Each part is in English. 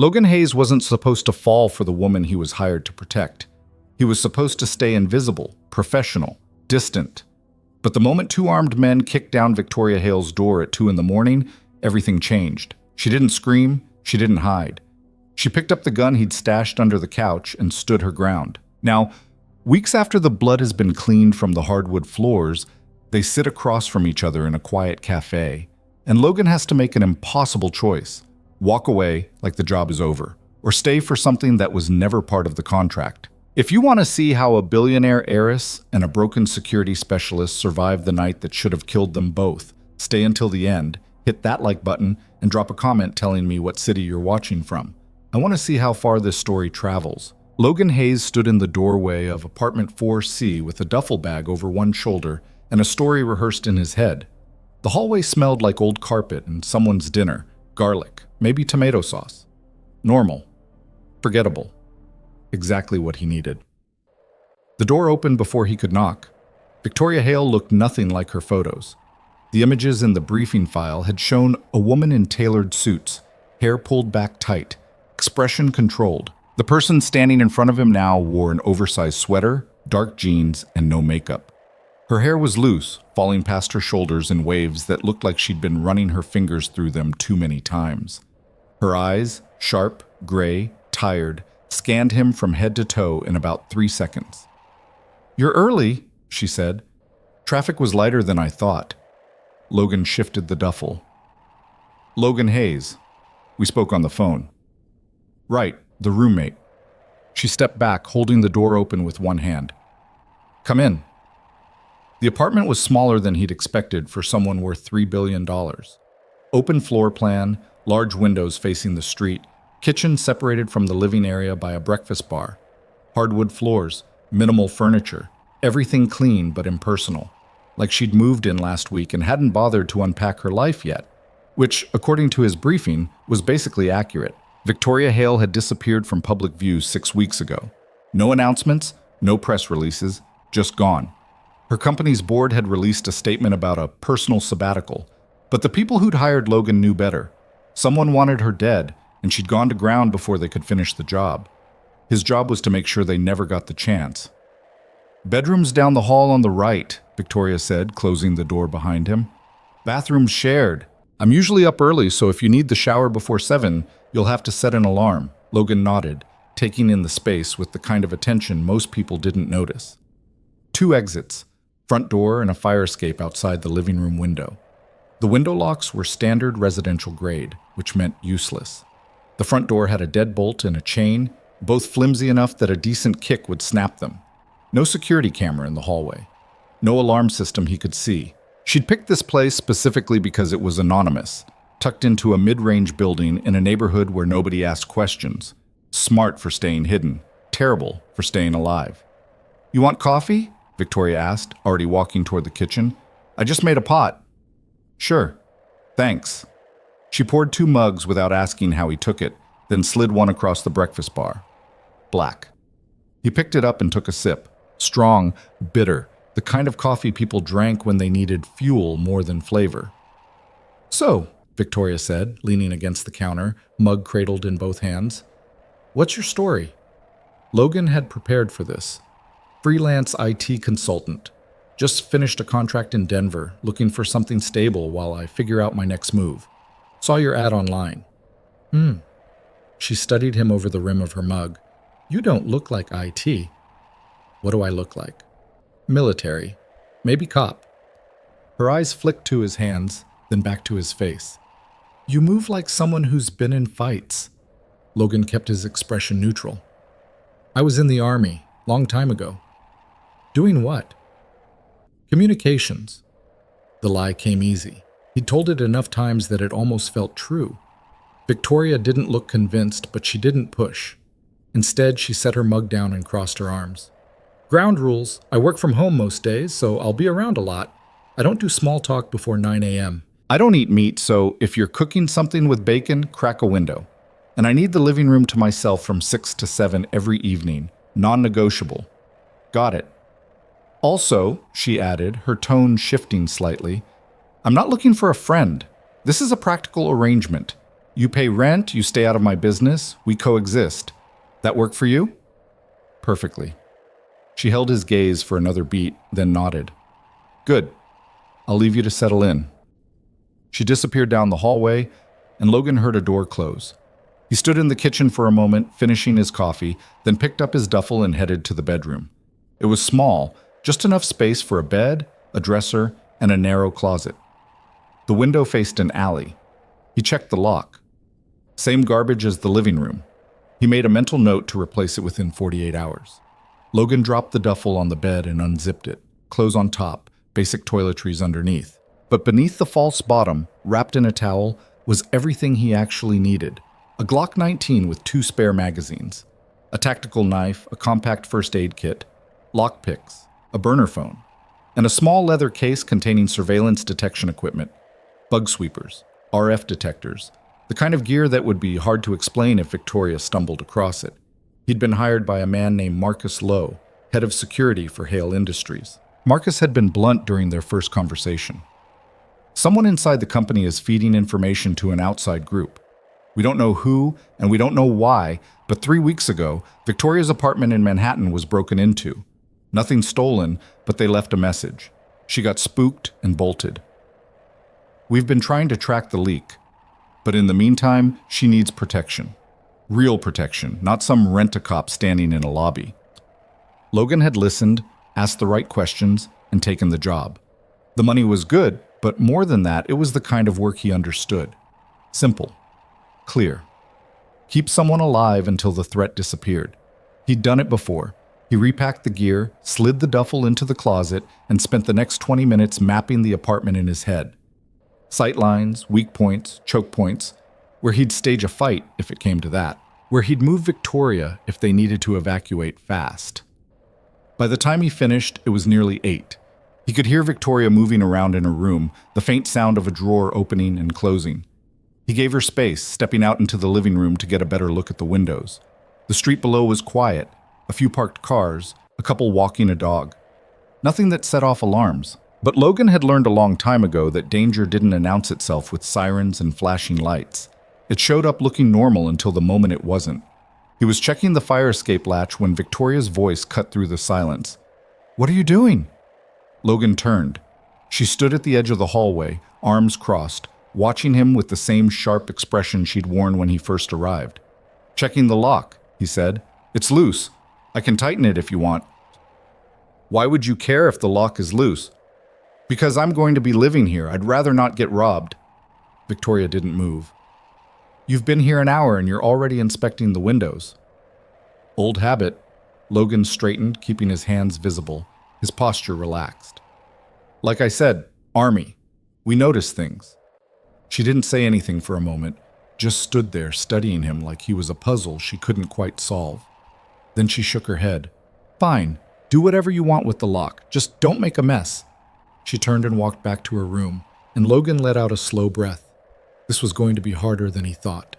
Logan Hayes wasn't supposed to fall for the woman he was hired to protect. He was supposed to stay invisible, professional, distant. But the moment two armed men kicked down Victoria Hale's door at 2 a.m, everything changed. She didn't scream, she didn't hide. She picked up the gun he'd stashed under the couch and stood her ground. Now, weeks after the blood has been cleaned from the hardwood floors, they sit across from each other in a quiet cafe, and Logan has to make an impossible choice. Walk away like the job is over, or stay for something that was never part of the contract. If you want to see how a billionaire heiress and a broken security specialist survived the night that should have killed them both, stay until the end, hit that like button, and drop a comment telling me what city you're watching from. I want to see how far this story travels. Logan Hayes stood in the doorway of apartment 4C with a duffel bag over one shoulder and a story rehearsed in his head. The hallway smelled like old carpet and someone's dinner, garlic, maybe tomato sauce. Normal. Forgettable. Exactly what he needed. The door opened before he could knock. Victoria Hale looked nothing like her photos. The images in the briefing file had shown a woman in tailored suits, hair pulled back tight, expression controlled. The person standing in front of him now wore an oversized sweater, dark jeans, and no makeup. Her hair was loose, falling past her shoulders in waves that looked like she'd been running her fingers through them too many times. Her eyes, sharp, gray, tired, scanned him from head to toe in about 3 seconds. "You're early," she said. "Traffic was lighter than I thought." Logan shifted the duffel. "Logan Hayes. We spoke on the phone." "Right, the roommate." She stepped back, holding the door open with one hand. "Come in." The apartment was smaller than he'd expected for someone worth $3 billion. Open floor plan, large windows facing the street, kitchen separated from the living area by a breakfast bar, hardwood floors, minimal furniture, everything clean but impersonal, like she'd moved in last week and hadn't bothered to unpack her life yet, which, according to his briefing, was basically accurate. Victoria Hale had disappeared from public view 6 weeks ago. No announcements, no press releases, just gone. Her company's board had released a statement about a personal sabbatical, but the people who'd hired Logan knew better. Someone wanted her dead, and she'd gone to ground before they could finish the job. His job was to make sure they never got the chance. "Bedroom's down the hall on the right," Victoria said, closing the door behind him. "Bathroom's shared. I'm usually up early, so if you need the shower before 7, you'll have to set an alarm." Logan nodded, taking in the space with the kind of attention most people didn't notice. 2 exits, front door and a fire escape outside the living room window. The window locks were standard residential grade, which meant useless. The front door had a deadbolt and a chain, both flimsy enough that a decent kick would snap them. No security camera in the hallway. No alarm system he could see. She'd picked this place specifically because it was anonymous, tucked into a mid-range building in a neighborhood where nobody asked questions. Smart for staying hidden, terrible for staying alive. "You want coffee?" Victoria asked, already walking toward the kitchen. "I just made a pot." "Sure. Thanks." She poured 2 mugs without asking how he took it, then slid one across the breakfast bar. Black. He picked it up and took a sip. Strong, bitter, the kind of coffee people drank when they needed fuel more than flavor. "So," Victoria said, leaning against the counter, mug cradled in both hands, "what's your story?" Logan had prepared for this. Freelance IT consultant. Just finished a contract in Denver, looking for something stable while I figure out my next move. Saw your ad online. She studied him over the rim of her mug. "You don't look like IT." "What do I look like?" "Military. Maybe cop." Her eyes flicked to his hands, then back to his face. "You move like someone who's been in fights." Logan kept his expression neutral. "I was in the Army, long time ago." "Doing what?" "Communications." The lie came easy. He'd told it enough times that it almost felt true. Victoria didn't look convinced, but she didn't push. Instead, she set her mug down and crossed her arms. "Ground rules. I work from home most days, so I'll be around a lot. I don't do small talk before 9 a.m. I don't eat meat, so if you're cooking something with bacon, crack a window. And I need the living room to myself from 6 to 7 every evening. Non-negotiable." "Got it." "Also," she added, her tone shifting slightly, "I'm not looking for a friend. This is a practical arrangement. You pay rent, you stay out of my business, we coexist. That work for you? Perfectly. She held his gaze for another beat, then nodded. Good. I'll leave you to settle in. She disappeared down the hallway, and Logan heard a door close. He stood in the kitchen for a moment, finishing his coffee, then picked up his duffel and headed to the bedroom. It was small, just enough space for a bed, a dresser, and a narrow closet. The window faced an alley. He checked the lock. Same garbage as the living room. He made a mental note to replace it within 48 hours. Logan dropped the duffel on the bed and unzipped it, clothes on top, basic toiletries underneath. But beneath the false bottom, wrapped in a towel, was everything he actually needed. A Glock 19 with 2 spare magazines, a tactical knife, a compact first aid kit, lockpicks, a burner phone, and a small leather case containing surveillance detection equipment, bug sweepers, RF detectors, the kind of gear that would be hard to explain if Victoria stumbled across it. He'd been hired by a man named Marcus Lowe, head of security for Hale Industries. Marcus had been blunt during their first conversation. Someone inside the company is feeding information to an outside group. We don't know who, and we don't know why, but 3 weeks ago, Victoria's apartment in Manhattan was broken into. Nothing stolen, but they left a message. She got spooked and bolted. We've been trying to track the leak, but in the meantime, she needs protection. Real protection, not some rent-a-cop standing in a lobby. Logan had listened, asked the right questions, and taken the job. The money was good, but more than that, it was the kind of work he understood. Simple. Clear. Keep someone alive until the threat disappeared. He'd done it before. He repacked the gear, slid the duffel into the closet, and spent the next 20 minutes mapping the apartment in his head. Sightlines, weak points, choke points, where he'd stage a fight if it came to that, where he'd move Victoria if they needed to evacuate fast. By the time he finished, it was nearly 8. He could hear Victoria moving around in her room, the faint sound of a drawer opening and closing. He gave her space, stepping out into the living room to get a better look at the windows. The street below was quiet, a few parked cars, a couple walking a dog. Nothing that set off alarms. But Logan had learned a long time ago that danger didn't announce itself with sirens and flashing lights. It showed up looking normal until the moment it wasn't. He was checking the fire escape latch when Victoria's voice cut through the silence. "What are you doing?" Logan turned. She stood at the edge of the hallway, arms crossed, watching him with the same sharp expression she'd worn when he first arrived. "Checking the lock," he said. "It's loose. I can tighten it if you want." "Why would you care if the lock is loose?" "Because I'm going to be living here. I'd rather not get robbed." Victoria didn't move. "You've been here an hour and you're already inspecting the windows." "Old habit." Logan straightened, keeping his hands visible, his posture relaxed. "Like I said, Army. We notice things." She didn't say anything for a moment, just stood there studying him like he was a puzzle she couldn't quite solve. Then she shook her head. "Fine. Do whatever you want with the lock. Just don't make a mess." She turned and walked back to her room, and Logan let out a slow breath. This was going to be harder than he thought.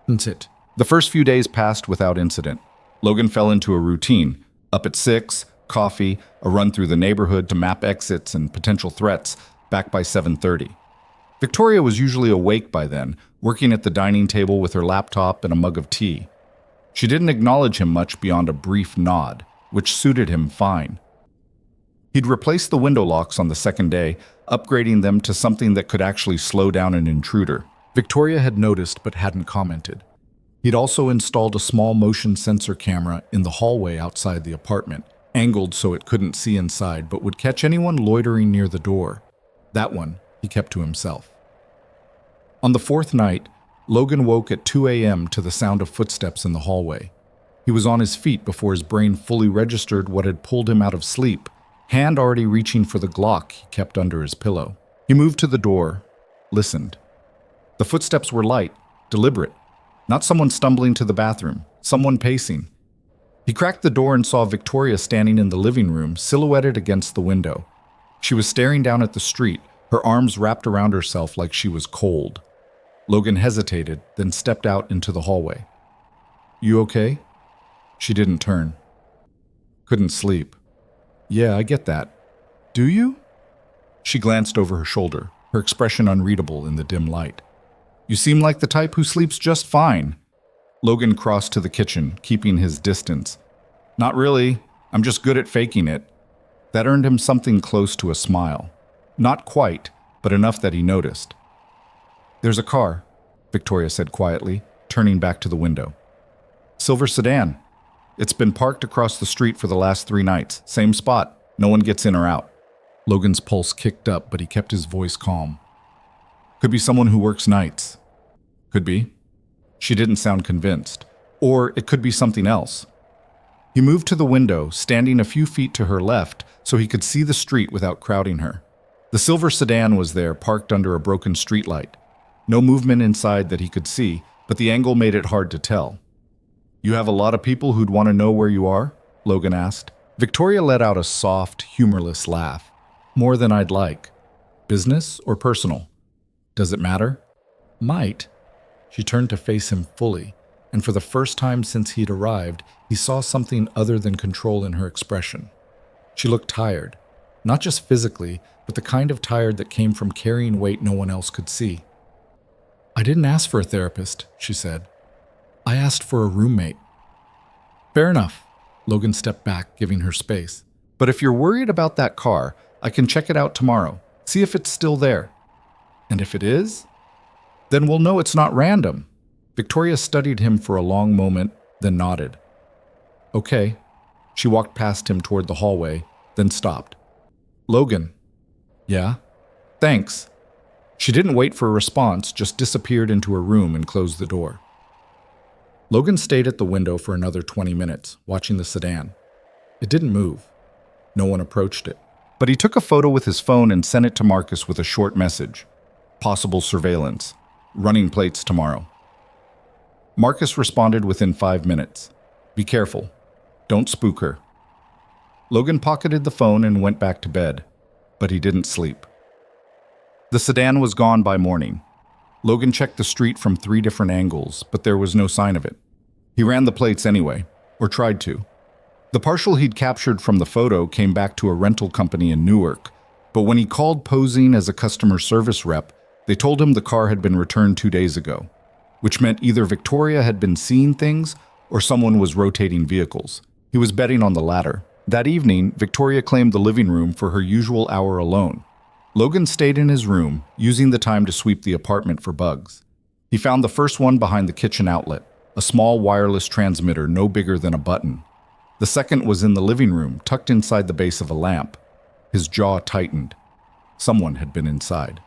That's it. The first few days passed without incident. Logan fell into a routine. Up at 6, coffee, a run through the neighborhood to map exits and potential threats, back by 7:30. Victoria was usually awake by then, working at the dining table with her laptop and a mug of tea. She didn't acknowledge him much beyond a brief nod, which suited him fine. He'd replaced the window locks on the second day, upgrading them to something that could actually slow down an intruder. Victoria had noticed but hadn't commented. He'd also installed a small motion sensor camera in the hallway outside the apartment, angled so it couldn't see inside but would catch anyone loitering near the door. That one he kept to himself. On the 4th night, Logan woke at 2 a.m. to the sound of footsteps in the hallway. He was on his feet before his brain fully registered what had pulled him out of sleep, hand already reaching for the Glock he kept under his pillow. He moved to the door, listened. The footsteps were light, deliberate. Not someone stumbling to the bathroom, someone pacing. He cracked the door and saw Victoria standing in the living room, silhouetted against the window. She was staring down at the street, her arms wrapped around herself like she was cold. Logan hesitated, then stepped out into the hallway. "You okay?" She didn't turn. "Couldn't sleep." "Yeah, I get that. Do you?" She glanced over her shoulder, her expression unreadable in the dim light. You seem like the type who sleeps just fine. Logan crossed to the kitchen, keeping his distance. Not really. I'm just good at faking it. That earned him something close to a smile. Not quite, but enough that he noticed. There's a car, Victoria said quietly, turning back to the window. Silver sedan. It's been parked across the street for the last 3 nights. Same spot. No one gets in or out. Logan's pulse kicked up, but he kept his voice calm. Could be someone who works nights. Could be. She didn't sound convinced. Or it could be something else. He moved to the window, standing a few feet to her left, so he could see the street without crowding her. The silver sedan was there, parked under a broken streetlight. No movement inside that he could see, but the angle made it hard to tell. You have a lot of people who'd want to know where you are? Logan asked. Victoria let out a soft, humorless laugh. More than I'd like. Business or personal? Does it matter? Might. She turned to face him fully, and for the first time since he'd arrived, he saw something other than control in her expression. She looked tired, not just physically, but the kind of tired that came from carrying weight no one else could see. I didn't ask for a therapist, she said. I asked for a roommate. Fair enough. Logan stepped back, giving her space. But if you're worried about that car, I can check it out tomorrow. See if it's still there. And if it is, then we'll know it's not random. Victoria studied him for a long moment, then nodded. Okay. She walked past him toward the hallway, then stopped. Logan. Yeah? Thanks. She didn't wait for a response, just disappeared into her room and closed the door. Logan stayed at the window for another 20 minutes, watching the sedan. It didn't move. No one approached it. But he took a photo with his phone and sent it to Marcus with a short message. Possible surveillance. Running plates tomorrow. Marcus responded within 5 minutes. Be careful. Don't spook her. Logan pocketed the phone and went back to bed, but he didn't sleep. The sedan was gone by morning. Logan checked the street from 3 different angles, but there was no sign of it. He ran the plates anyway, or tried to. The partial he'd captured from the photo came back to a rental company in Newark, but when he called posing as a customer service rep, they told him the car had been returned 2 days ago, which meant either Victoria had been seeing things or someone was rotating vehicles. He was betting on the latter. That evening, Victoria claimed the living room for her usual hour alone. Logan stayed in his room, using the time to sweep the apartment for bugs. He found the first one behind the kitchen outlet, a small wireless transmitter no bigger than a button. The second was in the living room, tucked inside the base of a lamp. His jaw tightened. Someone had been inside.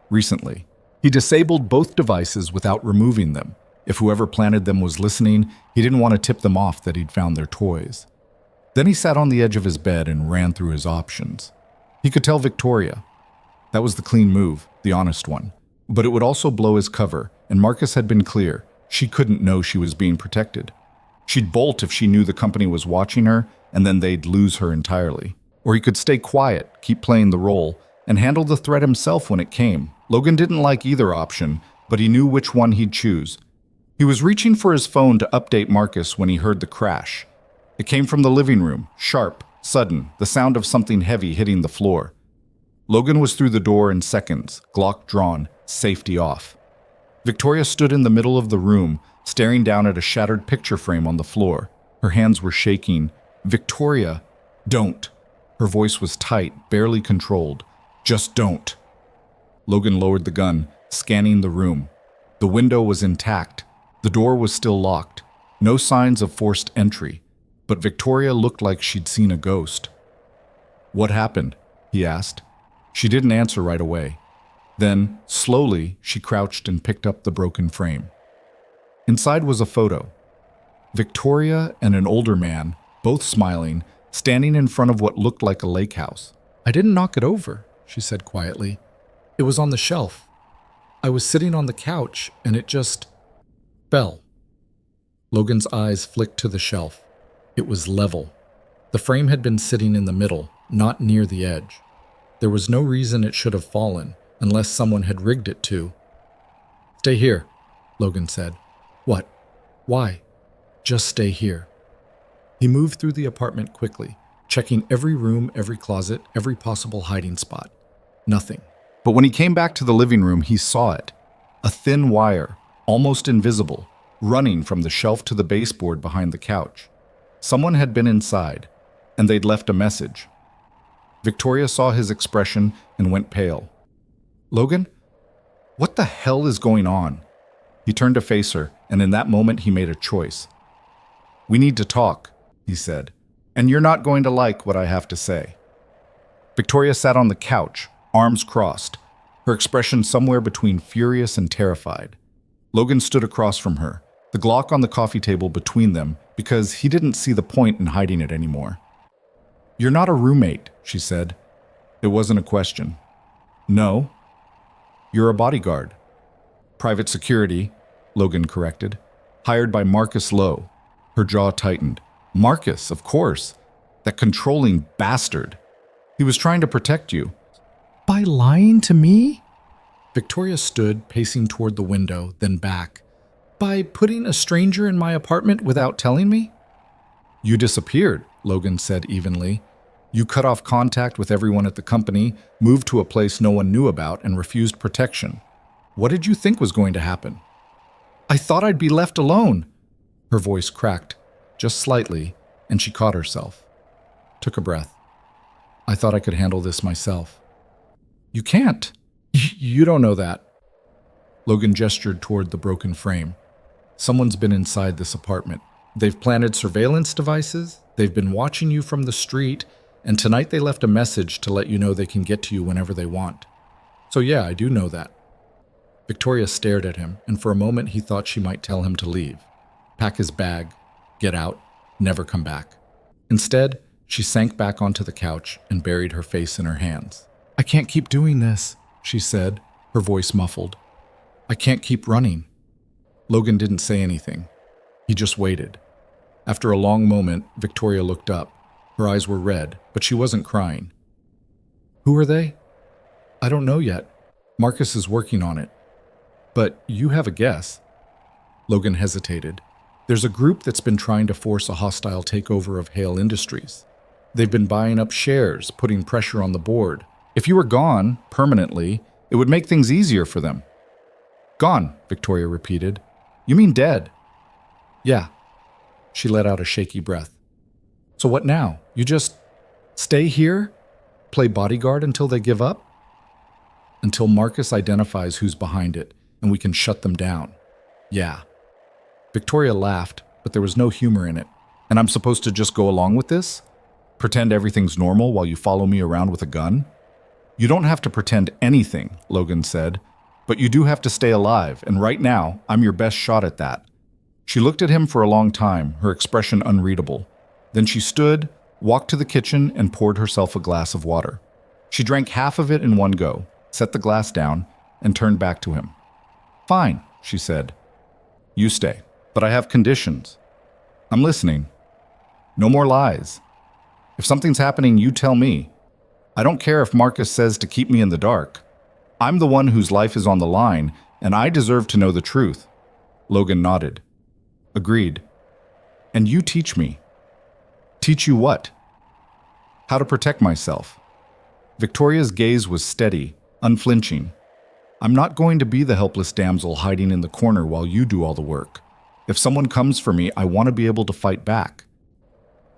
Recently, he disabled both devices without removing them. If whoever planted them was listening, he didn't want to tip them off that he'd found their toys. Then he sat on the edge of his bed and ran through his options. He could tell Victoria. That was the clean move, the honest one. But it would also blow his cover, and Marcus had been clear. She couldn't know she was being protected. She'd bolt if she knew the company was watching her, and then they'd lose her entirely. Or he could stay quiet, keep playing the role, and handle the threat himself when it came. Logan didn't like either option, but he knew which one he'd choose. He was reaching for his phone to update Marcus when he heard the crash. It came from the living room, sharp, sudden, the sound of something heavy hitting the floor. Logan was through the door in seconds, Glock drawn, safety off. Victoria stood in the middle of the room, staring down at a shattered picture frame on the floor. Her hands were shaking. Victoria, don't. Her voice was tight, barely controlled. Just don't. Logan lowered the gun, scanning the room. The window was intact. The door was still locked. No signs of forced entry. But Victoria looked like she'd seen a ghost. What happened? He asked. She didn't answer right away. Then, slowly, she crouched and picked up the broken frame. Inside was a photo. Victoria and an older man, both smiling, standing in front of what looked like a lake house. I didn't knock it over, she said quietly. It was on the shelf. I was sitting on the couch, and it just fell. Logan's eyes flicked to the shelf. It was level. The frame had been sitting in the middle, not near the edge. There was no reason it should have fallen, unless someone had rigged it to. Stay here, Logan said. What? Why? Just stay here. He moved through the apartment quickly, checking every room, every closet, every possible hiding spot. Nothing. But when he came back to the living room, he saw it. A thin wire, almost invisible, running from the shelf to the baseboard behind the couch. Someone had been inside, and they'd left a message. Victoria saw his expression and went pale. "Logan? What the hell is going on?" He turned to face her, and in that moment he made a choice. "We need to talk," he said, "and you're not going to like what I have to say." Victoria sat on the couch, arms crossed, her expression somewhere between furious and terrified. Logan stood across from her, the Glock on the coffee table between them, because he didn't see the point in hiding it anymore. "You're not a roommate," she said. It wasn't a question. "No. You're a bodyguard." "Private security," Logan corrected. "Hired by Marcus Lowe." Her jaw tightened. "Marcus, of course. That controlling bastard. He was trying to protect you." "By lying to me?" Victoria stood, pacing toward the window, then back. "By putting a stranger in my apartment without telling me?" "You disappeared," Logan said evenly. "You cut off contact with everyone at the company, moved to a place no one knew about, and refused protection. What did you think was going to happen?" "I thought I'd be left alone." Her voice cracked, just slightly, and she caught herself. Took a breath. "I thought I could handle this myself." "You can't. You don't know that." Logan gestured toward the broken frame. "Someone's been inside this apartment. They've planted surveillance devices, they've been watching you from the street, and tonight they left a message to let you know they can get to you whenever they want. So yeah, I do know that." Victoria stared at him, and for a moment he thought she might tell him to leave. Pack his bag, get out, never come back. Instead, she sank back onto the couch and buried her face in her hands. "I can't keep doing this," she said, her voice muffled. "I can't keep running." Logan didn't say anything. He just waited. After a long moment, Victoria looked up. Her eyes were red, but she wasn't crying. "Who are they?" "I don't know yet. Marcus is working on it." "But you have a guess." Logan hesitated. "There's a group that's been trying to force a hostile takeover of Hale Industries. They've been buying up shares, putting pressure on the board. If you were gone, permanently, it would make things easier for them." "Gone," Victoria repeated. "You mean dead?" "Yeah." She let out a shaky breath. "So what now? You just stay here? Play bodyguard until they give up?" "Until Marcus identifies who's behind it, and we can shut them down. Yeah." Victoria laughed, but there was no humor in it. "And I'm supposed to just go along with this? Pretend everything's normal while you follow me around with a gun?" "You don't have to pretend anything," Logan said, "but you do have to stay alive, and right now, I'm your best shot at that." She looked at him for a long time, her expression unreadable. Then she stood, walked to the kitchen, and poured herself a glass of water. She drank half of it in one go, set the glass down, and turned back to him. "Fine," she said. "You stay, but I have conditions." "I'm listening." "No more lies. If something's happening, you tell me. I don't care if Marcus says to keep me in the dark. I'm the one whose life is on the line, and I deserve to know the truth." Logan nodded. "Agreed. And you teach me." "Teach you what?" "How to protect myself." Victoria's gaze was steady, unflinching. "I'm not going to be the helpless damsel hiding in the corner while you do all the work. If someone comes for me, I want to be able to fight back."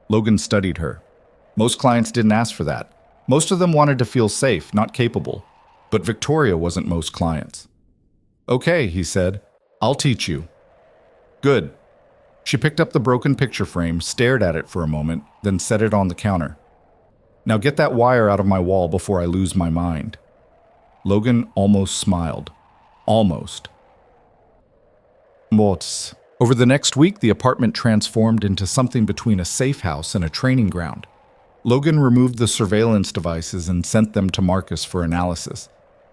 Logan studied her. Most clients didn't ask for that. Most of them wanted to feel safe, not capable. But Victoria wasn't most clients. "Okay," he said. "I'll teach you." "Good." She picked up the broken picture frame, stared at it for a moment, then set it on the counter. "Now get that wire out of my wall before I lose my mind." Logan almost smiled. Almost. Mots. Over the next week, the apartment transformed into something between a safe house and a training ground. Logan removed the surveillance devices and sent them to Marcus for analysis.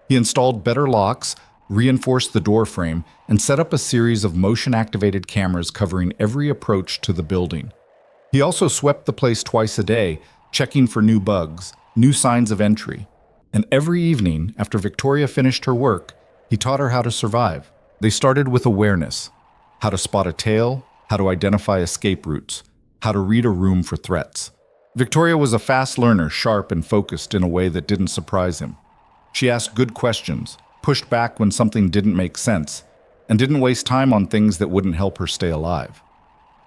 He installed better locks, reinforced the door frame, and set up a series of motion-activated cameras covering every approach to the building. He also swept the place twice a day, checking for new bugs, new signs of entry. And every evening, after Victoria finished her work, he taught her how to survive. They started with awareness: how to spot a tail, how to identify escape routes, how to read a room for threats. Victoria was a fast learner, sharp and focused in a way that didn't surprise him. She asked good questions, pushed back when something didn't make sense, and didn't waste time on things that wouldn't help her stay alive.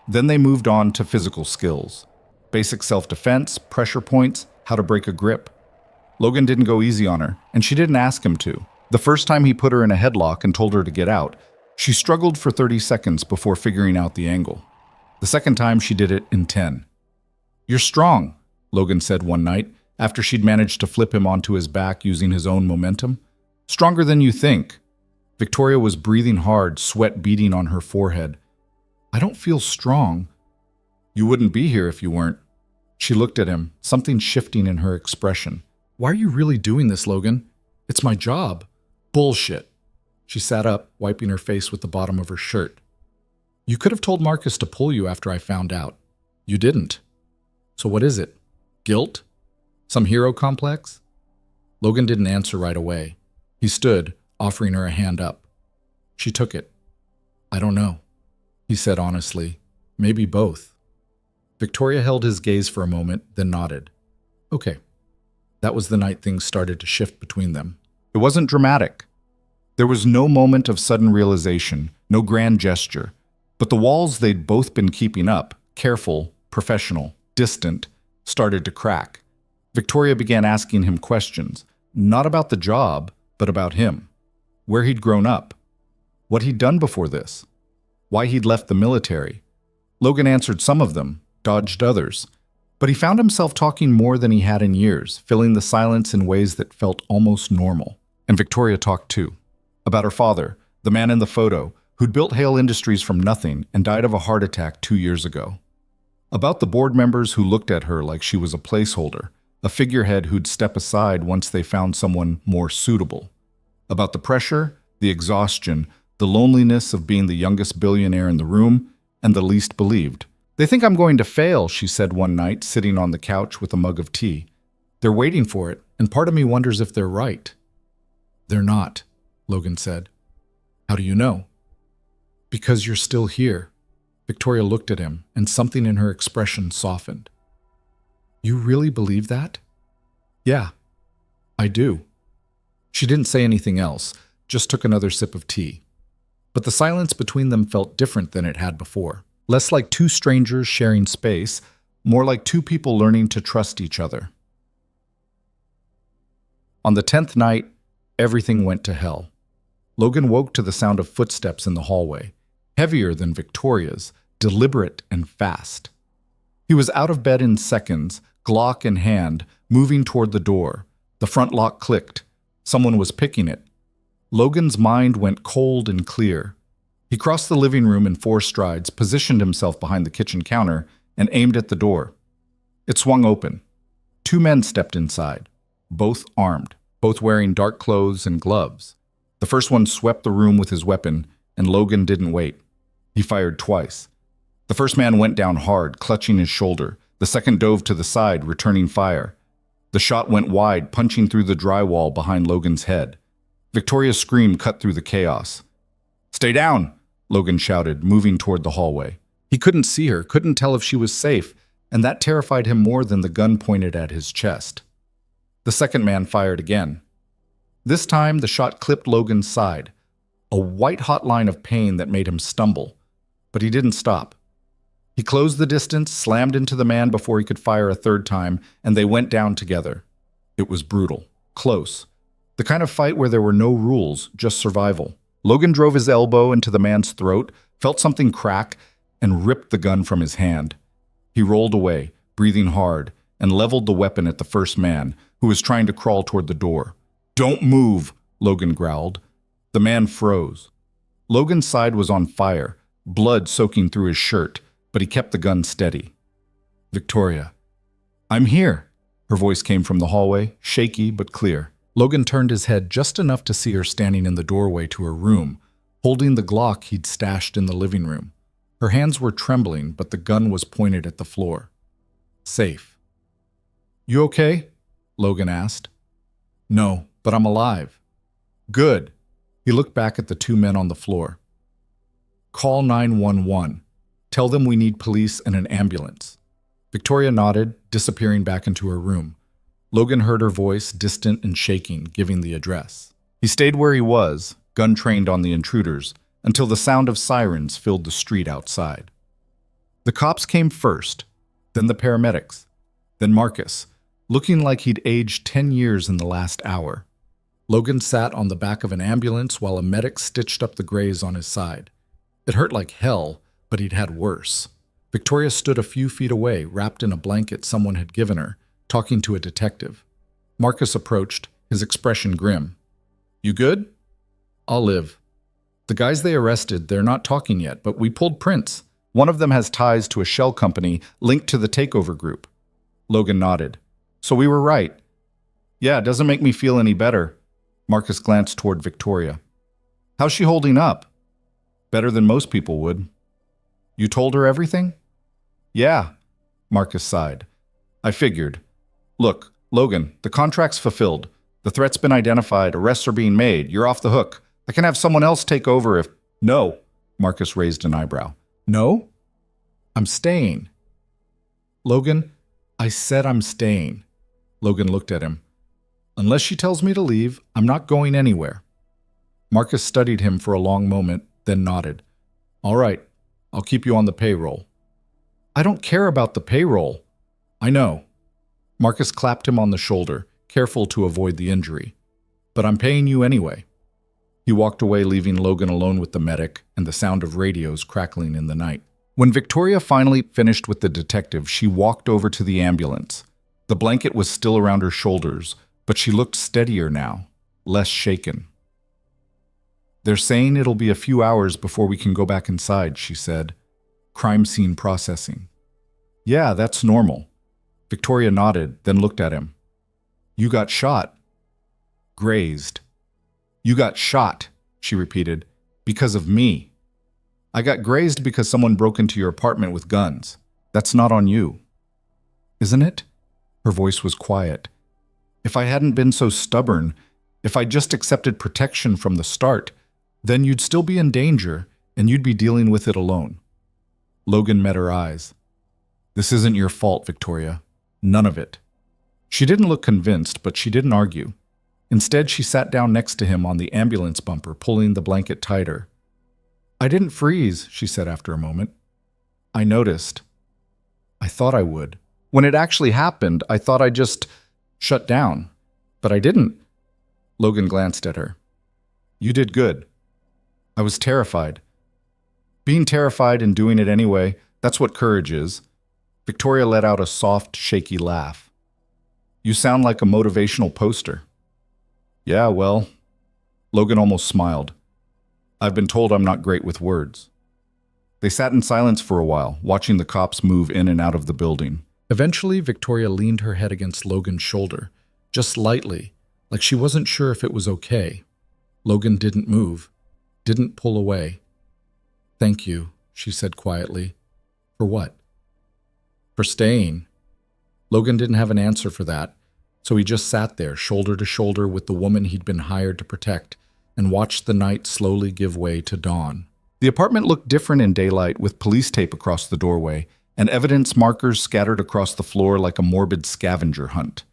Then they moved on to physical skills. Basic self-defense, pressure points, how to break a grip. Logan didn't go easy on her, and she didn't ask him to. The first time he put her in a headlock and told her to get out, she struggled for 30 seconds before figuring out the angle. The second time she did it in 10. "You're strong," Logan said one night, after she'd managed to flip him onto his back using his own momentum. "Stronger than you think." Victoria was breathing hard, sweat beading on her forehead. "I don't feel strong." "You wouldn't be here if you weren't." She looked at him, something shifting in her expression. "Why are you really doing this, Logan? It's my job." "Bullshit." She sat up, wiping her face with the bottom of her shirt. "You could have told Marcus to pull you after I found out. You didn't. So what is it? Guilt? Some hero complex?" Logan didn't answer right away. He stood, offering her a hand up. She took it. "I don't know," he said honestly. "Maybe both." Victoria held his gaze for a moment, then nodded. "Okay." That was the night things started to shift between them. It wasn't dramatic. There was no moment of sudden realization, no grand gesture. But the walls they'd both been keeping up, careful, professional, distant, started to crack. Victoria began asking him questions, not about the job, but about him. Where he'd grown up. What he'd done before this. Why he'd left the military. Logan answered some of them, dodged others. But he found himself talking more than he had in years, filling the silence in ways that felt almost normal. And Victoria talked too. About her father, the man in the photo, who'd built Hale Industries from nothing and died of a heart attack 2 years ago. About the board members who looked at her like she was a placeholder, a figurehead who'd step aside once they found someone more suitable. About the pressure, the exhaustion, the loneliness of being the youngest billionaire in the room, and the least believed. "They think I'm going to fail," she said one night, sitting on the couch with a mug of tea. "They're waiting for it, and part of me wonders if they're right." "They're not," Logan said. "How do you know?" "Because you're still here." Victoria looked at him, and something in her expression softened. "You really believe that?" "Yeah, I do." She didn't say anything else, just took another sip of tea. But the silence between them felt different than it had before. Less like two strangers sharing space, more like two people learning to trust each other. On the 10th night, everything went to hell. Logan woke to the sound of footsteps in the hallway, heavier than Victoria's, deliberate and fast. He was out of bed in seconds, Glock in hand, moving toward the door. The front lock clicked. Someone was picking it. Logan's mind went cold and clear. He crossed the living room in 4 strides, positioned himself behind the kitchen counter, and aimed at the door. It swung open. 2 men stepped inside, both armed, both wearing dark clothes and gloves. The first one swept the room with his weapon, and Logan didn't wait. He fired twice. The first man went down hard, clutching his shoulder. The second dove to the side, returning fire. The shot went wide, punching through the drywall behind Logan's head. Victoria's scream cut through the chaos. "Stay down!" Logan shouted, moving toward the hallway. He couldn't see her, couldn't tell if she was safe, and that terrified him more than the gun pointed at his chest. The second man fired again. This time, the shot clipped Logan's side, a white-hot line of pain that made him stumble. But he didn't stop. He closed the distance, slammed into the man before he could fire a third time, and they went down together. It was brutal, close. The kind of fight where there were no rules, just survival. Logan drove his elbow into the man's throat, felt something crack, and ripped the gun from his hand. He rolled away, breathing hard, and leveled the weapon at the first man, who was trying to crawl toward the door. "Don't move," Logan growled. The man froze. Logan's side was on fire, blood soaking through his shirt, but he kept the gun steady. "Victoria." "I'm here." Her voice came from the hallway, shaky but clear. Logan turned his head just enough to see her standing in the doorway to her room, holding the Glock he'd stashed in the living room. Her hands were trembling, but the gun was pointed at the floor. Safe. "You okay?" Logan asked. "No, but I'm alive." "Good." He looked back at the 2 men on the floor. "Call 911. Tell them we need police and an ambulance." Victoria nodded, disappearing back into her room. Logan heard her voice, distant and shaking, giving the address. He stayed where he was, gun trained on the intruders, until the sound of sirens filled the street outside. The cops came first, then the paramedics, then Marcus, looking like he'd aged 10 years in the last hour. Logan sat on the back of an ambulance while a medic stitched up the graze on his side. It hurt like hell, but he'd had worse. Victoria stood a few feet away, wrapped in a blanket someone had given her, talking to a detective. Marcus approached, his expression grim. "You good?" "I'll live." "The guys they arrested, they're not talking yet, but we pulled prints. One of them has ties to a shell company linked to the takeover group." Logan nodded. "So we were right." "Yeah, it doesn't make me feel any better." Marcus glanced toward Victoria. "How's she holding up?" "Better than most people would." "You told her everything?" "Yeah," Marcus sighed. "I figured. Look, Logan, the contract's fulfilled. The threat's been identified, arrests are being made, you're off the hook. I can have someone else take over if—" "No," Marcus raised an eyebrow. "No? I'm staying." "Logan, I said I'm staying." Logan looked at him. "Unless she tells me to leave, I'm not going anywhere." Marcus studied him for a long moment, then nodded. "All right, I'll keep you on the payroll." "I don't care about the payroll." "I know." Marcus clapped him on the shoulder, careful to avoid the injury. "But I'm paying you anyway." He walked away, leaving Logan alone with the medic and the sound of radios crackling in the night. When Victoria finally finished with the detective, she walked over to the ambulance. The blanket was still around her shoulders, but she looked steadier now, less shaken. "They're saying it'll be a few hours before we can go back inside," she said. "Crime scene processing." "Yeah, that's normal." Victoria nodded, then looked at him. "You got shot." "Grazed." "You got shot," she repeated, "because of me." "I got grazed because someone broke into your apartment with guns. That's not on you." "Isn't it?" Her voice was quiet. "If I hadn't been so stubborn, if I just accepted protection from the start, then you'd still be in danger and you'd be dealing with it alone." Logan met her eyes. "This isn't your fault, Victoria. None of it." She didn't look convinced, but she didn't argue. Instead, she sat down next to him on the ambulance bumper, pulling the blanket tighter. "I didn't freeze," she said after a moment. "I noticed. I thought I would. When it actually happened, I thought I just shut down. But I didn't." Logan glanced at her. "You did good." "I was terrified." "Being terrified and doing it anyway, that's what courage is." Victoria let out a soft, shaky laugh. "You sound like a motivational poster." "Yeah, well..." Logan almost smiled. "I've been told I'm not great with words." They sat in silence for a while, watching the cops move in and out of the building. Eventually, Victoria leaned her head against Logan's shoulder, just lightly, like she wasn't sure if it was okay. Logan didn't move, didn't pull away. "Thank you," she said quietly. "For what?" "For staying." Logan didn't have an answer for that, so he just sat there, shoulder to shoulder with the woman he'd been hired to protect, and watched the night slowly give way to dawn. The apartment looked different in daylight, with police tape across the doorway and evidence markers scattered across the floor like a morbid scavenger hunt.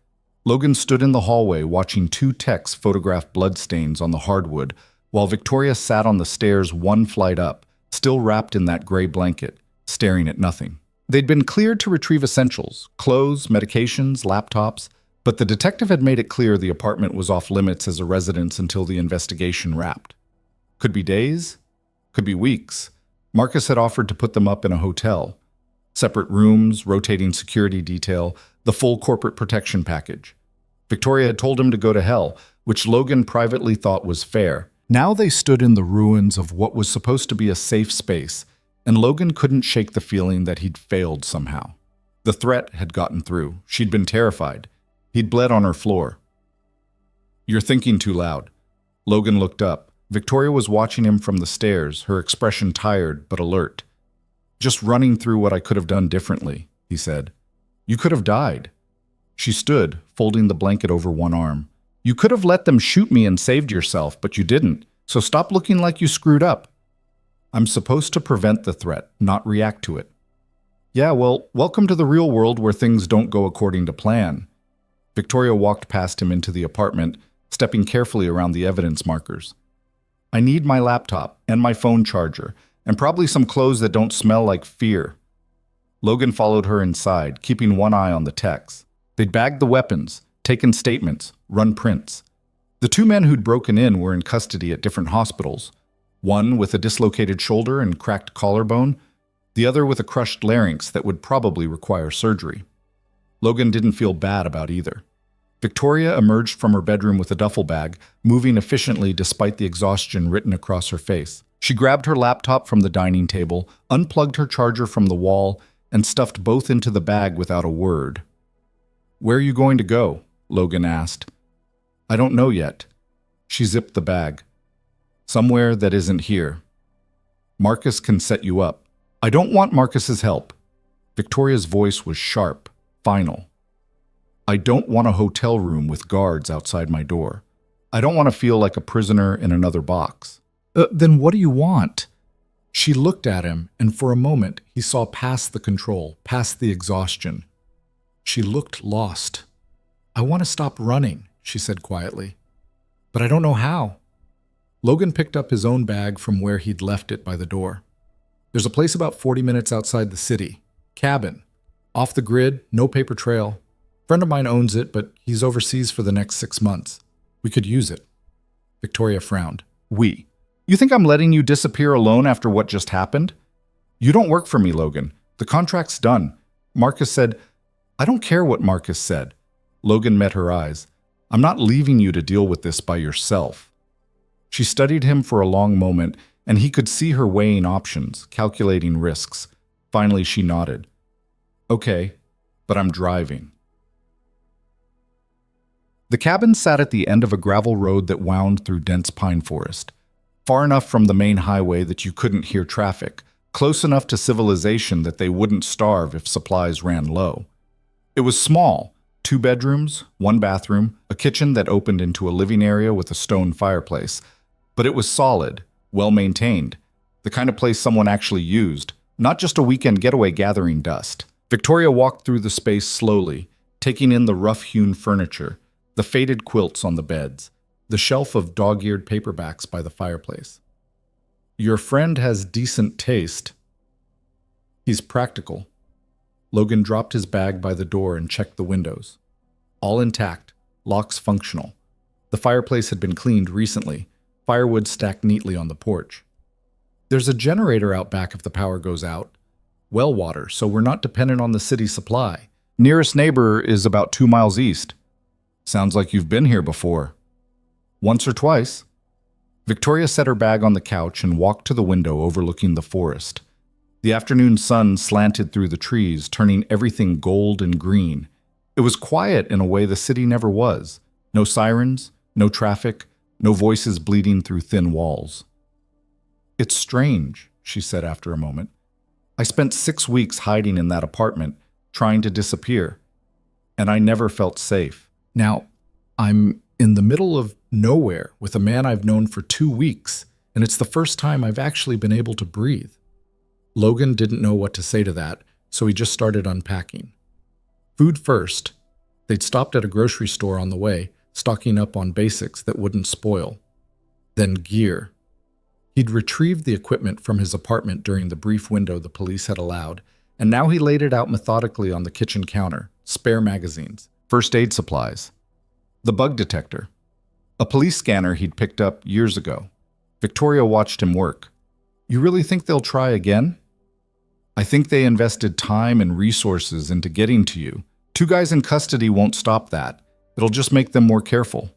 Logan stood in the hallway watching two techs photograph bloodstains on the hardwood, while Victoria sat on the stairs one flight up, still wrapped in that gray blanket, staring at nothing. They'd been cleared to retrieve essentials, clothes, medications, laptops, but the detective had made it clear the apartment was off limits as a residence until the investigation wrapped. Could be days, could be weeks. Marcus had offered to put them up in a hotel. Separate rooms, rotating security detail, the full corporate protection package. Victoria had told him to go to hell, which Logan privately thought was fair. Now they stood in the ruins of what was supposed to be a safe space, and Logan couldn't shake the feeling that he'd failed somehow. The threat had gotten through. She'd been terrified. He'd bled on her floor. "You're thinking too loud." Logan looked up. Victoria was watching him from the stairs, her expression tired but alert. "Just running through what I could have done differently," he said. "You could have died." She stood, folding the blanket over one arm. "You could have let them shoot me and saved yourself, but you didn't, so stop looking like you screwed up." "I'm supposed to prevent the threat, not react to it." "Yeah, well, welcome to the real world where things don't go according to plan." Victoria walked past him into the apartment, stepping carefully around the evidence markers. I need my laptop and my phone charger, and probably some clothes that don't smell like fear. Logan followed her inside, keeping one eye on the techs. They'd bagged the weapons, taken statements, run prints. The two men who'd broken in were in custody at different hospitals, one with a dislocated shoulder and cracked collarbone, the other with a crushed larynx that would probably require surgery. Logan didn't feel bad about either. Victoria emerged from her bedroom with a duffel bag, moving efficiently despite the exhaustion written across her face. She grabbed her laptop from the dining table, unplugged her charger from the wall, and stuffed both into the bag without a word. "Where are you going to go?" Logan asked. "I don't know yet." She zipped the bag. "Somewhere that isn't here. Marcus can set you up." "I don't want Marcus's help." Victoria's voice was sharp, final. "I don't want a hotel room with guards outside my door. I don't want to feel like a prisoner in another box." Then what do you want?" She looked at him, and for a moment he saw past the control, past the exhaustion. She looked lost. "I want to stop running," she said quietly. "But I don't know how." Logan picked up his own bag from where he'd left it by the door. "There's a place about 40 minutes outside the city. Cabin. Off the grid, no paper trail. Friend of mine owns it, but he's overseas for the next 6 months. We could use it." Victoria frowned. "We? You think I'm letting you disappear alone after what just happened? You don't work for me, Logan. The contract's done." Marcus said, "I don't care what Marcus said." Logan met her eyes. "I'm not leaving you to deal with this by yourself." She studied him for a long moment, and he could see her weighing options, calculating risks. Finally, she nodded. "Okay, but I'm driving." The cabin sat at the end of a gravel road that wound through dense pine forest. Far enough from the main highway that you couldn't hear traffic, close enough to civilization that they wouldn't starve if supplies ran low. It was small, 2 bedrooms, 1 bathroom, a kitchen that opened into a living area with a stone fireplace. But it was solid, well-maintained, the kind of place someone actually used, not just a weekend getaway gathering dust. Victoria walked through the space slowly, taking in the rough-hewn furniture, the faded quilts on the beds, the shelf of dog-eared paperbacks by the fireplace. "Your friend has decent taste. He's practical." Logan dropped his bag by the door and checked the windows. All intact, locks functional. The fireplace had been cleaned recently, firewood stacked neatly on the porch. "There's a generator out back if the power goes out. Well water, so we're not dependent on the city supply. Nearest neighbor is about 2 miles east." "Sounds like you've been here before." "Once or twice." Victoria set her bag on the couch and walked to the window overlooking the forest. The afternoon sun slanted through the trees, turning everything gold and green. It was quiet in a way the city never was. No sirens, no traffic, no voices bleeding through thin walls. "It's strange," she said after a moment. "I spent 6 weeks hiding in that apartment, trying to disappear. And I never felt safe. Now, I'm in the middle of nowhere with a man I've known for 2 weeks, and it's the first time I've actually been able to breathe." Logan didn't know what to say to that, so he just started unpacking. Food first. They'd stopped at a grocery store on the way, stocking up on basics that wouldn't spoil. Then gear. He'd retrieved the equipment from his apartment during the brief window the police had allowed, and now he laid it out methodically on the kitchen counter. Spare magazines, first aid supplies, the bug detector, a police scanner he'd picked up years ago. Victoria watched him work. "You really think they'll try again?" "I think they invested time and resources into getting to you. 2 guys in custody won't stop that. It'll just make them more careful."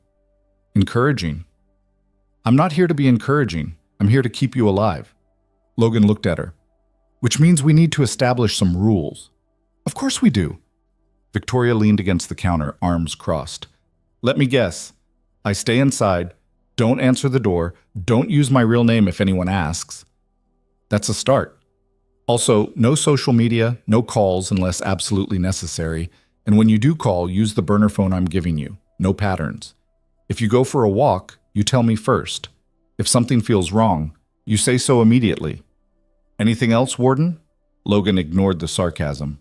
"Encouraging." "I'm not here to be encouraging. I'm here to keep you alive." Logan looked at her. "Which means we need to establish some rules." "Of course we do." Victoria leaned against the counter, arms crossed. "Let me guess. I stay inside, don't answer the door, don't use my real name if anyone asks." "That's a start. Also, no social media, no calls unless absolutely necessary, and when you do call, use the burner phone I'm giving you. No patterns. If you go for a walk, you tell me first. If something feels wrong, you say so immediately." "Anything else, Warden?" Logan ignored the sarcasm.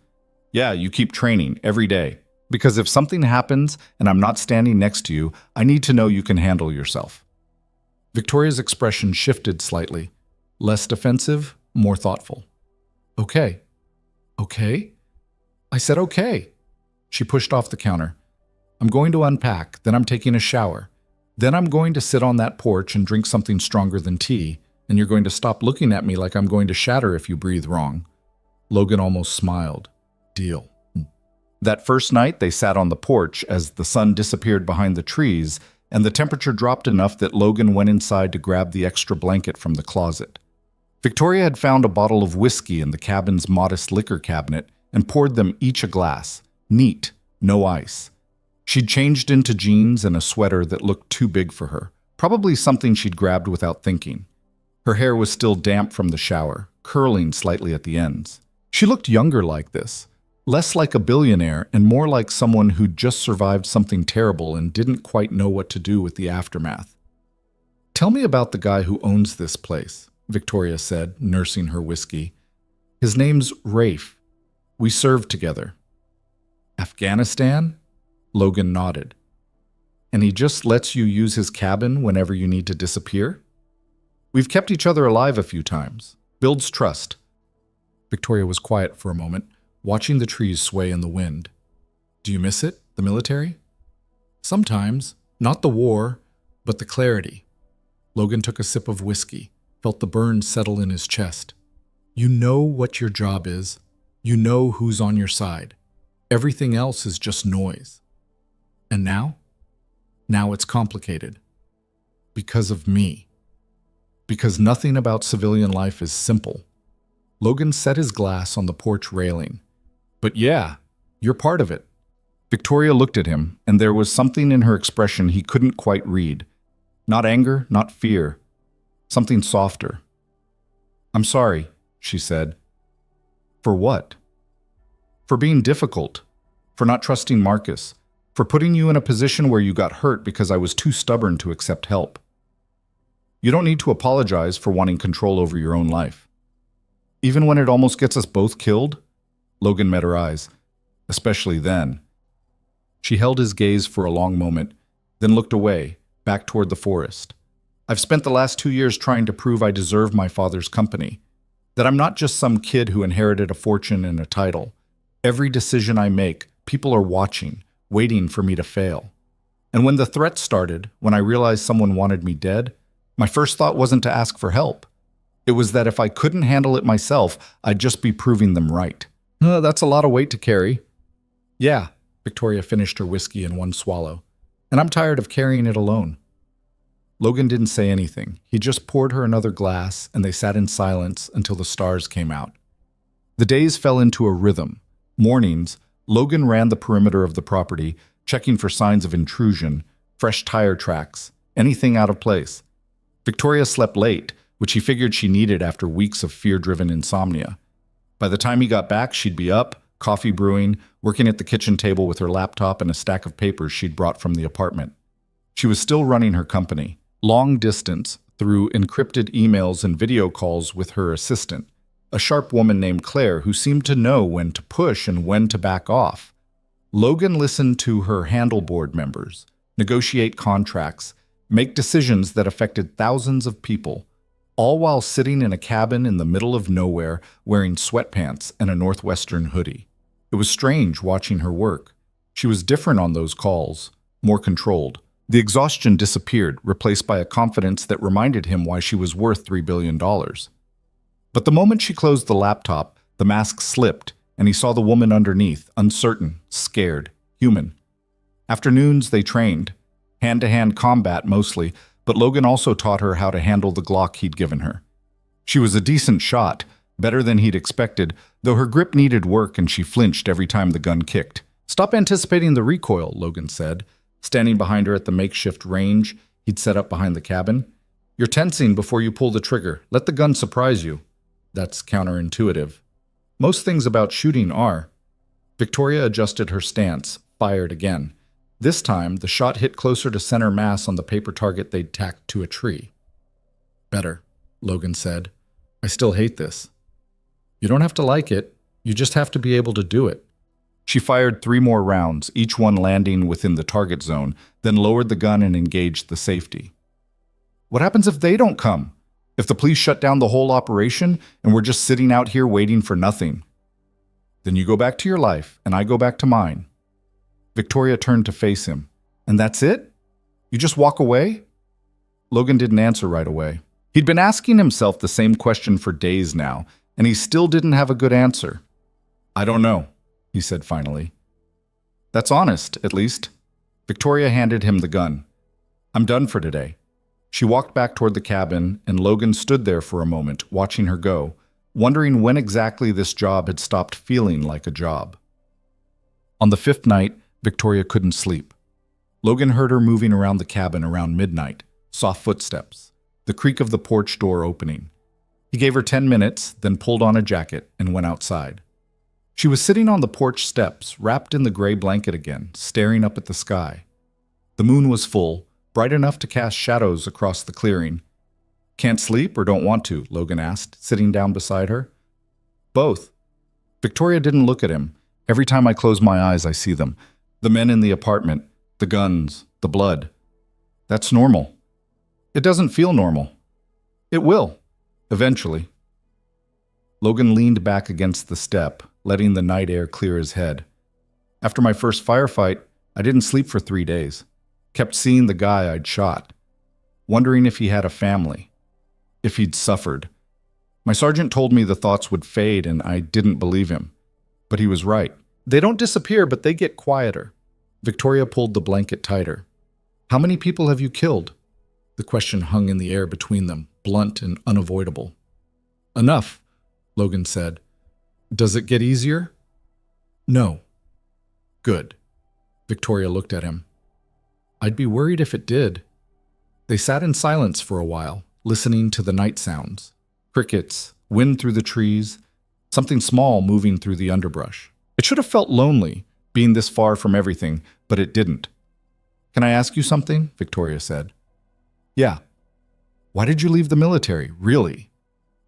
"Yeah, you keep training every day. Because if something happens and I'm not standing next to you, I need to know you can handle yourself. Victoria's expression shifted slightly. Less defensive, more thoughtful. Okay. Okay? I said okay. She pushed off the counter. I'm going to unpack, then I'm taking a shower. Then I'm going to sit on that porch and drink something stronger than tea, and you're going to stop looking at me like I'm going to shatter if you breathe wrong. Logan almost smiled. Deal. That first night, they sat on the porch as the sun disappeared behind the trees, and the temperature dropped enough that Logan went inside to grab the extra blanket from the closet. Victoria had found a bottle of whiskey in the cabin's modest liquor cabinet and poured them each a glass. Neat, no ice. She'd changed into jeans and a sweater that looked too big for her, probably something she'd grabbed without thinking. Her hair was still damp from the shower, curling slightly at the ends. She looked younger like this, less like a billionaire and more like someone who'd just survived something terrible and didn't quite know what to do with the aftermath. Tell me about the guy who owns this place, Victoria said, nursing her whiskey. His name's Rafe. We served together. Afghanistan? Logan nodded. And he just lets you use his cabin whenever you need to disappear? We've kept each other alive a few times. Builds trust. Victoria was quiet for a moment, watching the trees sway in the wind. Do you miss it, the military? Sometimes. Not the war, but the clarity. Logan took a sip of whiskey, felt the burn settle in his chest. You know what your job is. You know who's on your side. Everything else is just noise. And now? Now it's complicated. Because of me. Because nothing about civilian life is simple. Logan set his glass on the porch railing. But yeah, you're part of it. Victoria looked at him, and there was something in her expression he couldn't quite read. Not anger, not fear. Something softer. I'm sorry, she said. For what? For being difficult. For not trusting Marcus. For putting you in a position where you got hurt because I was too stubborn to accept help. You don't need to apologize for wanting control over your own life. Even when it almost gets us both killed? Logan met her eyes. Especially then. She held his gaze for a long moment, then looked away, back toward the forest. I've spent the last 2 years trying to prove I deserve my father's company. That I'm not just some kid who inherited a fortune and a title. Every decision I make, people are watching, waiting for me to fail. And when the threat started, when I realized someone wanted me dead, my first thought wasn't to ask for help. It was that if I couldn't handle it myself, I'd just be proving them right. That's a lot of weight to carry. Yeah, Victoria finished her whiskey in one swallow. And I'm tired of carrying it alone. Logan didn't say anything. He just poured her another glass, and they sat in silence until the stars came out. The days fell into a rhythm. Mornings, Logan ran the perimeter of the property, checking for signs of intrusion, fresh tire tracks, anything out of place. Victoria slept late, which he figured she needed after weeks of fear-driven insomnia. By the time he got back, she'd be up, coffee brewing, working at the kitchen table with her laptop and a stack of papers she'd brought from the apartment. She was still running her company, long distance, through encrypted emails and video calls with her assistant, a sharp woman named Claire who seemed to know when to push and when to back off. Logan listened to her handle board members, negotiate contracts, make decisions that affected thousands of people, all while sitting in a cabin in the middle of nowhere wearing sweatpants and a Northwestern hoodie. It was strange watching her work. She was different on those calls, more controlled. The exhaustion disappeared, replaced by a confidence that reminded him why she was worth $3 billion. But the moment she closed the laptop, the mask slipped, and he saw the woman underneath, uncertain, scared, human. Afternoons they trained, hand-to-hand combat mostly, but Logan also taught her how to handle the Glock he'd given her. She was a decent shot, better than he'd expected, though her grip needed work and she flinched every time the gun kicked. Stop anticipating the recoil, Logan said, standing behind her at the makeshift range he'd set up behind the cabin. You're tensing before you pull the trigger. Let the gun surprise you. That's counterintuitive. Most things about shooting are. Victoria adjusted her stance, fired again. This time, the shot hit closer to center mass on the paper target they'd tacked to a tree. Better, Logan said. I still hate this. You don't have to like it. You just have to be able to do it. She fired 3 more rounds, each one landing within the target zone, then lowered the gun and engaged the safety. What happens if they don't come? If the police shut down the whole operation and we're just sitting out here waiting for nothing? Then you go back to your life and I go back to mine. Victoria turned to face him. And that's it? You just walk away? Logan didn't answer right away. He'd been asking himself the same question for days now, and he still didn't have a good answer. I don't know, he said finally. That's honest, at least. Victoria handed him the gun. I'm done for today. She walked back toward the cabin, and Logan stood there for a moment, watching her go, wondering when exactly this job had stopped feeling like a job. On the 5th night, Victoria couldn't sleep. Logan heard her moving around the cabin around midnight, soft footsteps, the creak of the porch door opening. He gave her 10 minutes, then pulled on a jacket and went outside. She was sitting on the porch steps, wrapped in the gray blanket again, staring up at the sky. The moon was full, bright enough to cast shadows across the clearing. Can't sleep or don't want to? Logan asked, sitting down beside her. Both. Victoria didn't look at him. Every time I close my eyes, I see them. The men in the apartment, the guns, the blood. That's normal. It doesn't feel normal. It will, eventually. Logan leaned back against the step, letting the night air clear his head. After my first firefight, I didn't sleep for 3 days. Kept seeing the guy I'd shot, wondering if he had a family, if he'd suffered. My sergeant told me the thoughts would fade and I didn't believe him. But he was right. They don't disappear, but they get quieter. Victoria pulled the blanket tighter. How many people have you killed? The question hung in the air between them, blunt and unavoidable. Enough, Logan said. Does it get easier? No. Good. Victoria looked at him. I'd be worried if it did. They sat in silence for a while, listening to the night sounds. Crickets, wind through the trees, something small moving through the underbrush. It should have felt lonely, being this far from everything, but it didn't. Can I ask you something? Victoria said. Yeah. Why did you leave the military, really?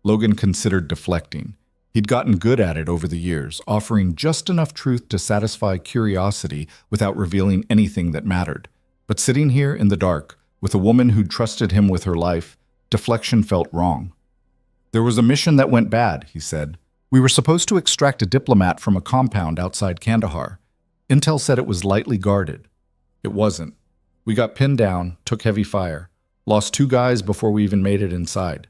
Logan considered deflecting. He'd gotten good at it over the years, offering just enough truth to satisfy curiosity without revealing anything that mattered. But sitting here in the dark, with a woman who'd trusted him with her life, deflection felt wrong. There was a mission that went bad, he said. We were supposed to extract a diplomat from a compound outside Kandahar. Intel said it was lightly guarded. It wasn't. We got pinned down, took heavy fire, lost 2 guys before we even made it inside.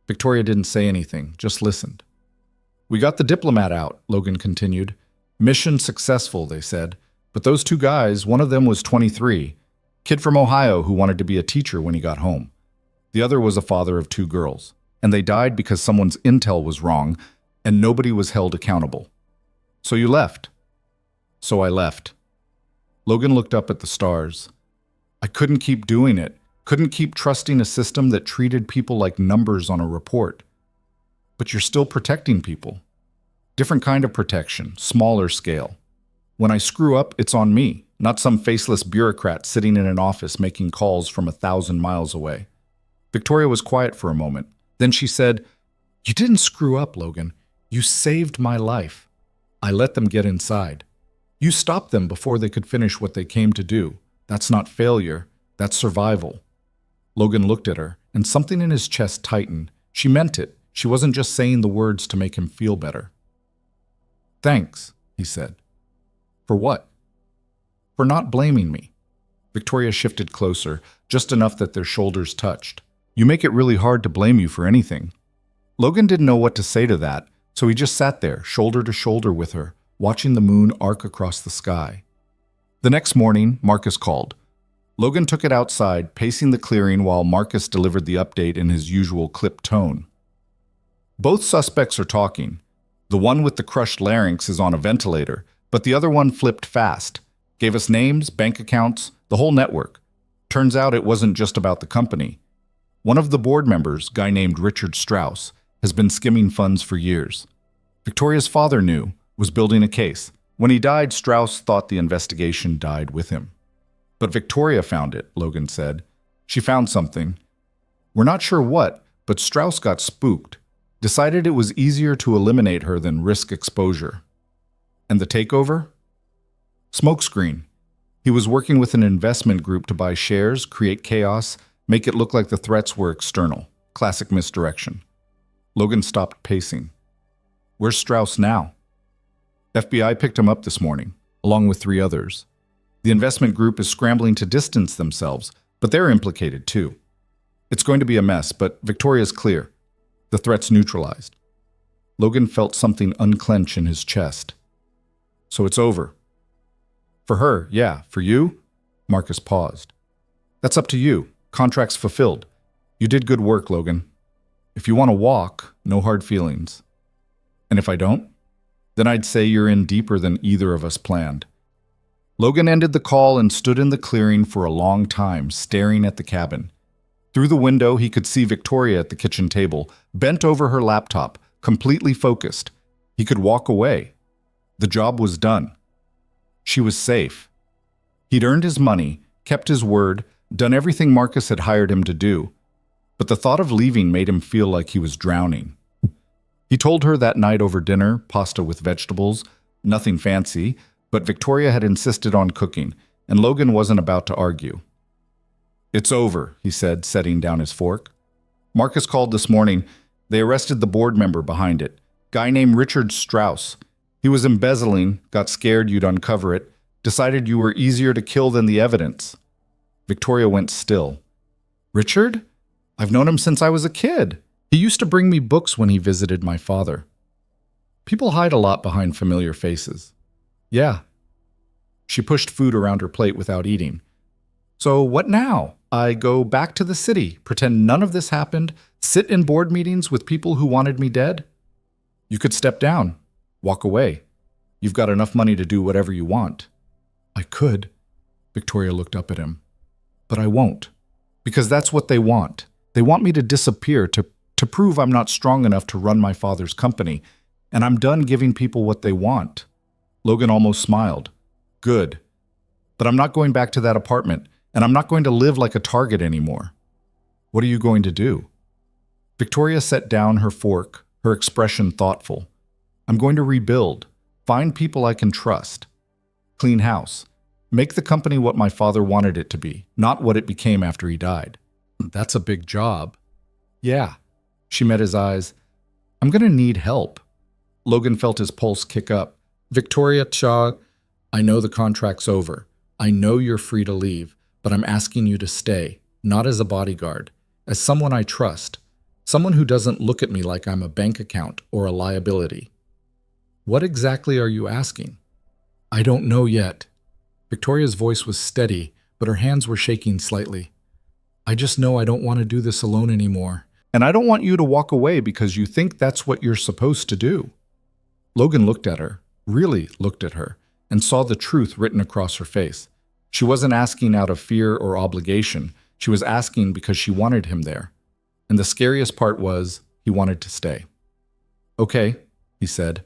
Victoria didn't say anything, just listened. We got the diplomat out, Logan continued. Mission successful, they said. But those 2 guys, one of them was 23, kid from Ohio who wanted to be a teacher when he got home. The other was a father of 2 girls. And they died because someone's intel was wrong, and nobody was held accountable. So you left. So I left. Logan looked up at the stars. I couldn't keep doing it, couldn't keep trusting a system that treated people like numbers on a report. But you're still protecting people. Different kind of protection, smaller scale. When I screw up, it's on me, not some faceless bureaucrat sitting in an office making calls from 1,000 miles away. Victoria was quiet for a moment. Then she said, You didn't screw up, Logan. You saved my life. I let them get inside. You stopped them before they could finish what they came to do. That's not failure. That's survival. Logan looked at her, and something in his chest tightened. She meant it. She wasn't just saying the words to make him feel better. Thanks, he said. For what? For not blaming me. Victoria shifted closer, just enough that their shoulders touched. You make it really hard to blame you for anything. Logan didn't know what to say to that, so he just sat there, shoulder to shoulder with her, watching the moon arc across the sky. The next morning, Marcus called. Logan took it outside, pacing the clearing while Marcus delivered the update in his usual clipped tone. Both suspects are talking. The one with the crushed larynx is on a ventilator, but the other one flipped fast. Gave us names, bank accounts, the whole network. Turns out it wasn't just about the company. One of the board members, guy named Richard Strauss, has been skimming funds for years. Victoria's father knew, was building a case. When he died, Strauss thought the investigation died with him. But Victoria found it, Logan said. She found something. We're not sure what, but Strauss got spooked. Decided it was easier to eliminate her than risk exposure. And the takeover? Smokescreen. He was working with an investment group to buy shares, create chaos, make it look like the threats were external. Classic misdirection. Logan stopped pacing. Where's Strauss now? FBI picked him up this morning, along with 3 others. The investment group is scrambling to distance themselves, but they're implicated too. It's going to be a mess, but Victoria's clear. The threat's neutralized. Logan felt something unclench in his chest. So it's over. For her, yeah. For you? Marcus paused. That's up to you. Contract's fulfilled. You did good work, Logan. If you want to walk, no hard feelings. And if I don't? Then I'd say you're in deeper than either of us planned. Logan ended the call and stood in the clearing for a long time, staring at the cabin. Through the window, he could see Victoria at the kitchen table, bent over her laptop, completely focused. He could walk away. The job was done. She was safe. He'd earned his money, kept his word, done everything Marcus had hired him to do. But the thought of leaving made him feel like he was drowning. He told her that night over dinner, pasta with vegetables, nothing fancy, but Victoria had insisted on cooking, and Logan wasn't about to argue. It's over, he said, setting down his fork. Marcus called this morning. They arrested the board member behind it, guy named Richard Strauss. He was embezzling, got scared you'd uncover it, decided you were easier to kill than the evidence. Victoria went still. Richard? I've known him since I was a kid. He used to bring me books when he visited my father. People hide a lot behind familiar faces. Yeah. She pushed food around her plate without eating. So what now? I go back to the city, pretend none of this happened, sit in board meetings with people who wanted me dead? You could step down. Walk away. You've got enough money to do whatever you want. I could. Victoria looked up at him. But I won't. Because that's what they want. They want me to disappear, to prove I'm not strong enough to run my father's company. And I'm done giving people what they want. Logan almost smiled. Good. But I'm not going back to that apartment, and I'm not going to live like a target anymore. What are you going to do? Victoria set down her fork, her expression thoughtful. I'm going to rebuild, find people I can trust. Clean house. Make the company what my father wanted it to be, not what it became after he died. That's a big job. Yeah. She met his eyes. I'm going to need help. Logan felt his pulse kick up. Victoria Cha, I know the contract's over. I know you're free to leave, but I'm asking you to stay, not as a bodyguard, as someone I trust, someone who doesn't look at me like I'm a bank account or a liability. What exactly are you asking? I don't know yet. Victoria's voice was steady, but her hands were shaking slightly. I just know I don't want to do this alone anymore. And I don't want you to walk away because you think that's what you're supposed to do. Logan looked at her, really looked at her, and saw the truth written across her face. She wasn't asking out of fear or obligation. She was asking because she wanted him there. And the scariest part was he wanted to stay. Okay, he said.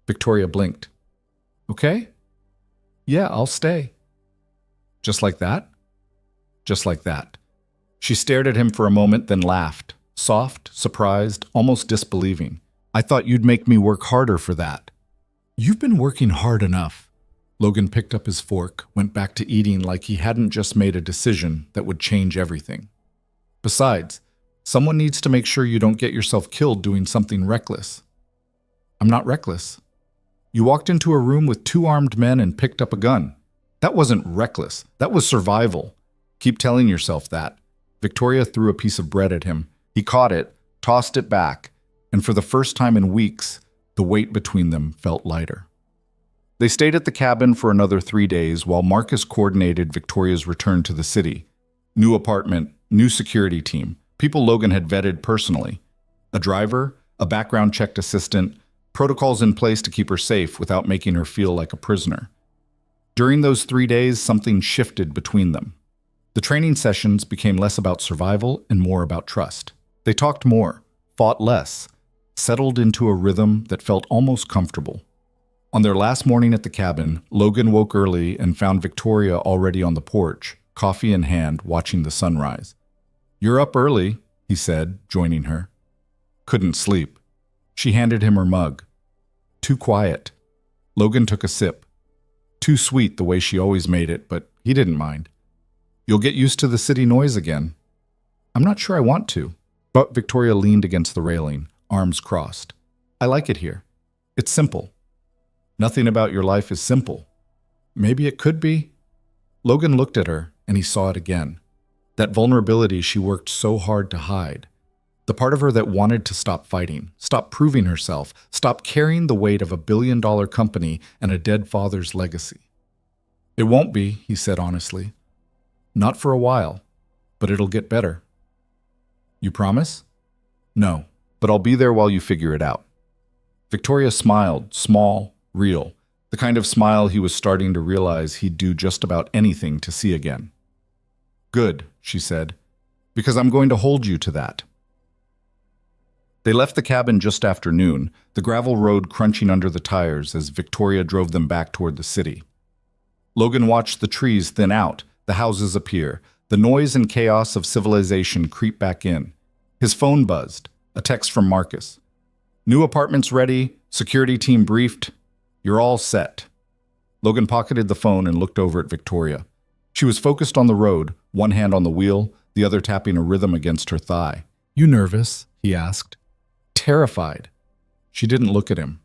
Victoria blinked. Okay? Yeah, I'll stay. Just like that? Just like that. She stared at him for a moment, then laughed, soft, surprised, almost disbelieving. I thought you'd make me work harder for that. You've been working hard enough. Logan picked up his fork, went back to eating like he hadn't just made a decision that would change everything. Besides, someone needs to make sure you don't get yourself killed doing something reckless. I'm not reckless. You walked into a room with 2 armed men and picked up a gun. That wasn't reckless. That was survival. Keep telling yourself that. Victoria threw a piece of bread at him. He caught it, tossed it back, and for the first time in weeks, the weight between them felt lighter. They stayed at the cabin for another 3 days while Marcus coordinated Victoria's return to the city. New apartment, new security team, people Logan had vetted personally. A driver, a background-checked assistant, protocols in place to keep her safe without making her feel like a prisoner. During those 3 days, something shifted between them. The training sessions became less about survival and more about trust. They talked more, fought less, settled into a rhythm that felt almost comfortable. On their last morning at the cabin, Logan woke early and found Victoria already on the porch, coffee in hand, watching the sunrise. You're up early, he said, joining her. Couldn't sleep. She handed him her mug. Too quiet. Logan took a sip. Too sweet the way she always made it, but he didn't mind. You'll get used to the city noise again. I'm not sure I want to. But Victoria leaned against the railing, arms crossed. I like it here. It's simple. Nothing about your life is simple. Maybe it could be. Logan looked at her, and he saw it again. That vulnerability she worked so hard to hide. The part of her that wanted to stop fighting, stop proving herself, stop carrying the weight of a billion-dollar company and a dead father's legacy. It won't be, he said honestly. Not for a while, but it'll get better. You promise? No, but I'll be there while you figure it out. Victoria smiled, small, real, the kind of smile he was starting to realize he'd do just about anything to see again. Good, she said, because I'm going to hold you to that. They left the cabin just after noon, the gravel road crunching under the tires as Victoria drove them back toward the city. Logan watched the trees thin out, the houses appear, the noise and chaos of civilization creep back in. His phone buzzed, a text from Marcus. New apartments ready, security team briefed. You're all set. Logan pocketed the phone and looked over at Victoria. She was focused on the road, one hand on the wheel, the other tapping a rhythm against her thigh. You nervous? He asked. Terrified. She didn't look at him.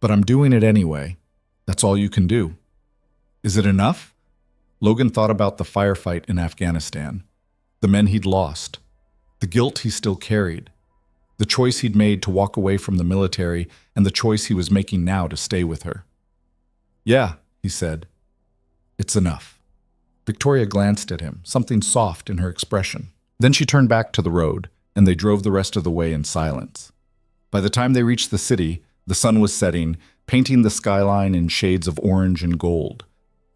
But I'm doing it anyway. That's all you can do. Is it enough? Logan thought about the firefight in Afghanistan, the men he'd lost, the guilt he still carried, the choice he'd made to walk away from the military, and the choice he was making now to stay with her. Yeah, he said. It's enough. Victoria glanced at him, something soft in her expression. Then she turned back to the road, and they drove the rest of the way in silence. By the time they reached the city, the sun was setting, painting the skyline in shades of orange and gold.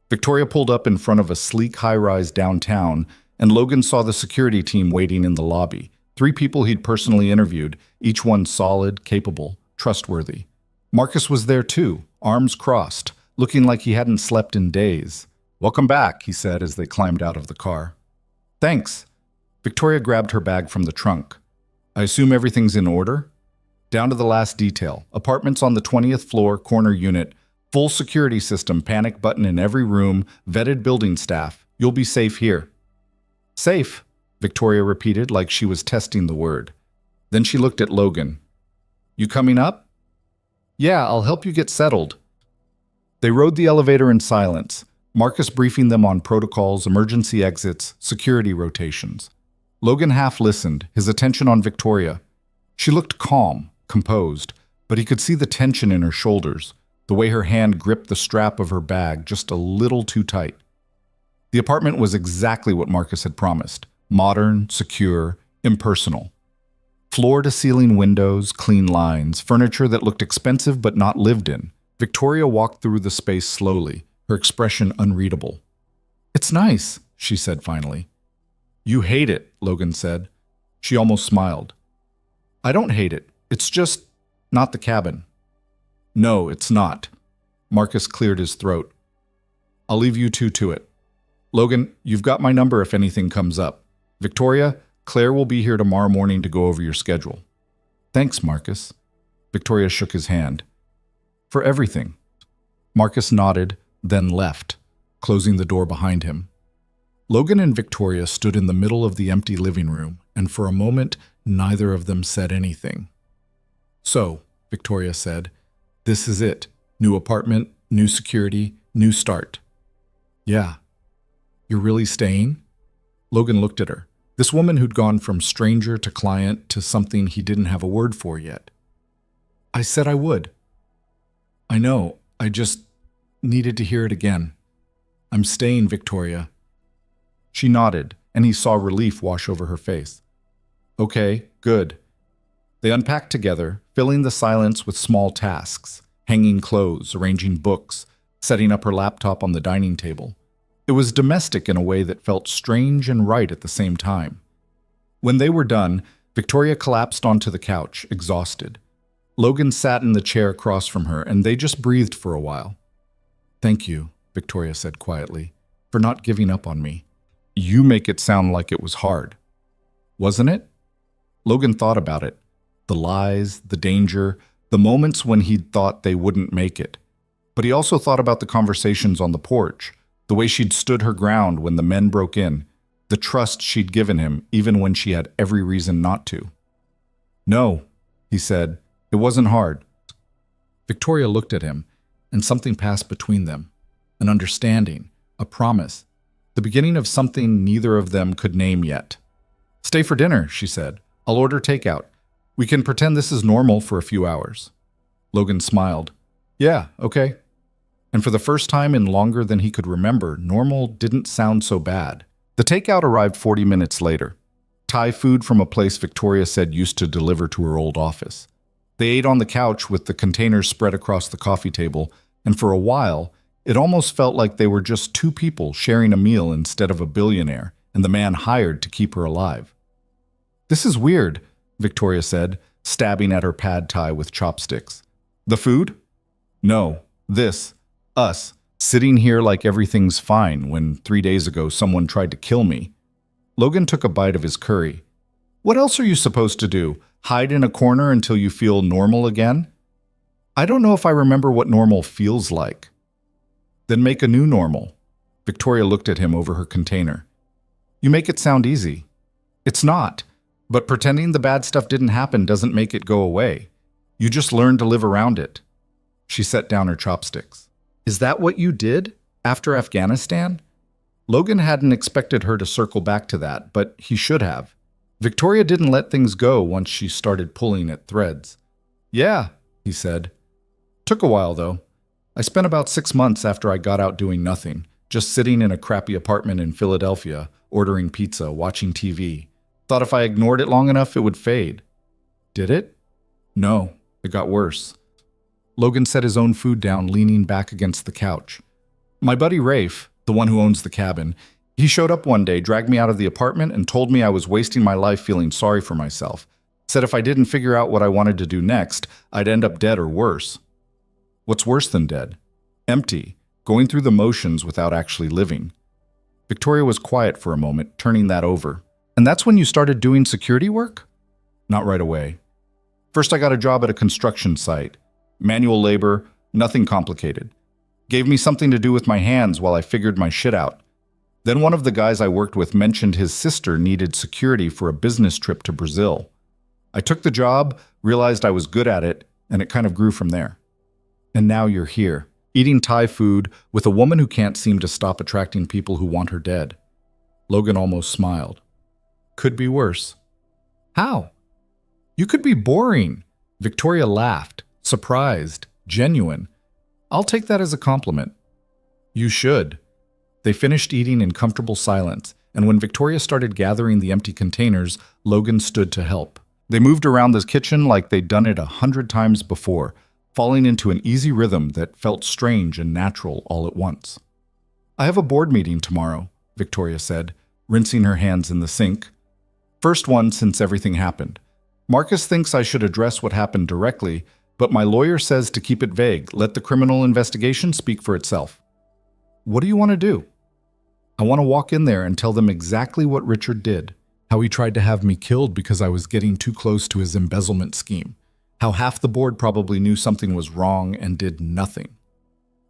Victoria pulled up in front of a sleek high-rise downtown, and Logan saw the security team waiting in the lobby. 3 people he'd personally interviewed, each one solid, capable, trustworthy. Marcus was there too, arms crossed, looking like he hadn't slept in days. Welcome back, he said as they climbed out of the car. Thanks. Victoria grabbed her bag from the trunk. I assume everything's in order? Down to the last detail. Apartments on the 20th floor, corner unit, full security system, panic button in every room, vetted building staff. You'll be safe here. Safe, Victoria repeated like she was testing the word. Then she looked at Logan. You coming up? Yeah, I'll help you get settled. They rode the elevator in silence, Marcus briefing them on protocols, emergency exits, security rotations. Logan half listened, his attention on Victoria. She looked calm, composed, but he could see the tension in her shoulders, the way her hand gripped the strap of her bag just a little too tight. The apartment was exactly what Marcus had promised. Modern, secure, impersonal. Floor-to-ceiling windows, clean lines, furniture that looked expensive but not lived in. Victoria walked through the space slowly, her expression unreadable. It's nice, she said finally. You hate it, Logan said. She almost smiled. I don't hate it. It's just not the cabin. No, it's not. Marcus cleared his throat. I'll leave you two to it. Logan, you've got my number if anything comes up. Victoria, Claire will be here tomorrow morning to go over your schedule. Thanks, Marcus. Victoria shook his hand. For everything. Marcus nodded, then left, closing the door behind him. Logan and Victoria stood in the middle of the empty living room, and for a moment, neither of them said anything. So, Victoria said, this is it. New apartment, new security, new start. Yeah. You're really staying? Logan looked at her. This woman who'd gone from stranger to client to something he didn't have a word for yet. I said I would. I know. I just needed to hear it again. I'm staying, Victoria. She nodded, and he saw relief wash over her face. Okay, good. They unpacked together, filling the silence with small tasks, hanging clothes, arranging books, setting up her laptop on the dining table. It was domestic in a way that felt strange and right at the same time. When they were done, Victoria collapsed onto the couch, exhausted. Logan sat in the chair across from her, and they just breathed for a while. Thank you, Victoria said quietly, for not giving up on me. You make it sound like it was hard. Wasn't it? Logan thought about it. The lies, the danger, the moments when he'd thought they wouldn't make it. But he also thought about the conversations on the porch, the way she'd stood her ground when the men broke in, the trust she'd given him even when she had every reason not to. "No," he said. "It wasn't hard." Victoria looked at him, and something passed between them. An understanding, a promise, the beginning of something neither of them could name yet. "Stay for dinner," she said. "I'll order takeout. We can pretend this is normal for a few hours." Logan smiled. "Yeah, okay." And for the first time in longer than he could remember, normal didn't sound so bad. The takeout arrived 40 minutes later. Thai food from a place Victoria said used to deliver to her old office. They ate on the couch with the containers spread across the coffee table, and for a while, it almost felt like they were just two people sharing a meal instead of a billionaire and the man hired to keep her alive. "This is weird," Victoria said, stabbing at her pad thai with chopsticks. "The food? No, this, us, sitting here like everything's fine when 3 days ago someone tried to kill me." Logan took a bite of his curry. "What else are you supposed to do? Hide in a corner until you feel normal again?" "I don't know if I remember what normal feels like." "Then make a new normal." Victoria looked at him over her container. "You make it sound easy." "It's not. But pretending the bad stuff didn't happen doesn't make it go away. You just learn to live around it." She set down her chopsticks. "Is that what you did after Afghanistan?" Logan hadn't expected her to circle back to that, but he should have. Victoria didn't let things go once she started pulling at threads. "Yeah," he said. "Took a while, though. I spent about 6 months after I got out doing nothing, just sitting in a crappy apartment in Philadelphia, ordering pizza, watching TV. Thought if I ignored it long enough, it would fade." "Did it?" "No, it got worse." Logan set his own food down, leaning back against the couch. "My buddy Rafe, the one who owns the cabin, he showed up one day, dragged me out of the apartment, and told me I was wasting my life feeling sorry for myself. Said if I didn't figure out what I wanted to do next, I'd end up dead or worse." "What's worse than dead?" "Empty, going through the motions without actually living." Victoria was quiet for a moment, turning that over. "And that's when you started doing security work?" "Not right away. First I got a job at a construction site. Manual labor, nothing complicated. Gave me something to do with my hands while I figured my shit out. Then one of the guys I worked with mentioned his sister needed security for a business trip to Brazil. I took the job, realized I was good at it, and it kind of grew from there. And now you're here, eating Thai food with a woman who can't seem to stop attracting people who want her dead." Logan almost smiled. "Could be worse." "How?" "You could be boring." Victoria laughed, surprised, genuine. "I'll take that as a compliment." "You should." They finished eating in comfortable silence, and when Victoria started gathering the empty containers, Logan stood to help. They moved around the kitchen like they'd done it 100 times before, falling into an easy rhythm that felt strange and natural all at once. "I have a board meeting tomorrow," Victoria said, rinsing her hands in the sink. "First one since everything happened. Marcus thinks I should address what happened directly, but my lawyer says to keep it vague, let the criminal investigation speak for itself." "What do you want to do?" "I want to walk in there and tell them exactly what Richard did. How he tried to have me killed because I was getting too close to his embezzlement scheme. How half the board probably knew something was wrong and did nothing."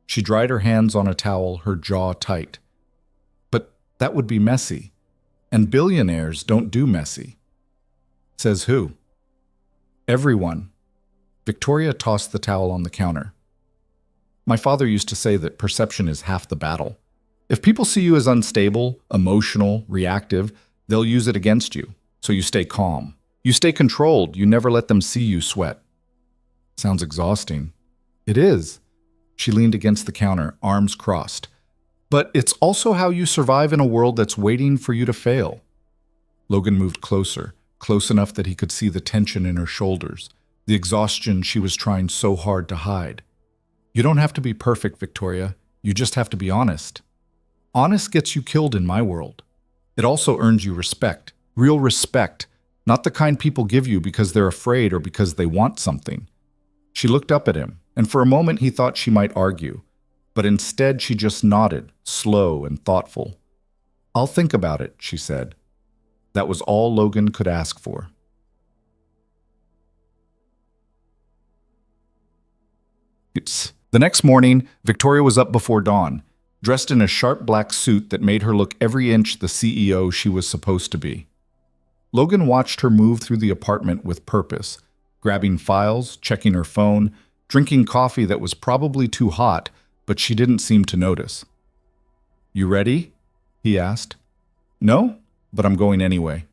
She dried her hands on a towel, her jaw tight. "But that would be messy. And billionaires don't do messy." "Says who?" "Everyone." Victoria tossed the towel on the counter. "My father used to say that perception is half the battle. If people see you as unstable, emotional, reactive, they'll use it against you. So you stay calm. You stay controlled. You never let them see you sweat." "Sounds exhausting." "It is." She leaned against the counter, arms crossed. "But it's also how you survive in a world that's waiting for you to fail." Logan moved closer, close enough that he could see the tension in her shoulders, the exhaustion she was trying so hard to hide. "You don't have to be perfect, Victoria. You just have to be honest. Honest gets you killed in my world. It also earns you respect, real respect, not the kind people give you because they're afraid or because they want something." She looked up at him, and for a moment he thought she might argue, but instead she just nodded, slow and thoughtful. "I'll think about it," she said. That was all Logan could ask for. It's The next morning, Victoria was up before dawn, dressed in a sharp black suit that made her look every inch the CEO she was supposed to be. Logan watched her move through the apartment with purpose, grabbing files, checking her phone, drinking coffee that was probably too hot, but she didn't seem to notice. "You ready?" he asked. "No, but I'm going anyway."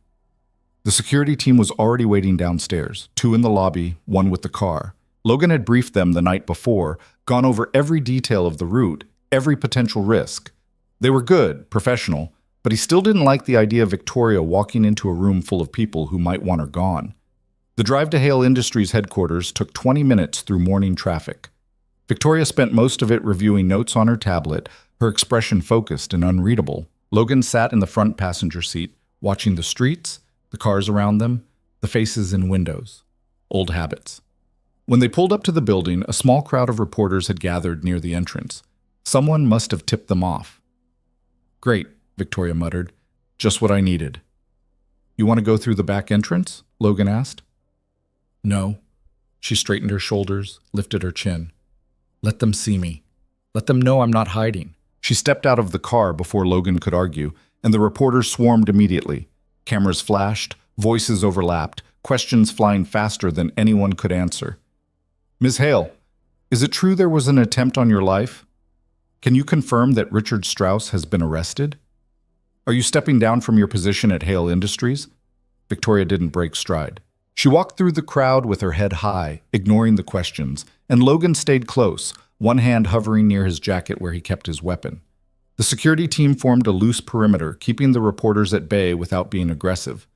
The security team was already waiting downstairs, 2 in the lobby, 1 with the car. Logan had briefed them the night before, gone over every detail of the route, every potential risk. They were good, professional, but he still didn't like the idea of Victoria walking into a room full of people who might want her gone. The drive to Hale Industries headquarters took 20 minutes through morning traffic. Victoria spent most of it reviewing notes on her tablet, her expression focused and unreadable. Logan sat in the front passenger seat, watching the streets, the cars around them, the faces in windows. Old habits. When they pulled up to the building, a small crowd of reporters had gathered near the entrance. Someone must have tipped them off. "Great," Victoria muttered. "Just what I needed." "You want to go through the back entrance?" Logan asked. "No." She straightened her shoulders, lifted her chin. "Let them see me. Let them know I'm not hiding." She stepped out of the car before Logan could argue, and the reporters swarmed immediately. Cameras flashed, voices overlapped, questions flying faster than anyone could answer. "Ms. Hale, is it true there was an attempt on your life? Can you confirm that Richard Strauss has been arrested? Are you stepping down from your position at Hale Industries?" Victoria didn't break stride. She walked through the crowd with her head high, ignoring the questions, and Logan stayed close, one hand hovering near his jacket where he kept his weapon. The security team formed a loose perimeter, keeping the reporters at bay without being aggressive.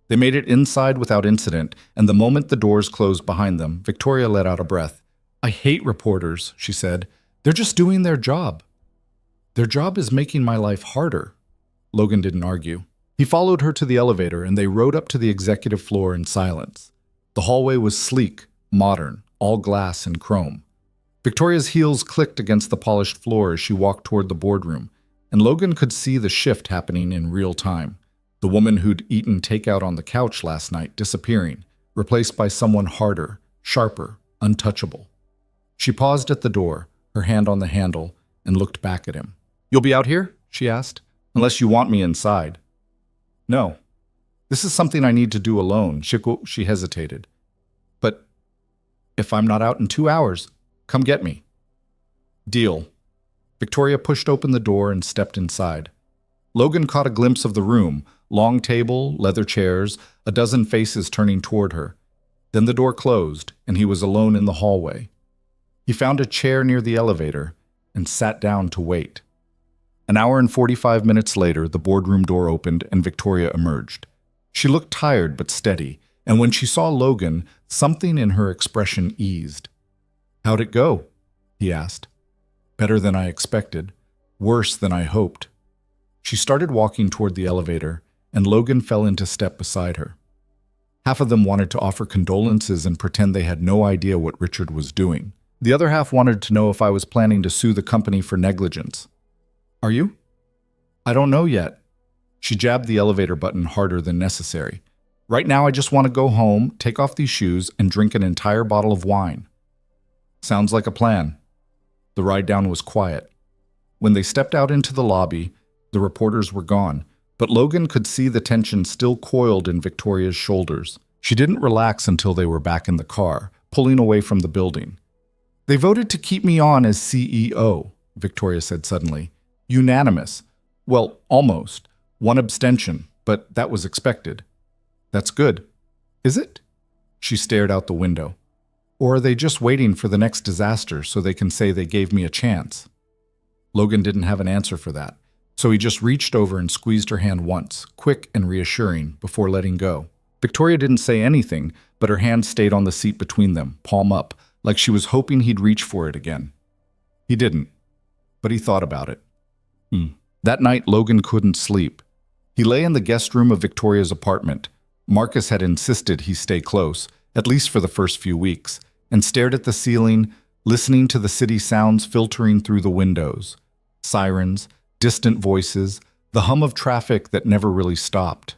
They made it inside without incident, and the moment the doors closed behind them, Victoria let out a breath. "I hate reporters," she said. "They're just doing their job." "Their job is making my life harder." Logan didn't argue. He followed her to the elevator, and they rode up to the executive floor in silence. The hallway was sleek, modern, all glass and chrome. Victoria's heels clicked against the polished floor as she walked toward the boardroom, and Logan could see the shift happening in real time. The woman who'd eaten takeout on the couch last night disappearing, replaced by someone harder, sharper, untouchable. She paused at the door, her hand on the handle, and looked back at him. "You'll be out here?" she asked. "Unless you want me inside." "No. This is something I need to do alone." She hesitated. "But if I'm not out in 2 hours, come get me." "Deal." Victoria pushed open the door and stepped inside. Logan caught a glimpse of the room, long table, leather chairs, a dozen faces turning toward her. Then the door closed, and he was alone in the hallway. He found a chair near the elevator and sat down to wait. An hour and 45 minutes later, the boardroom door opened and Victoria emerged. She looked tired but steady, and when she saw Logan, something in her expression eased. "How'd it go?" he asked. "Better than I expected. Worse than I hoped." She started walking toward the elevator, and Logan fell into step beside her. Half of them wanted to offer condolences and pretend they had no idea what Richard was doing. The other half wanted to know if I was planning to sue the company for negligence. "Are you?" "I don't know yet." She jabbed the elevator button harder than necessary. "Right now I just want to go home, take off these shoes, and drink an entire bottle of wine." "Sounds like a plan." The ride down was quiet. When they stepped out into the lobby, the reporters were gone, but Logan could see the tension still coiled in Victoria's shoulders. She didn't relax until they were back in the car, pulling away from the building. "They voted to keep me on as CEO," Victoria said suddenly. "Unanimous. Well, almost. 1 abstention, but that was expected." "That's good." "Is it?" She stared out the window. "Or are they just waiting for the next disaster so they can say they gave me a chance?" Logan didn't have an answer for that, so he just reached over and squeezed her hand once, quick and reassuring, before letting go. Victoria didn't say anything, but her hand stayed on the seat between them, palm up, like she was hoping he'd reach for it again. He didn't, but he thought about it. That night, Logan couldn't sleep. He lay in the guest room of Victoria's apartment. Marcus had insisted he stay close, at least for the first few weeks, and stared at the ceiling, listening to the city sounds filtering through the windows. Sirens, distant voices, the hum of traffic that never really stopped.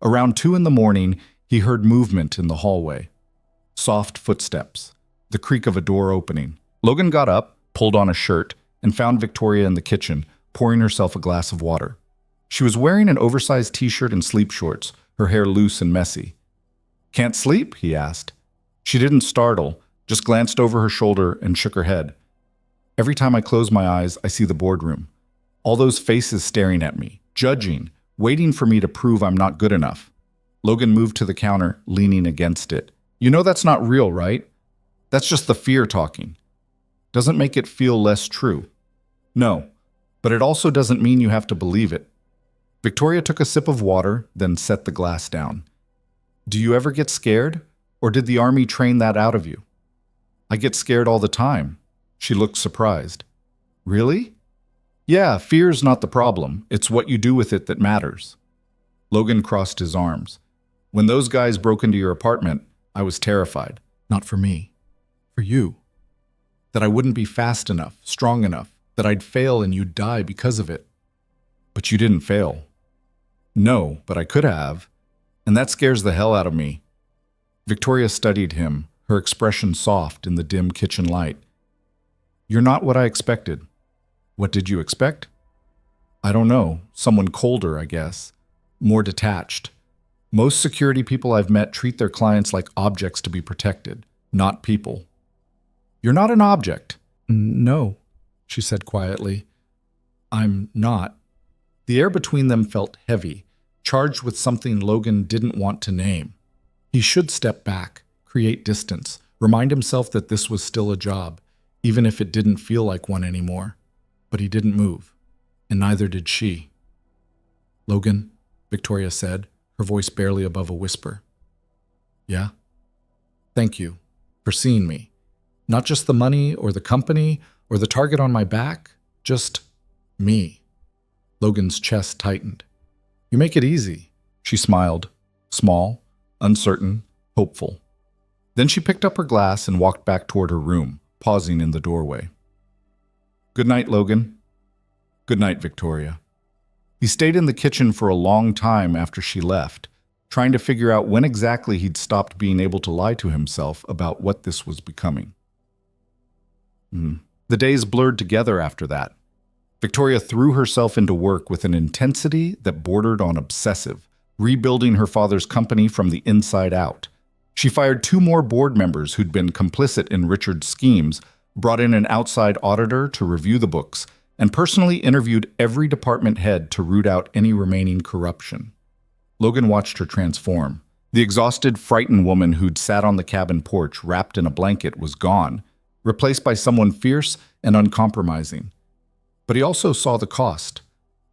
Around 2 in the morning, he heard movement in the hallway. Soft footsteps, the creak of a door opening. Logan got up, pulled on a shirt, and found Victoria in the kitchen, pouring herself a glass of water. She was wearing an oversized t-shirt and sleep shorts, her hair loose and messy. "Can't sleep?" he asked. She didn't startle, just glanced over her shoulder and shook her head. "Every time I close my eyes, I see the boardroom. All those faces staring at me, judging, waiting for me to prove I'm not good enough." Logan moved to the counter, leaning against it. "You know that's not real, right? That's just the fear talking. Doesn't make it feel less true." "No, but it also doesn't mean you have to believe it." Victoria took a sip of water, then set the glass down. "Do you ever get scared? Or did the army train that out of you?" "I get scared all the time." She looked surprised. "Really?" "Yeah, fear's not the problem. It's what you do with it that matters." Logan crossed his arms. "When those guys broke into your apartment, I was terrified. Not for me. For you. That I wouldn't be fast enough, strong enough, that I'd fail and you'd die because of it. But you didn't fail." "No, but I could have. And that scares the hell out of me." Victoria studied him, her expression soft in the dim kitchen light. "You're not what I expected." "What did you expect?" "I don't know. Someone colder, I guess. More detached. Most security people I've met treat their clients like objects to be protected, not people." "You're not an object." "No," she said quietly. "I'm not." The air between them felt heavy, charged with something Logan didn't want to name. He should step back, create distance, remind himself that this was still a job, even if it didn't feel like one anymore. But he didn't move, and neither did she. "Logan," Victoria said, her voice barely above a whisper. "Yeah? Thank you for seeing me. Not just the money or the company or the target on my back, just me." Logan's chest tightened. "You make it easy." She smiled, small, uncertain, hopeful. Then she picked up her glass and walked back toward her room, pausing in the doorway. "Good night, Logan." "Good night, Victoria." He stayed in the kitchen for a long time after she left, trying to figure out when exactly he'd stopped being able to lie to himself about what this was becoming. The days blurred together after that. Victoria threw herself into work with an intensity that bordered on obsessive, rebuilding her father's company from the inside out. She fired 2 more board members who'd been complicit in Richard's schemes, brought in an outside auditor to review the books, and personally interviewed every department head to root out any remaining corruption. Logan watched her transform. The exhausted, frightened woman who'd sat on the cabin porch wrapped in a blanket was gone, replaced by someone fierce and uncompromising. But he also saw the cost.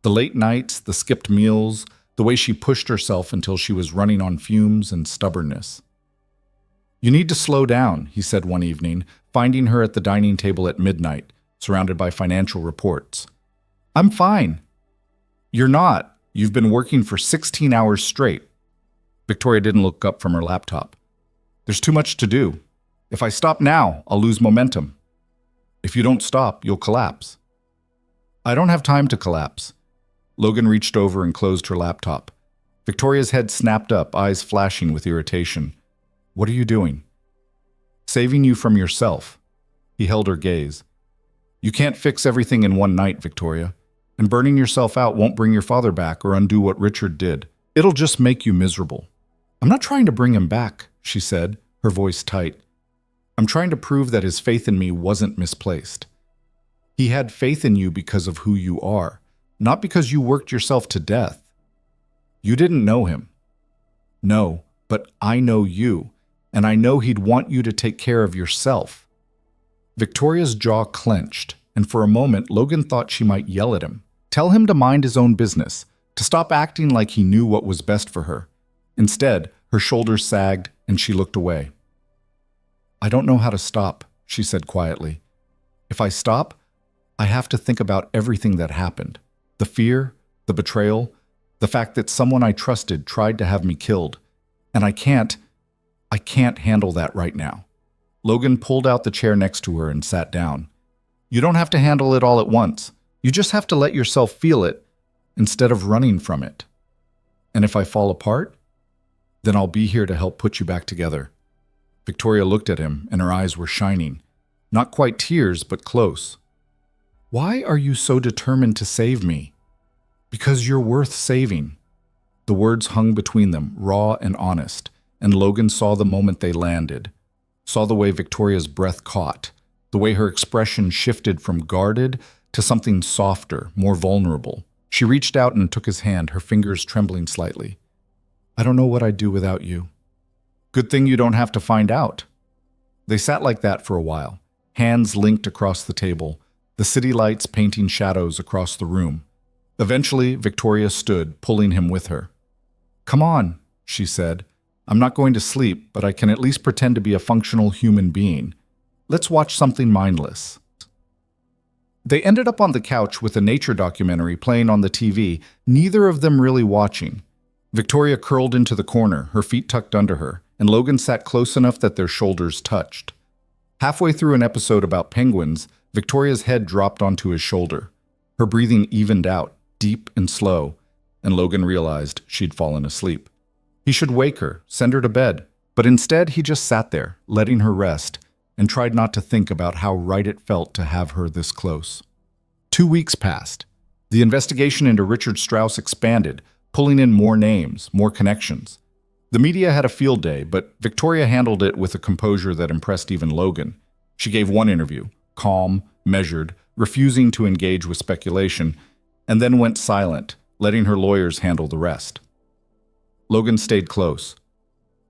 The late nights, the skipped meals, the way she pushed herself until she was running on fumes and stubbornness. "You need to slow down," he said one evening, finding her at the dining table at midnight, surrounded by financial reports. "I'm fine." "You're not. You've been working for 16 hours straight." Victoria didn't look up from her laptop. "There's too much to do. If I stop now, I'll lose momentum. If you don't stop, you'll collapse." "I don't have time to collapse." Logan reached over and closed her laptop. Victoria's head snapped up, eyes flashing with irritation. "What are you doing?" "Saving you from yourself." He held her gaze. "You can't fix everything in one night, Victoria. And burning yourself out won't bring your father back or undo what Richard did. It'll just make you miserable." "I'm not trying to bring him back," she said, her voice tight. "I'm trying to prove that his faith in me wasn't misplaced. He had faith in you because of who you are, not because you worked yourself to death. You didn't know him." "No, but I know you, and I know he'd want you to take care of yourself." Victoria's jaw clenched, and for a moment Logan thought she might yell at him, tell him to mind his own business, to stop acting like he knew what was best for her. Instead, her shoulders sagged and she looked away. "I don't know how to stop," she said quietly. "If I stop, I have to think about everything that happened. The fear, the betrayal, the fact that someone I trusted tried to have me killed. And I can't handle that right now." Logan pulled out the chair next to her and sat down. "You don't have to handle it all at once. You just have to let yourself feel it instead of running from it. And if I fall apart, then I'll be here to help put you back together." Victoria looked at him and her eyes were shining. Not quite tears, but close. "Why are you so determined to save me?" "Because you're worth saving." The words hung between them, raw and honest, and Logan saw the moment they landed, saw the way Victoria's breath caught, the way her expression shifted from guarded to something softer, more vulnerable. She reached out and took his hand, her fingers trembling slightly. "I don't know what I'd do without you." "Good thing you don't have to find out." They sat like that for a while, hands linked across the table, the city lights painting shadows across the room. Eventually, Victoria stood, pulling him with her. "Come on," she said. "I'm not going to sleep, but I can at least pretend to be a functional human being. Let's watch something mindless." They ended up on the couch with a nature documentary playing on the TV, neither of them really watching. Victoria curled into the corner, her feet tucked under her, and Logan sat close enough that their shoulders touched. Halfway through an episode about penguins, Victoria's head dropped onto his shoulder. Her breathing evened out, deep and slow, and Logan realized she'd fallen asleep. He should wake her, send her to bed, but instead he just sat there, letting her rest, and tried not to think about how right it felt to have her this close. 2 weeks passed. The investigation into Richard Strauss expanded, pulling in more names, more connections. The media had a field day, but Victoria handled it with a composure that impressed even Logan. She gave one interview, calm, measured, refusing to engage with speculation, and then went silent, letting her lawyers handle the rest. Logan stayed close.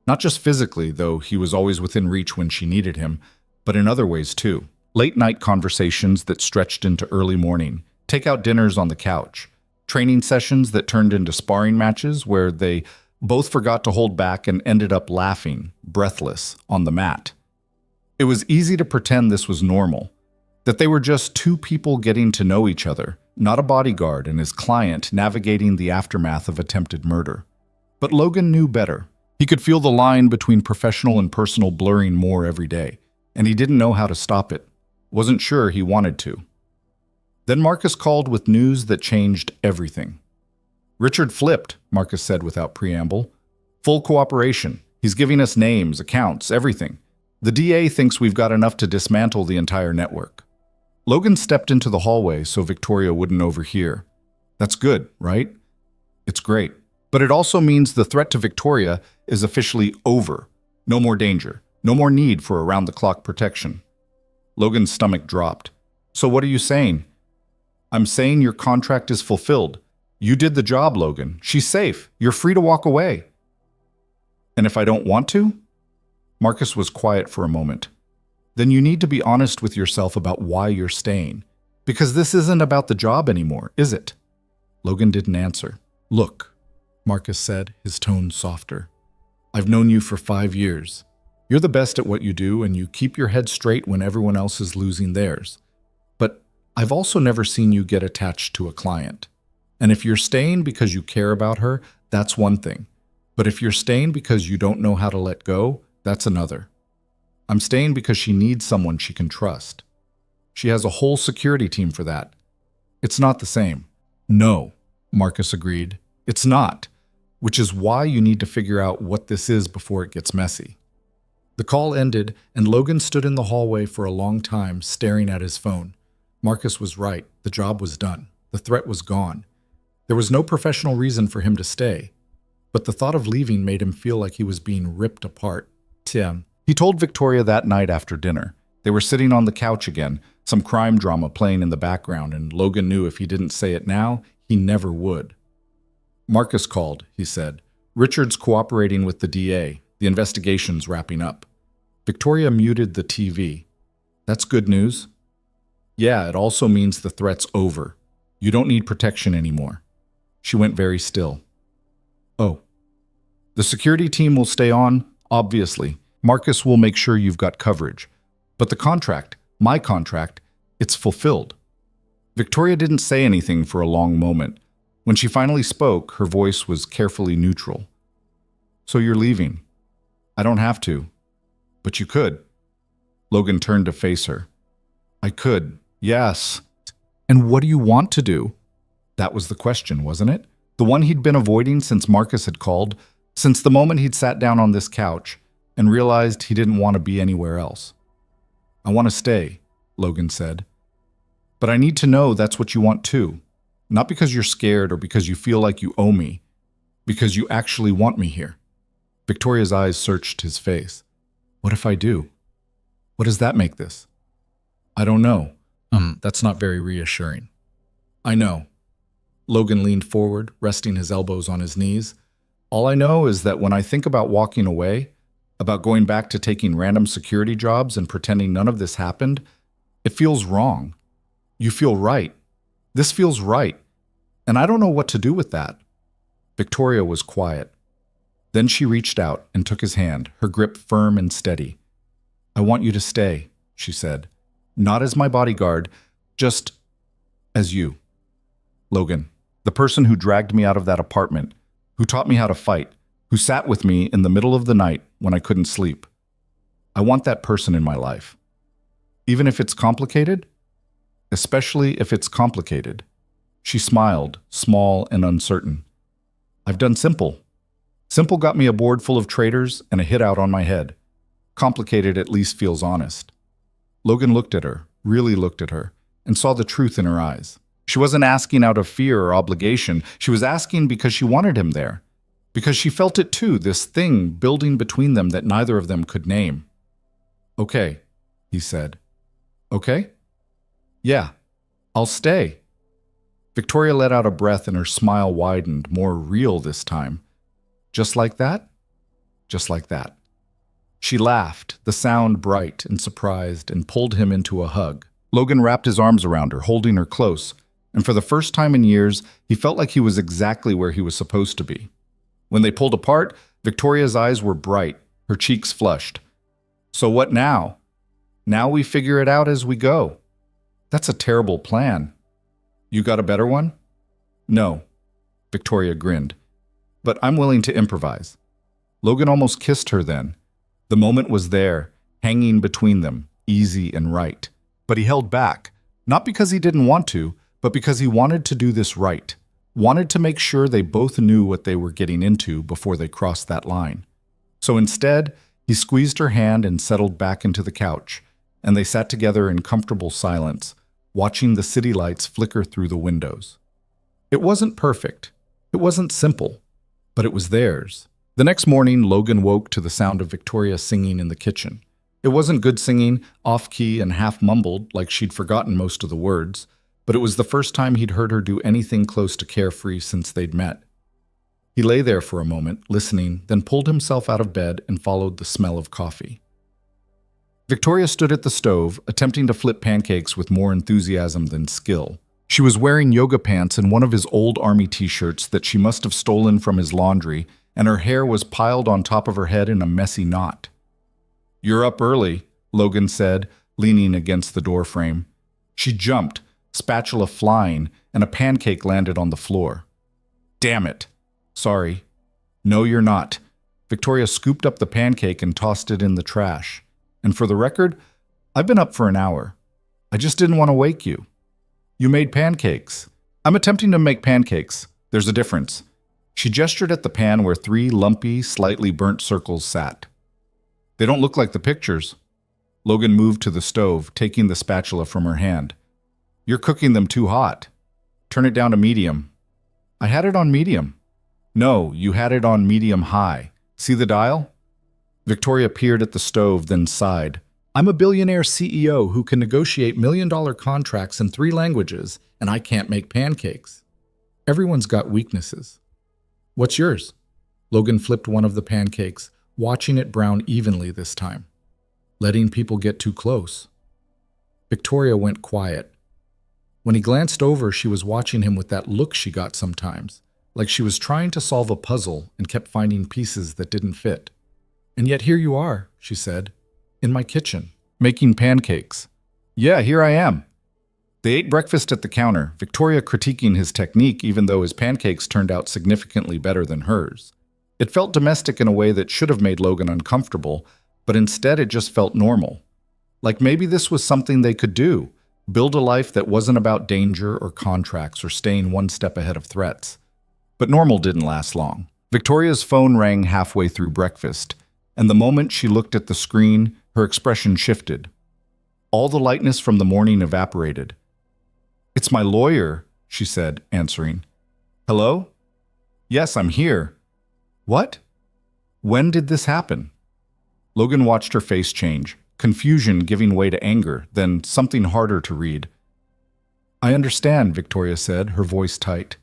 Not just physically, though he was always within reach when she needed him, but in other ways too. Late-night conversations that stretched into early morning, take-out dinners on the couch, training sessions that turned into sparring matches where they both forgot to hold back and ended up laughing, breathless, on the mat. It was easy to pretend this was normal, that they were just two people getting to know each other, not a bodyguard and his client navigating the aftermath of attempted murder. But Logan knew better. He could feel the line between professional and personal blurring more every day, and he didn't know how to stop it. Wasn't sure he wanted to. Then Marcus called with news that changed everything. "Richard flipped," Marcus said without preamble. "Full cooperation. He's giving us names, accounts, everything. The DA thinks we've got enough to dismantle the entire network." Logan stepped into the hallway so Victoria wouldn't overhear. "That's good, right?" "It's great. But it also means the threat to Victoria is officially over. No more danger. No more need for around-the-clock protection." Logan's stomach dropped. "So what are you saying?" "I'm saying your contract is fulfilled. You did the job, Logan. She's safe. You're free to walk away." "And if I don't want to?" Marcus was quiet for a moment. "Then you need to be honest with yourself about why you're staying. Because this isn't about the job anymore, is it?" Logan didn't answer. "Look," Marcus said, his tone softer. "I've known you for 5 years. You're the best at what you do, and you keep your head straight when everyone else is losing theirs. But I've also never seen you get attached to a client. And if you're staying because you care about her, that's one thing. But if you're staying because you don't know how to let go, that's another. I'm staying because she needs someone she can trust. She has a whole security team for that. It's not the same." "No," Marcus agreed. "It's not. Which is why you need to figure out what this is before it gets messy." The call ended, and Logan stood in the hallway for a long time, staring at his phone. Marcus was right. The job was done. The threat was gone. There was no professional reason for him to stay. But the thought of leaving made him feel like he was being ripped apart. Tim. He told Victoria that night after dinner. They were sitting on the couch again, some crime drama playing in the background, and Logan knew if he didn't say it now, he never would. "Marcus called," he said. "Richard's cooperating with the DA. The investigation's wrapping up." Victoria muted the TV. "That's good news." "Yeah, it also means the threat's over. You don't need protection anymore." She went very still. "Oh. The security team will stay on, obviously. Marcus will make sure you've got coverage. But the contract, my contract, it's fulfilled." Victoria didn't say anything for a long moment. When she finally spoke, her voice was carefully neutral. "So you're leaving?" "I don't have to." "But you could." Logan turned to face her. "I could, yes." "And what do you want to do?" That was the question, wasn't it? The one he'd been avoiding since Marcus had called, since the moment he'd sat down on this couch and realized he didn't want to be anywhere else. I want to stay, Logan said. But I need to know that's what you want too. Not because you're scared or because you feel like you owe me. Because you actually want me here. Victoria's eyes searched his face. What if I do? What does that make this? I don't know. That's not very reassuring. I know. Logan leaned forward, resting his elbows on his knees. All I know is that when I think about walking away, about going back to taking random security jobs and pretending none of this happened, it feels wrong. You feel right. This feels right. And I don't know what to do with that. Victoria was quiet. Then she reached out and took his hand, her grip firm and steady. I want you to stay, she said. Not as my bodyguard, just as you. Logan, the person who dragged me out of that apartment, who taught me how to fight, who sat with me in the middle of the night when I couldn't sleep. I want that person in my life. Even if it's complicated? Especially if it's complicated. She smiled, small and uncertain. I've done simple. Simple got me a board full of traitors and a hit out on my head. Complicated at least feels honest. Logan looked at her, really looked at her, and saw the truth in her eyes. She wasn't asking out of fear or obligation. She was asking because she wanted him there. Because she felt it too, this thing building between them that neither of them could name. Okay, he said. Okay? Yeah, I'll stay. Victoria let out a breath and her smile widened, more real this time. Just like that? Just like that. She laughed, the sound bright and surprised, and pulled him into a hug. Logan wrapped his arms around her, holding her close, and for the first time in years, he felt like he was exactly where he was supposed to be. When they pulled apart, Victoria's eyes were bright, her cheeks flushed. So what now? Now we figure it out as we go. That's a terrible plan. You got a better one? No, Victoria grinned. But I'm willing to improvise. Logan almost kissed her then. The moment was there, hanging between them, easy and right. But he held back, not because he didn't want to, but because he wanted to do this right, wanted to make sure they both knew what they were getting into before they crossed that line. So instead, he squeezed her hand and settled back into the couch, and they sat together in comfortable silence, watching the city lights flicker through the windows. It wasn't perfect. It wasn't simple, but it was theirs. The next morning, Logan woke to the sound of Victoria singing in the kitchen. It wasn't good singing, off-key and half-mumbled, like she'd forgotten most of the words, but it was the first time he'd heard her do anything close to carefree since they'd met. He lay there for a moment, listening, then pulled himself out of bed and followed the smell of coffee. Victoria stood at the stove, attempting to flip pancakes with more enthusiasm than skill. She was wearing yoga pants and one of his old army t-shirts that she must have stolen from his laundry, and her hair was piled on top of her head in a messy knot. You're up early, Logan said, leaning against the doorframe. She jumped, spatula flying, and a pancake landed on the floor. Damn it. Sorry. No, you're not. Victoria scooped up the pancake and tossed it in the trash. And for the record, I've been up for an hour. I just didn't want to wake you. You made pancakes. I'm attempting to make pancakes. There's a difference. She gestured at the pan where 3 lumpy, slightly burnt circles sat. They don't look like the pictures. Logan moved to the stove, taking the spatula from her hand. You're cooking them too hot. Turn it down to medium. I had it on medium. No, you had it on medium-high. See the dial? Victoria peered at the stove, then sighed. I'm a billionaire CEO who can negotiate million-dollar contracts in 3 languages, and I can't make pancakes. Everyone's got weaknesses. What's yours? Logan flipped one of the pancakes, watching it brown evenly this time. Letting people get too close. Victoria went quiet. When he glanced over, she was watching him with that look she got sometimes, like she was trying to solve a puzzle and kept finding pieces that didn't fit. And yet here you are, she said, in my kitchen, making pancakes. Yeah, here I am. They ate breakfast at the counter, Victoria critiquing his technique even though his pancakes turned out significantly better than hers. It felt domestic in a way that should have made Logan uncomfortable, but instead it just felt normal. Like maybe this was something they could do, build a life that wasn't about danger or contracts or staying one step ahead of threats. But normal didn't last long. Victoria's phone rang halfway through breakfast, and the moment she looked at the screen, her expression shifted. All the lightness from the morning evaporated. "It's my lawyer," she said, answering. "Hello? Yes, I'm here. What? When did this happen?" Logan watched her face change, confusion giving way to anger, then something harder to read. "I understand," Victoria said, her voice tight.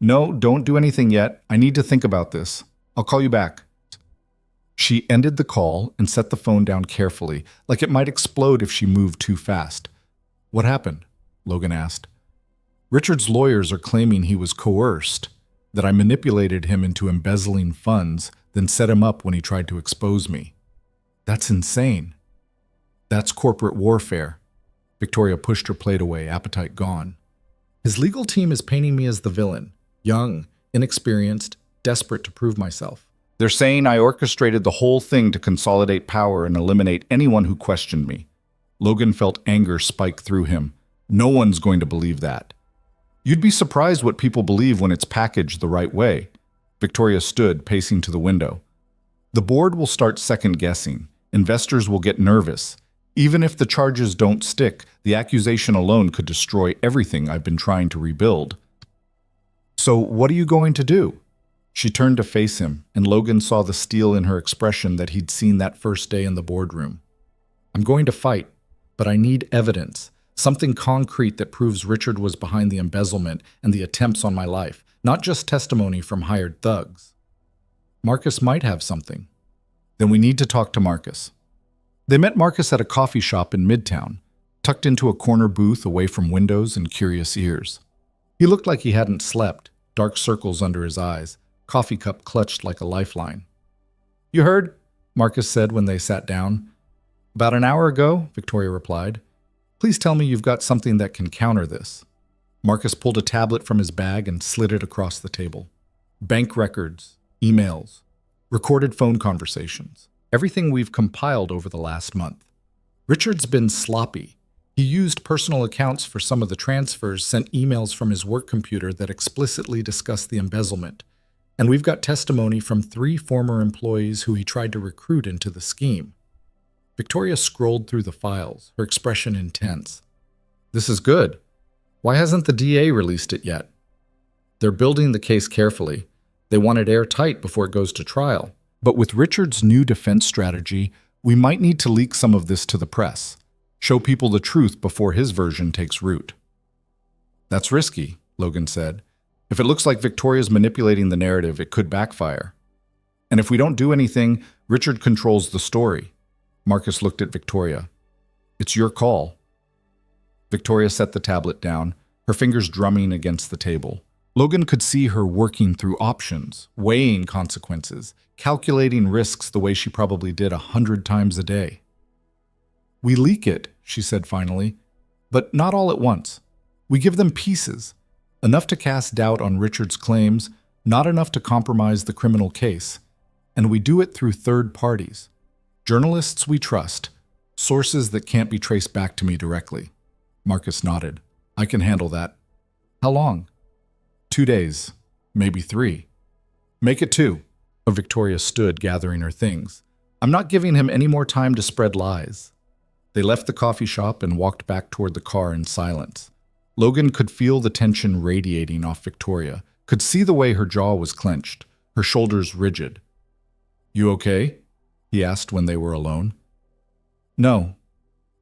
"No, don't do anything yet. I need to think about this. I'll call you back." She ended the call and set the phone down carefully, like it might explode if she moved too fast. "What happened?" Logan asked. "Richard's lawyers are claiming he was coerced, that I manipulated him into embezzling funds, then set him up when he tried to expose me. That's insane. That's corporate warfare." Victoria pushed her plate away, appetite gone. "His legal team is painting me as the villain, young, inexperienced, desperate to prove myself. They're saying I orchestrated the whole thing to consolidate power and eliminate anyone who questioned me." Logan felt anger spike through him. No one's going to believe that. "You'd be surprised what people believe when it's packaged the right way." Victoria stood, pacing to the window. "The board will start second-guessing. Investors will get nervous. Even if the charges don't stick, the accusation alone could destroy everything I've been trying to rebuild." "So what are you going to do?" She turned to face him, and Logan saw the steel in her expression that he'd seen that first day in the boardroom. "I'm going to fight, but I need evidence, something concrete that proves Richard was behind the embezzlement and the attempts on my life, not just testimony from hired thugs." "Marcus might have something." "Then we need to talk to Marcus." They met Marcus at a coffee shop in Midtown, tucked into a corner booth away from windows and curious ears. He looked like he hadn't slept, dark circles under his eyes, coffee cup clutched like a lifeline. "You heard?" Marcus said when they sat down. "About an hour ago," Victoria replied. "Please tell me you've got something that can counter this." Marcus pulled a tablet from his bag and slid it across the table. "Bank records, emails, recorded phone conversations, everything we've compiled over the last month. Richard's been sloppy. He used personal accounts for some of the transfers, sent emails from his work computer that explicitly discussed the embezzlement. And we've got testimony from 3 former employees who he tried to recruit into the scheme." Victoria scrolled through the files, her expression intense. "This is good. Why hasn't the DA released it yet?" "They're building the case carefully. They want it airtight before it goes to trial. But with Richard's new defense strategy, we might need to leak some of this to the press, show people the truth before his version takes root." "That's risky," Logan said. "If it looks like Victoria's manipulating the narrative, it could backfire. And if we don't do anything, Richard controls the story." Marcus looked at Victoria. "It's your call." Victoria set the tablet down, her fingers drumming against the table. Logan could see her working through options, weighing consequences, calculating risks the way she probably did 100 times a day. "We leak it," she said finally, "but not all at once. We give them pieces. Enough to cast doubt on Richard's claims, not enough to compromise the criminal case. And we do it through third parties. Journalists we trust, sources that can't be traced back to me directly." Marcus nodded. "I can handle that." "How long?" 2 days, maybe 3. "Make it 2. Victoria stood, gathering her things. "I'm not giving him any more time to spread lies." They left the coffee shop and walked back toward the car in silence. Logan could feel the tension radiating off Victoria, could see the way her jaw was clenched, her shoulders rigid. "You okay?" he asked when they were alone. "No,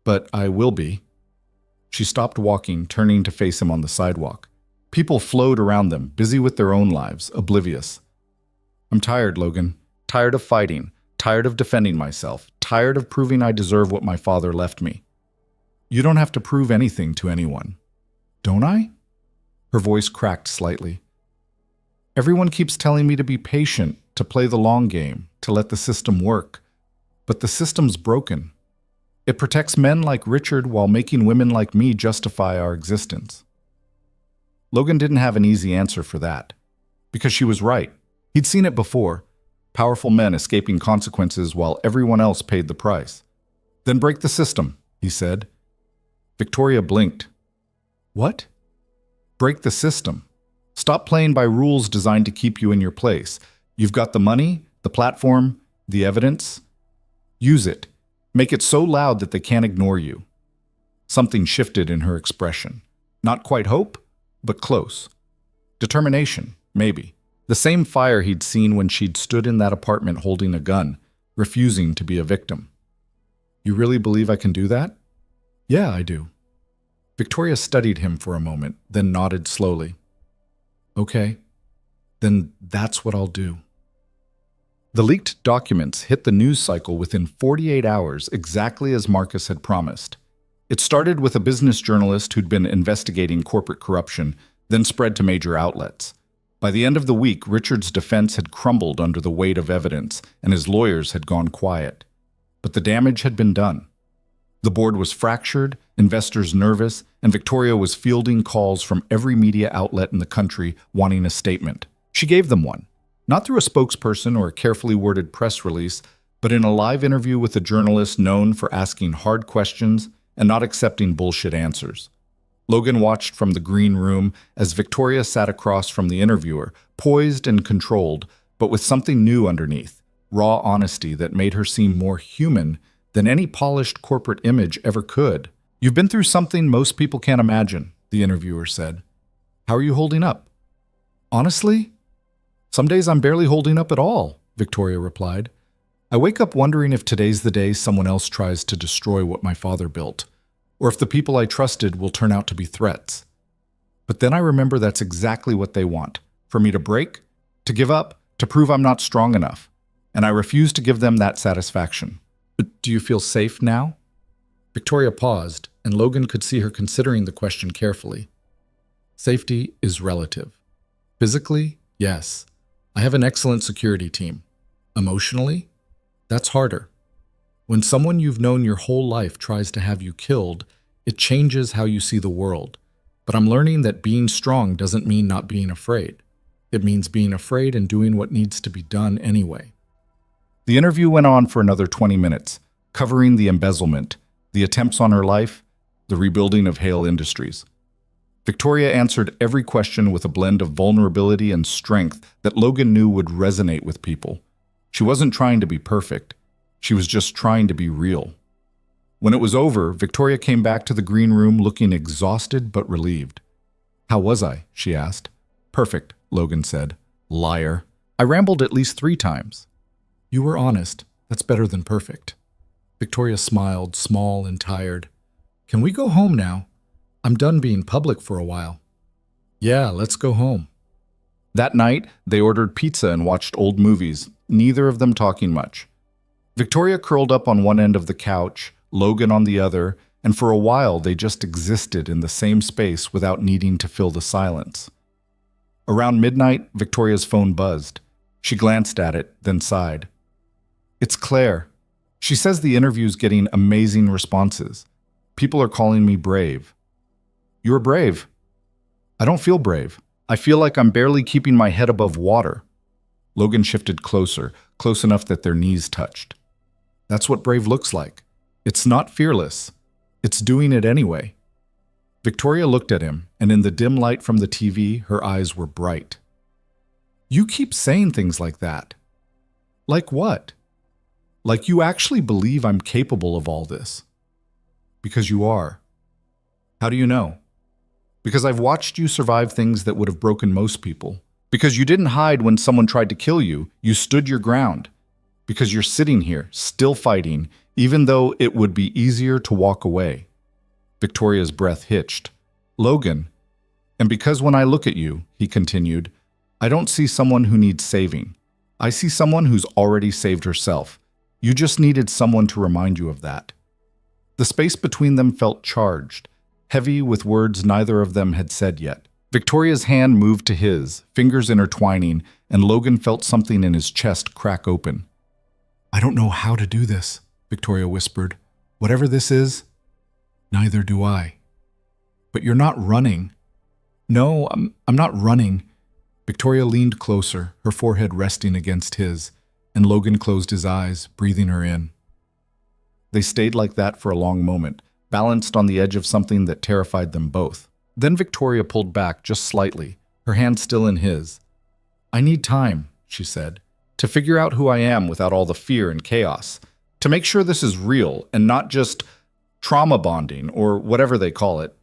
but I will be." She stopped walking, turning to face him on the sidewalk. People flowed around them, busy with their own lives, oblivious. "I'm tired, Logan. Tired of fighting. Tired of defending myself. Tired of proving I deserve what my father left me." "You don't have to prove anything to anyone." "Don't I?" Her voice cracked slightly. "Everyone keeps telling me to be patient, to play the long game, to let the system work. But the system's broken. It protects men like Richard while making women like me justify our existence." Logan didn't have an easy answer for that. Because she was right. He'd seen it before. Powerful men escaping consequences while everyone else paid the price. "Then break the system," he said. Victoria blinked. "What?" "Break the system. Stop playing by rules designed to keep you in your place. You've got the money, the platform, the evidence. Use it. Make it so loud that they can't ignore you. Something shifted in her expression. Not quite hope, but close. Determination, maybe. The same fire he'd seen when she'd stood in that apartment holding a gun, refusing to be a victim. You really believe I can do that? Yeah, I do. Victoria studied him for a moment, then nodded slowly. Okay, then that's what I'll do. The leaked documents hit the news cycle within 48 hours, exactly as Marcus had promised. It started with a business journalist who'd been investigating corporate corruption, then spread to major outlets. By the end of the week, Richard's defense had crumbled under the weight of evidence, and his lawyers had gone quiet. But the damage had been done. The board was fractured, investors nervous, and Victoria was fielding calls from every media outlet in the country wanting a statement. She gave them one, not through a spokesperson or a carefully worded press release, but in a live interview with a journalist known for asking hard questions and not accepting bullshit answers. Logan watched from the green room as Victoria sat across from the interviewer, poised and controlled, but with something new underneath, raw honesty that made her seem more human than any polished corporate image ever could. You've been through something most people can't imagine, the interviewer said. How are you holding up? Honestly? Some days I'm barely holding up at all, Victoria replied. I wake up wondering if today's the day someone else tries to destroy what my father built, or if the people I trusted will turn out to be threats. But then I remember that's exactly what they want, for me to break, to give up, to prove I'm not strong enough, and I refuse to give them that satisfaction. Do you feel safe now? Victoria paused, and Logan could see her considering the question carefully. Safety is relative. Physically, yes. I have an excellent security team. Emotionally, that's harder. When someone you've known your whole life tries to have you killed, it changes how you see the world. But I'm learning that being strong doesn't mean not being afraid. It means being afraid and doing what needs to be done anyway. The interview went on for another 20 minutes, covering the embezzlement, the attempts on her life, the rebuilding of Hale Industries. Victoria answered every question with a blend of vulnerability and strength that Logan knew would resonate with people. She wasn't trying to be perfect. She was just trying to be real. When it was over, Victoria came back to the green room looking exhausted but relieved. How was I? She asked. Perfect, Logan said. Liar. I rambled at least 3 times. You were honest. That's better than perfect. Victoria smiled, small and tired. Can we go home now? I'm done being public for a while. Yeah, let's go home. That night, they ordered pizza and watched old movies, neither of them talking much. Victoria curled up on one end of the couch, Logan on the other, and for a while they just existed in the same space without needing to fill the silence. Around midnight, Victoria's phone buzzed. She glanced at it, then sighed. It's Claire. She says the interview's getting amazing responses. People are calling me brave. You're brave. I don't feel brave. I feel like I'm barely keeping my head above water. Logan shifted closer, close enough that their knees touched. That's what brave looks like. It's not fearless. It's doing it anyway. Victoria looked at him, and in the dim light from the TV, her eyes were bright. You keep saying things like that. Like what? Like you actually believe I'm capable of all this. Because you are. How do you know? Because I've watched you survive things that would have broken most people. Because you didn't hide when someone tried to kill you, you stood your ground. Because you're sitting here, still fighting, even though it would be easier to walk away. Victoria's breath hitched. Logan, and because when I look at you, he continued, I don't see someone who needs saving. I see someone who's already saved herself. You just needed someone to remind you of that. The space between them felt charged, heavy with words neither of them had said yet. Victoria's hand moved to his, fingers intertwining, and Logan felt something in his chest crack open. I don't know how to do this, Victoria whispered. Whatever this is, neither do I. But you're not running. No, I'm not running. Victoria leaned closer, her forehead resting against his, and Logan closed his eyes, breathing her in. They stayed like that for a long moment, balanced on the edge of something that terrified them both. Then Victoria pulled back just slightly, her hand still in his. I need time, she said, to figure out who I am without all the fear and chaos, to make sure this is real and not just Trauma bonding, or whatever they call it.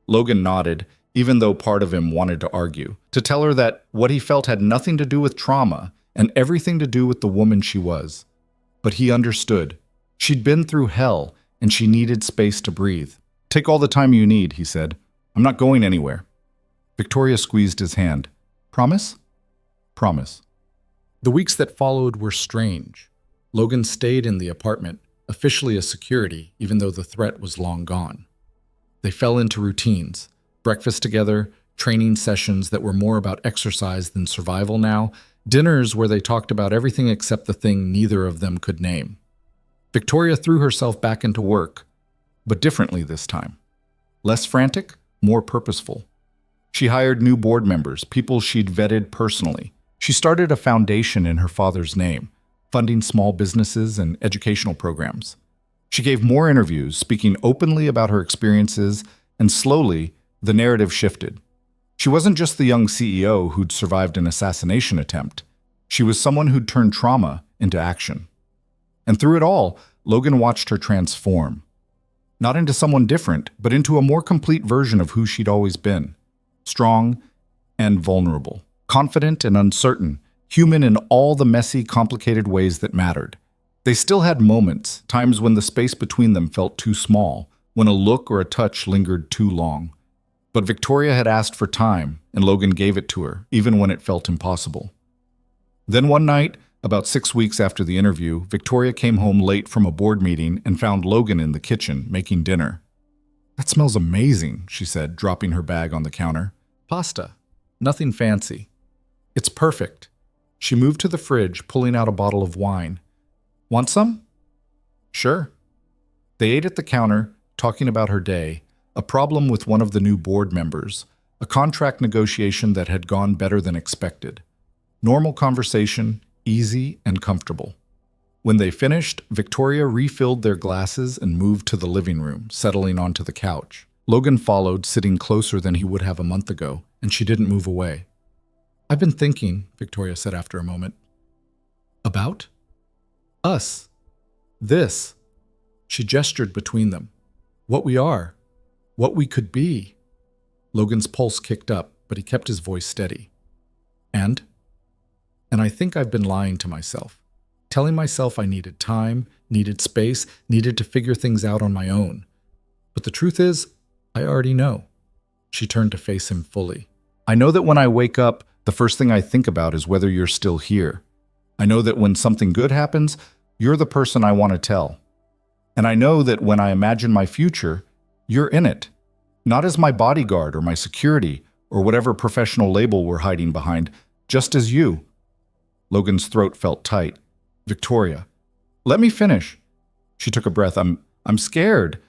Logan nodded, even though part of him wanted to argue, to tell her that what he felt had nothing to do with trauma and everything to do with the woman she was. But he understood. She'd been through hell, and she needed space to breathe. "Take all the time you need," he said. "I'm not going anywhere." Victoria squeezed his hand. "Promise?" "Promise." The weeks that followed were strange. Logan stayed in the apartment, officially a security, even though the threat was long gone. They fell into routines, breakfast together, training sessions that were more about exercise than survival now, dinners where they talked about everything except the thing neither of them could name. Victoria threw herself back into work, but differently this time. Less frantic, more purposeful. She hired new board members, people she'd vetted personally. She started a foundation in her father's name, funding small businesses and educational programs. She gave more interviews, speaking openly about her experiences, and slowly, the narrative shifted. She wasn't just the young CEO who'd survived an assassination attempt. She was someone who'd turned trauma into action. And through it all, Logan watched her transform. Not into someone different, but into a more complete version of who she'd always been. Strong and vulnerable, confident and uncertain, human in all the messy, complicated ways that mattered. They still had moments, times when the space between them felt too small, when a look or a touch lingered too long. But Victoria had asked for time, and Logan gave it to her, even when it felt impossible. Then one night, about 6 weeks after the interview, Victoria came home late from a board meeting and found Logan in the kitchen, making dinner. "That smells amazing," she said, dropping her bag on the counter. "Pasta. Nothing fancy." "It's perfect." She moved to the fridge, pulling out a bottle of wine. "Want some?" "Sure." They ate at the counter, talking about her day, a problem with one of the new board members, a contract negotiation that had gone better than expected. Normal conversation, easy and comfortable. When they finished, Victoria refilled their glasses and moved to the living room, settling onto the couch. Logan followed, sitting closer than he would have a month ago, and she didn't move away. "I've been thinking," Victoria said after a moment. "About? Us. This." She gestured between them. "What we are. What we could be." Logan's pulse kicked up, but he kept his voice steady. And I think I've been lying to myself, telling myself I needed time, needed space, needed to figure things out on my own. But the truth is, I already know. She turned to face him fully. "I know that when I wake up, the first thing I think about is whether you're still here. I know that when something good happens, you're the person I want to tell. And I know that when I imagine my future, you're in it. Not as my bodyguard or my security or whatever professional label we're hiding behind, just as you." Logan's throat felt tight. "Victoria, let me finish." She took a breath. I'm scared.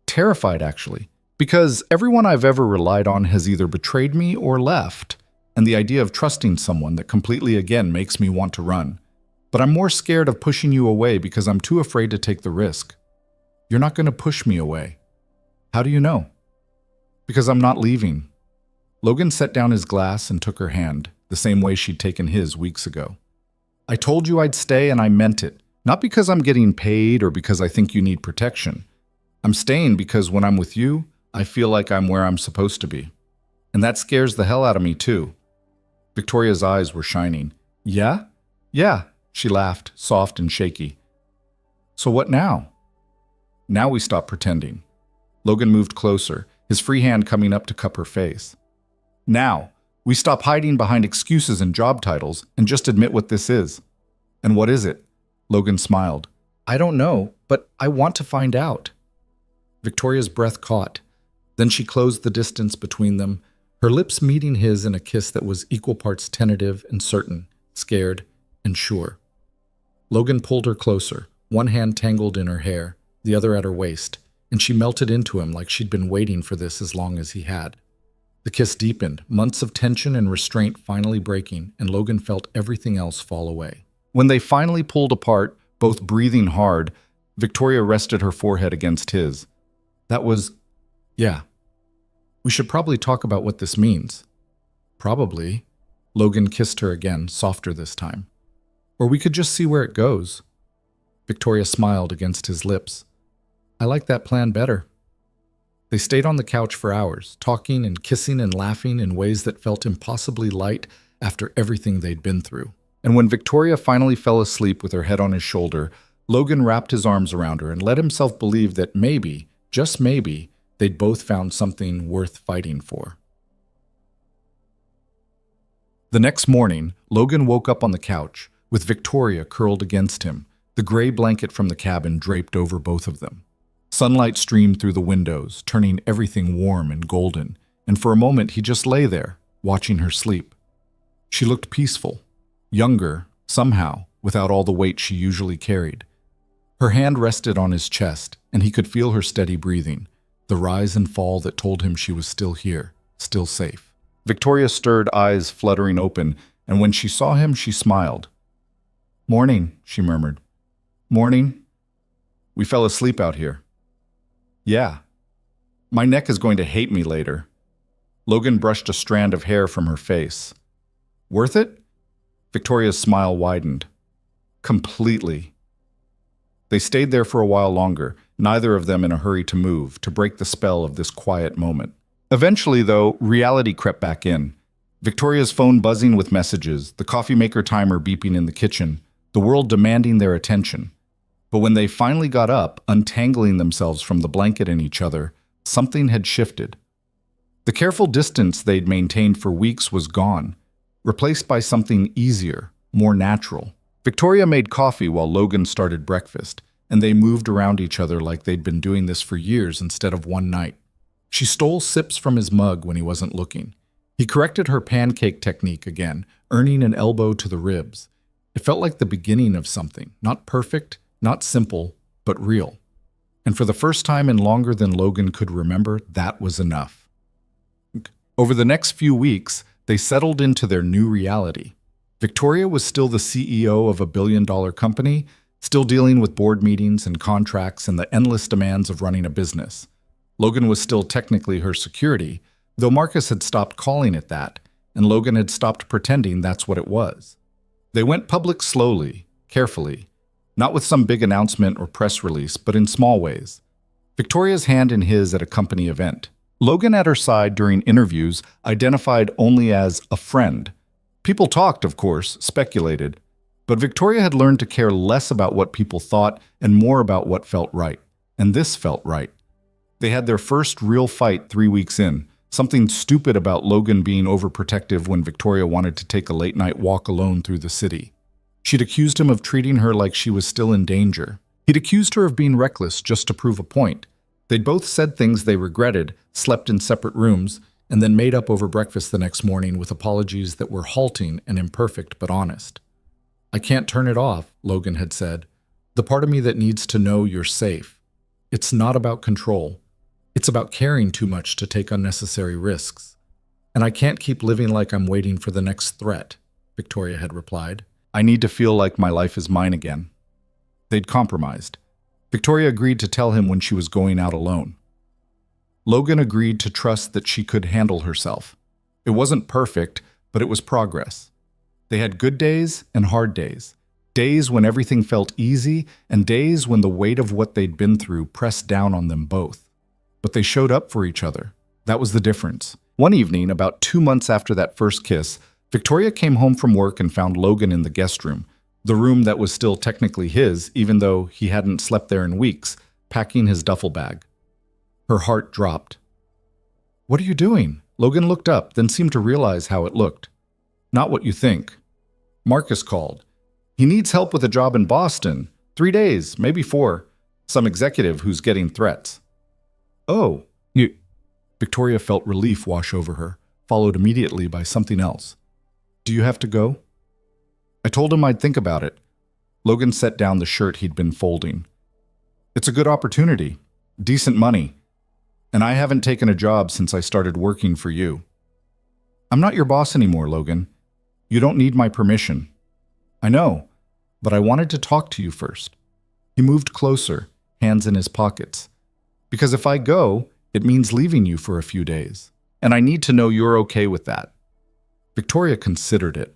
Terrified, actually. Because everyone I've ever relied on has either betrayed me or left. And the idea of trusting someone that completely again makes me want to run. But I'm more scared of pushing you away because I'm too afraid to take the risk. You're not going to push me away. How do you know? Because I'm not leaving. Logan set down his glass and took her hand, the same way she'd taken his weeks ago. "I told you I'd stay and I meant it. Not because I'm getting paid or because I think you need protection. I'm staying because when I'm with you, I feel like I'm where I'm supposed to be. And that scares the hell out of me too." Victoria's eyes were shining. "Yeah? Yeah," she laughed, soft and shaky. "So what now?" "Now we stop pretending." Logan moved closer, his free hand coming up to cup her face. "Now, we stop hiding behind excuses and job titles and just admit what this is." "And what is it?" Logan smiled. "I don't know, but I want to find out." Victoria's breath caught. Then she closed the distance between them, her lips meeting his in a kiss that was equal parts tentative and certain, scared and sure. Logan pulled her closer, one hand tangled in her hair, the other at her waist, and she melted into him like she'd been waiting for this as long as he had. The kiss deepened, months of tension and restraint finally breaking, and Logan felt everything else fall away. When they finally pulled apart, both breathing hard, Victoria rested her forehead against his. "That was... yeah. We should probably talk about what this means." "Probably." Logan kissed her again, softer this time. "Or we could just see where it goes." Victoria smiled against his lips. I like that plan better. They stayed on the couch for hours, talking and kissing and laughing in ways that felt impossibly light after everything they'd been through. And when Victoria finally fell asleep with her head on his shoulder, Logan wrapped his arms around her and let himself believe that maybe, just maybe, they'd both found something worth fighting for. The next morning, Logan woke up on the couch, with Victoria curled against him, the gray blanket from the cabin draped over both of them. Sunlight streamed through the windows, turning everything warm and golden, and for a moment he just lay there, watching her sleep. She looked peaceful, younger, somehow, without all the weight she usually carried. Her hand rested on his chest, and he could feel her steady breathing, the rise and fall that told him she was still here, still safe. Victoria stirred, eyes fluttering open, and when she saw him, she smiled. "Morning," she murmured. "Morning. We fell asleep out here." "Yeah. My neck is going to hate me later." Logan brushed a strand of hair from her face. "Worth it?" Victoria's smile widened. "Completely." They stayed there for a while longer, neither of them in a hurry to move, to break the spell of this quiet moment. Eventually, though, reality crept back in. Victoria's phone buzzing with messages, the coffee maker timer beeping in the kitchen, the world demanding their attention. But when they finally got up, untangling themselves from the blanket and each other, something had shifted. The careful distance they'd maintained for weeks was gone, replaced by something easier, more natural. Victoria made coffee while Logan started breakfast, and they moved around each other like they'd been doing this for years instead of one night. She stole sips from his mug when he wasn't looking. He corrected her pancake technique again, earning an elbow to the ribs. It felt like the beginning of something, not perfect, not simple, but real. And for the first time in longer than Logan could remember, that was enough. Over the next few weeks, they settled into their new reality. Victoria was still the CEO of a billion-dollar company, still dealing with board meetings and contracts and the endless demands of running a business. Logan was still technically her security, though Marcus had stopped calling it that, and Logan had stopped pretending that's what it was. They went public slowly, carefully, not with some big announcement or press release, but in small ways. Victoria's hand in his at a company event. Logan at her side during interviews, identified only as a friend. People talked, of course, speculated, but Victoria had learned to care less about what people thought and more about what felt right. And this felt right. They had their first real fight 3 weeks in, something stupid about Logan being overprotective when Victoria wanted to take a late-night walk alone through the city. She'd accused him of treating her like she was still in danger. He'd accused her of being reckless just to prove a point. They'd both said things they regretted, slept in separate rooms, and then made up over breakfast the next morning with apologies that were halting and imperfect but honest. "I can't turn it off," Logan had said. "The part of me that needs to know you're safe. It's not about control. It's about caring too much to take unnecessary risks. And I can't keep living like I'm waiting for the next threat," Victoria had replied. "I need to feel like my life is mine again." They'd compromised. Victoria agreed to tell him when she was going out alone. Logan agreed to trust that she could handle herself. It wasn't perfect, but it was progress. They had good days and hard days. Days when everything felt easy, and days when the weight of what they'd been through pressed down on them both. But they showed up for each other. That was the difference. One evening, about 2 months after that first kiss, Victoria came home from work and found Logan in the guest room, the room that was still technically his, even though he hadn't slept there in weeks, packing his duffel bag. Her heart dropped. "What are you doing?" Logan looked up, then seemed to realize how it looked. "Not what you think. Marcus called. He needs help with a job in Boston. 3 days, maybe 4. Some executive who's getting threats." "Oh, you..." Victoria felt relief wash over her, followed immediately by something else. "Do you have to go?" "I told him I'd think about it." Logan set down the shirt he'd been folding. "It's a good opportunity. Decent money. And I haven't taken a job since I started working for you." "I'm not your boss anymore, Logan. You don't need my permission." "I know, but I wanted to talk to you first." He moved closer, hands in his pockets. "Because if I go, it means leaving you for a few days. And I need to know you're okay with that." Victoria considered it.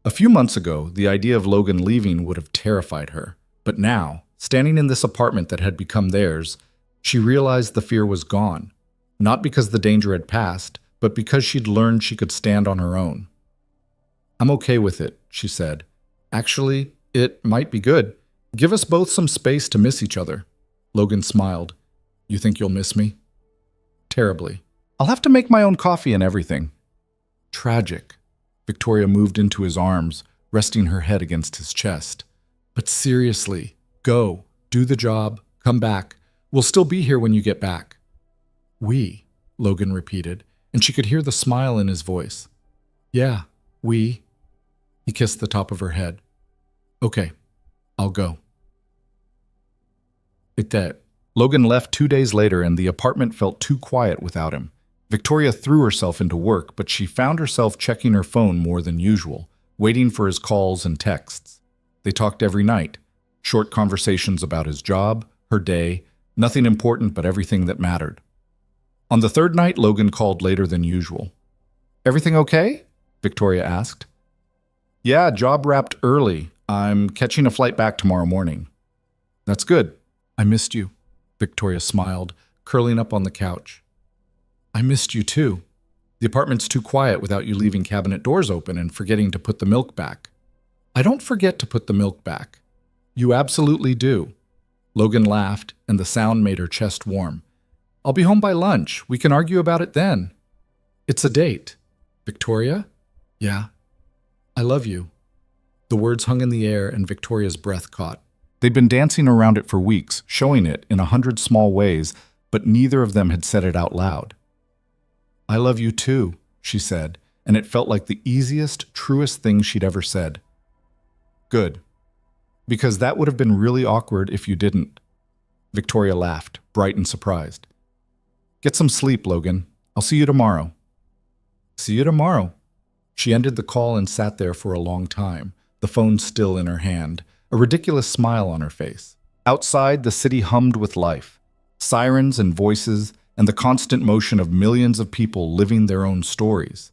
A few months ago, the idea of Logan leaving would have terrified her. But now, Standing in this apartment that had become theirs, she realized the fear was gone, not because the danger had passed, but because she'd learned she could stand on her own. "I'm okay with it," she said. "Actually, it might be good. Give us both some space to miss each other." Logan smiled. "You think you'll miss me?" "Terribly. I'll have to make my own coffee and everything." "Tragic." Victoria moved into his arms, resting her head against his chest. "But seriously, go, do the job, come back. We'll still be here when you get back." "We," Logan repeated, and she could hear the smile in his voice. "Yeah, we." He kissed the top of her head. "Okay, I'll go." Logan left 2 days later, and the apartment felt too quiet without him. Victoria threw herself into work, but she found herself checking her phone more than usual, waiting for his calls and texts. They talked every night, short conversations about his job, her day, nothing important but everything that mattered. On the third night, Logan called later than usual. "Everything okay?" Victoria asked. "Yeah, job wrapped early. I'm catching a flight back tomorrow morning." "That's good. I missed you." Victoria smiled, curling up on the couch. "I missed you too. The apartment's too quiet without you leaving cabinet doors open and forgetting to put the milk back." "I don't forget to put the milk back. You absolutely do." Logan laughed, and the sound made her chest warm. "I'll be home by lunch. We can argue about it then." "It's a date." "Victoria?" "Yeah." "I love you." The words hung in the air, and Victoria's breath caught. They'd been dancing around it for weeks, showing it in 100 small ways, but neither of them had said it out loud. "I love you too," she said, and it felt like the easiest, truest thing she'd ever said. "Good. Because that would have been really awkward if you didn't." Victoria laughed, bright and surprised. "Get some sleep, Logan. I'll see you tomorrow." "See you tomorrow." She ended the call and sat there for a long time, the phone still in her hand, a ridiculous smile on her face. Outside, the city hummed with life, sirens and voices, and the constant motion of millions of people living their own stories.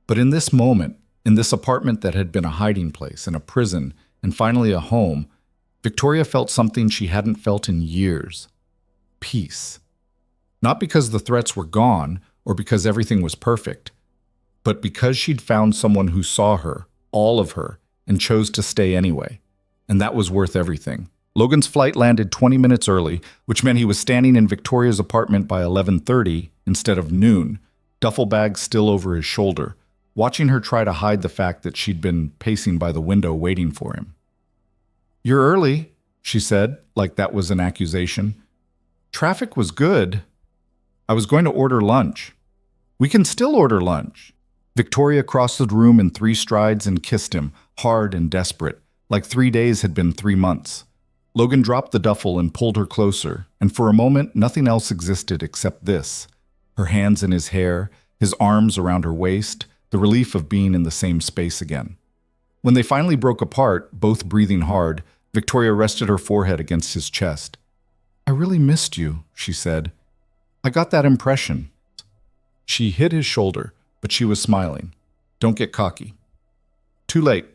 But in this moment, in this apartment that had been a hiding place and a prison and finally a home, Victoria felt something she hadn't felt in years. Peace. Not because the threats were gone or because everything was perfect, but because she'd found someone who saw her, all of her, and chose to stay anyway. And that was worth everything. Logan's flight landed 20 minutes early, which meant he was standing in Victoria's apartment by 11:30 instead of noon, duffel bag still over his shoulder, watching her try to hide the fact that she'd been pacing by the window waiting for him. "You're early," she said, like that was an accusation. "Traffic was good. I was going to order lunch." "We can still order lunch." Victoria crossed the room in 3 strides and kissed him, hard and desperate, like 3 days had been 3 months. Logan dropped the duffel and pulled her closer, and for a moment nothing else existed except this. Her hands in his hair, his arms around her waist, the relief of being in the same space again. When they finally broke apart, both breathing hard, Victoria rested her forehead against his chest. "I really missed you," she said. "I got that impression." She hit his shoulder, but she was smiling. "Don't get cocky." Too late.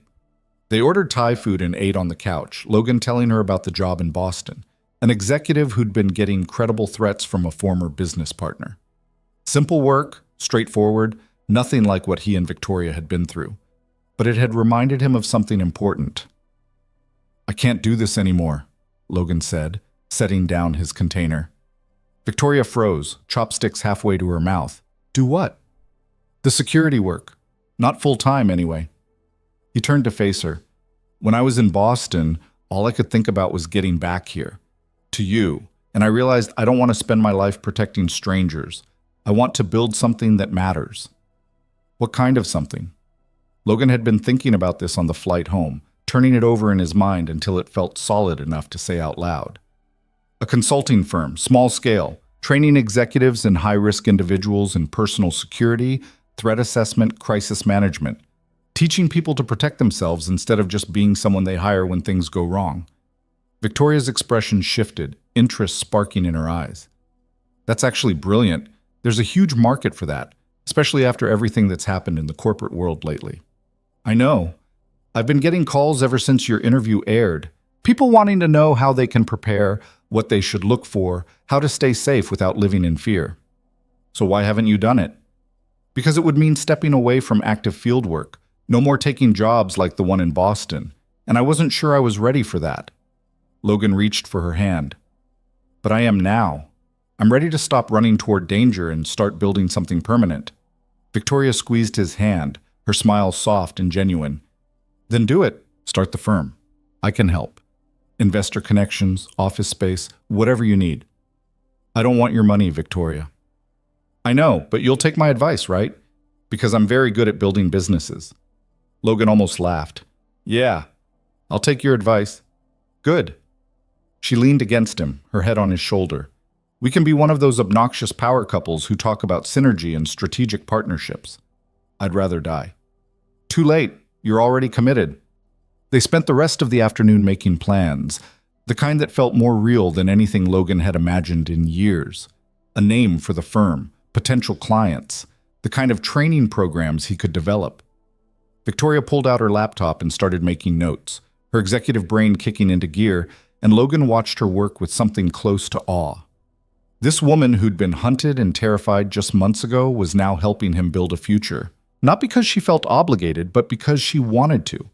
They ordered Thai food and ate on the couch, Logan telling her about the job in Boston, an executive who'd been getting credible threats from a former business partner. Simple work, straightforward, nothing like what he and Victoria had been through. But it had reminded him of something important. "I can't do this anymore," Logan said, setting down his container. Victoria froze, chopsticks halfway to her mouth. "Do what?" "The security work. Not full-time, anyway." He turned to face her. "When I was in Boston, all I could think about was getting back here. To you. And I realized I don't want to spend my life protecting strangers. I want to build something that matters." "What kind of something?" Logan had been thinking about this on the flight home, turning it over in his mind until it felt solid enough to say out loud. "A consulting firm, small scale, training executives and high-risk individuals in personal security, threat assessment, crisis management. Teaching people to protect themselves instead of just being someone they hire when things go wrong." Victoria's expression shifted, interest sparking in her eyes. "That's actually brilliant. There's a huge market for that, especially after everything that's happened in the corporate world lately." "I know. I've been getting calls ever since your interview aired. People wanting to know how they can prepare, what they should look for, how to stay safe without living in fear. So why haven't you done it? Because it would mean stepping away from active field work, no more taking jobs like the one in Boston, and I wasn't sure I was ready for that. Logan reached for her hand. But I am now. I'm ready to stop running toward danger and start building something permanent. Victoria squeezed his hand, her smile soft and genuine. Then do it. Start the firm. I can help. Investor connections, office space, whatever you need. I don't want your money, Victoria. I know, but you'll take my advice, right? Because I'm very good at building businesses. Logan almost laughed. Yeah, I'll take your advice. Good. She leaned against him, her head on his shoulder. We can be one of those obnoxious power couples who talk about synergy and strategic partnerships. I'd rather die. Too late. You're already committed. They spent the rest of the afternoon making plans, the kind that felt more real than anything Logan had imagined in years. A name for the firm, potential clients, the kind of training programs he could develop. Victoria pulled out her laptop and started making notes, her executive brain kicking into gear, and Logan watched her work with something close to awe. This woman who'd been hunted and terrified just months ago was now helping him build a future. Not because she felt obligated, but because she wanted to.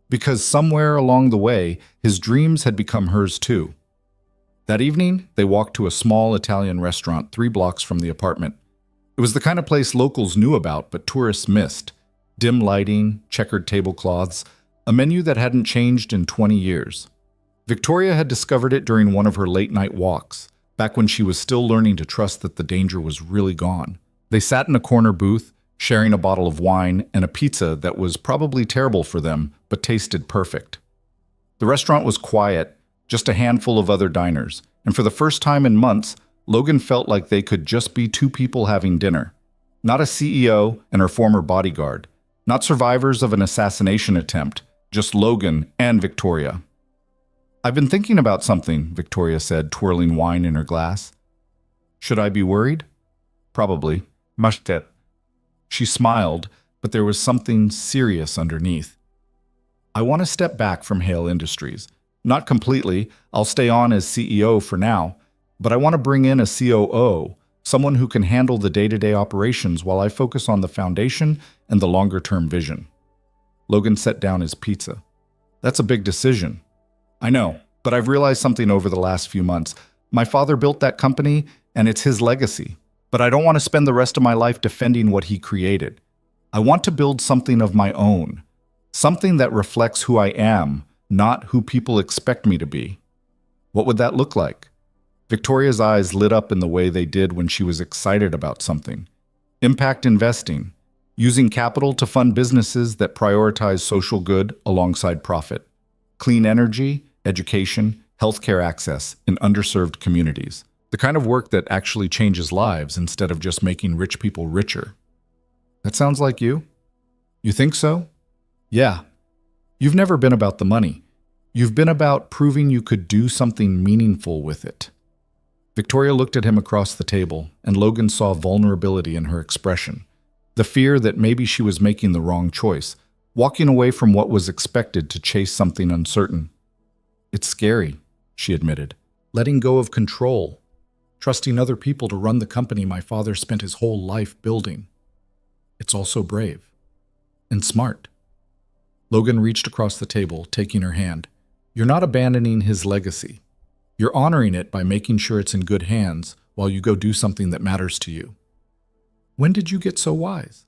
Because somewhere along the way, his dreams had become hers too. That evening, they walked to a small Italian restaurant 3 blocks from the apartment. It was the kind of place locals knew about, but tourists missed. Dim lighting, checkered tablecloths, a menu that hadn't changed in 20 years. Victoria had discovered it during one of her late-night walks, back when she was still learning to trust that the danger was really gone. They sat in a corner booth, sharing a bottle of wine and a pizza that was probably terrible for them, but tasted perfect. The restaurant was quiet, just a handful of other diners, and for the first time in months, Logan felt like they could just be 2 people having dinner. Not a CEO and her former bodyguard, not survivors of an assassination attempt, just Logan and Victoria. I've been thinking about something, Victoria said, twirling wine in her glass. Should I be worried? Probably. Mashtet. She smiled, but there was something serious underneath. I want to step back from Hale Industries. Not completely, I'll stay on as CEO for now, but I want to bring in a COO, someone who can handle the day-to-day operations while I focus on the foundation and the longer-term vision. Logan set down his pizza. That's a big decision. I know, but I've realized something over the last few months. My father built that company, and it's his legacy. But I don't want to spend the rest of my life defending what he created. I want to build something of my own. Something that reflects who I am, not who people expect me to be. What would that look like? Victoria's eyes lit up in the way they did when she was excited about something. Impact investing. Using capital to fund businesses that prioritize social good alongside profit. Clean energy, education, healthcare access in underserved communities. The kind of work that actually changes lives instead of just making rich people richer. That sounds like you? You think so? Yeah. You've never been about the money. You've been about proving you could do something meaningful with it. Victoria looked at him across the table, and Logan saw vulnerability in her expression. The fear that maybe she was making the wrong choice, walking away from what was expected to chase something uncertain. It's scary, she admitted. Letting go of control. Trusting other people to run the company my father spent his whole life building. It's also brave. And smart. Logan reached across the table, taking her hand. You're not abandoning his legacy. You're honoring it by making sure it's in good hands while you go do something that matters to you. When did you get so wise?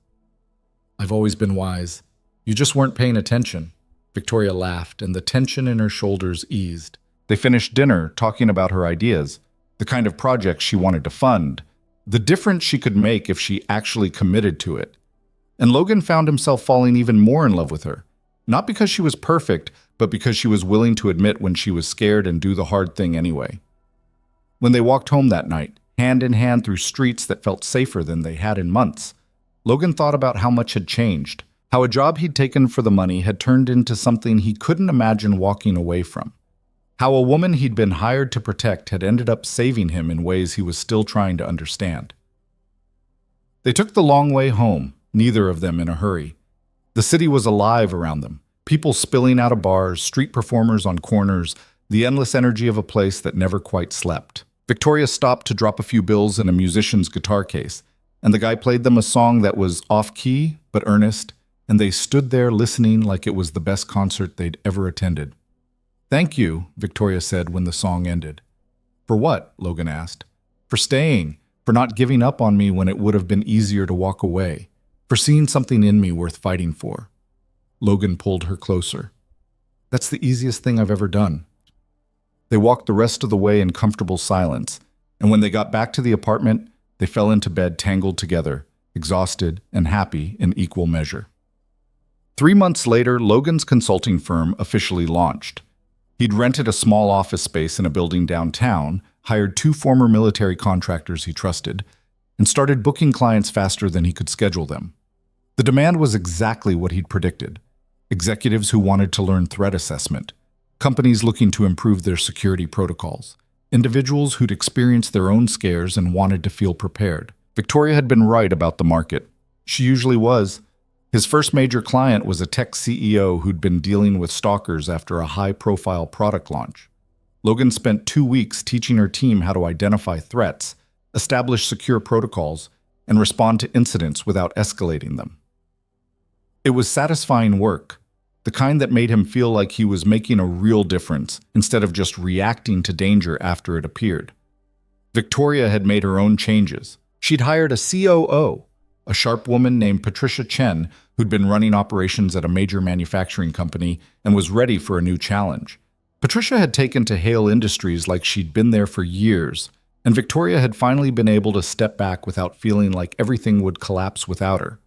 I've always been wise. You just weren't paying attention. Victoria laughed, and the tension in her shoulders eased. They finished dinner, talking about her ideas, the kind of projects she wanted to fund, the difference she could make if she actually committed to it. And Logan found himself falling even more in love with her. Not because she was perfect, but because she was willing to admit when she was scared and do the hard thing anyway. When they walked home that night, hand in hand through streets that felt safer than they had in months, Logan thought about how much had changed, how a job he'd taken for the money had turned into something he couldn't imagine walking away from, how a woman he'd been hired to protect had ended up saving him in ways he was still trying to understand. They took the long way home, neither of them in a hurry. The city was alive around them, people spilling out of bars, street performers on corners, the endless energy of a place that never quite slept. Victoria stopped to drop a few bills in a musician's guitar case, and the guy played them a song that was off-key but earnest, and they stood there listening like it was the best concert they'd ever attended. "Thank you," Victoria said when the song ended. "For what?" Logan asked. "For staying, for not giving up on me when it would have been easier to walk away, for seeing something in me worth fighting for." Logan pulled her closer. "That's the easiest thing I've ever done." They walked the rest of the way in comfortable silence, and when they got back to the apartment, they fell into bed tangled together, exhausted and happy in equal measure. 3 months later, Logan's consulting firm officially launched. He'd rented a small office space in a building downtown, hired 2 former military contractors he trusted, and started booking clients faster than he could schedule them. The demand was exactly what he'd predicted: executives who wanted to learn threat assessment, companies looking to improve their security protocols, individuals who'd experienced their own scares and wanted to feel prepared. Victoria had been right about the market. She usually was. His first major client was a tech CEO who'd been dealing with stalkers after a high-profile product launch. Logan spent 2 weeks teaching her team how to identify threats, establish secure protocols, and respond to incidents without escalating them. It was satisfying work, the kind that made him feel like he was making a real difference instead of just reacting to danger after it appeared. Victoria had made her own changes. She'd hired a COO, a sharp woman named Patricia Chen, who'd been running operations at a major manufacturing company and was ready for a new challenge. Patricia had taken to Hale Industries like she'd been there for years, and Victoria had finally been able to step back without feeling like everything would collapse without her.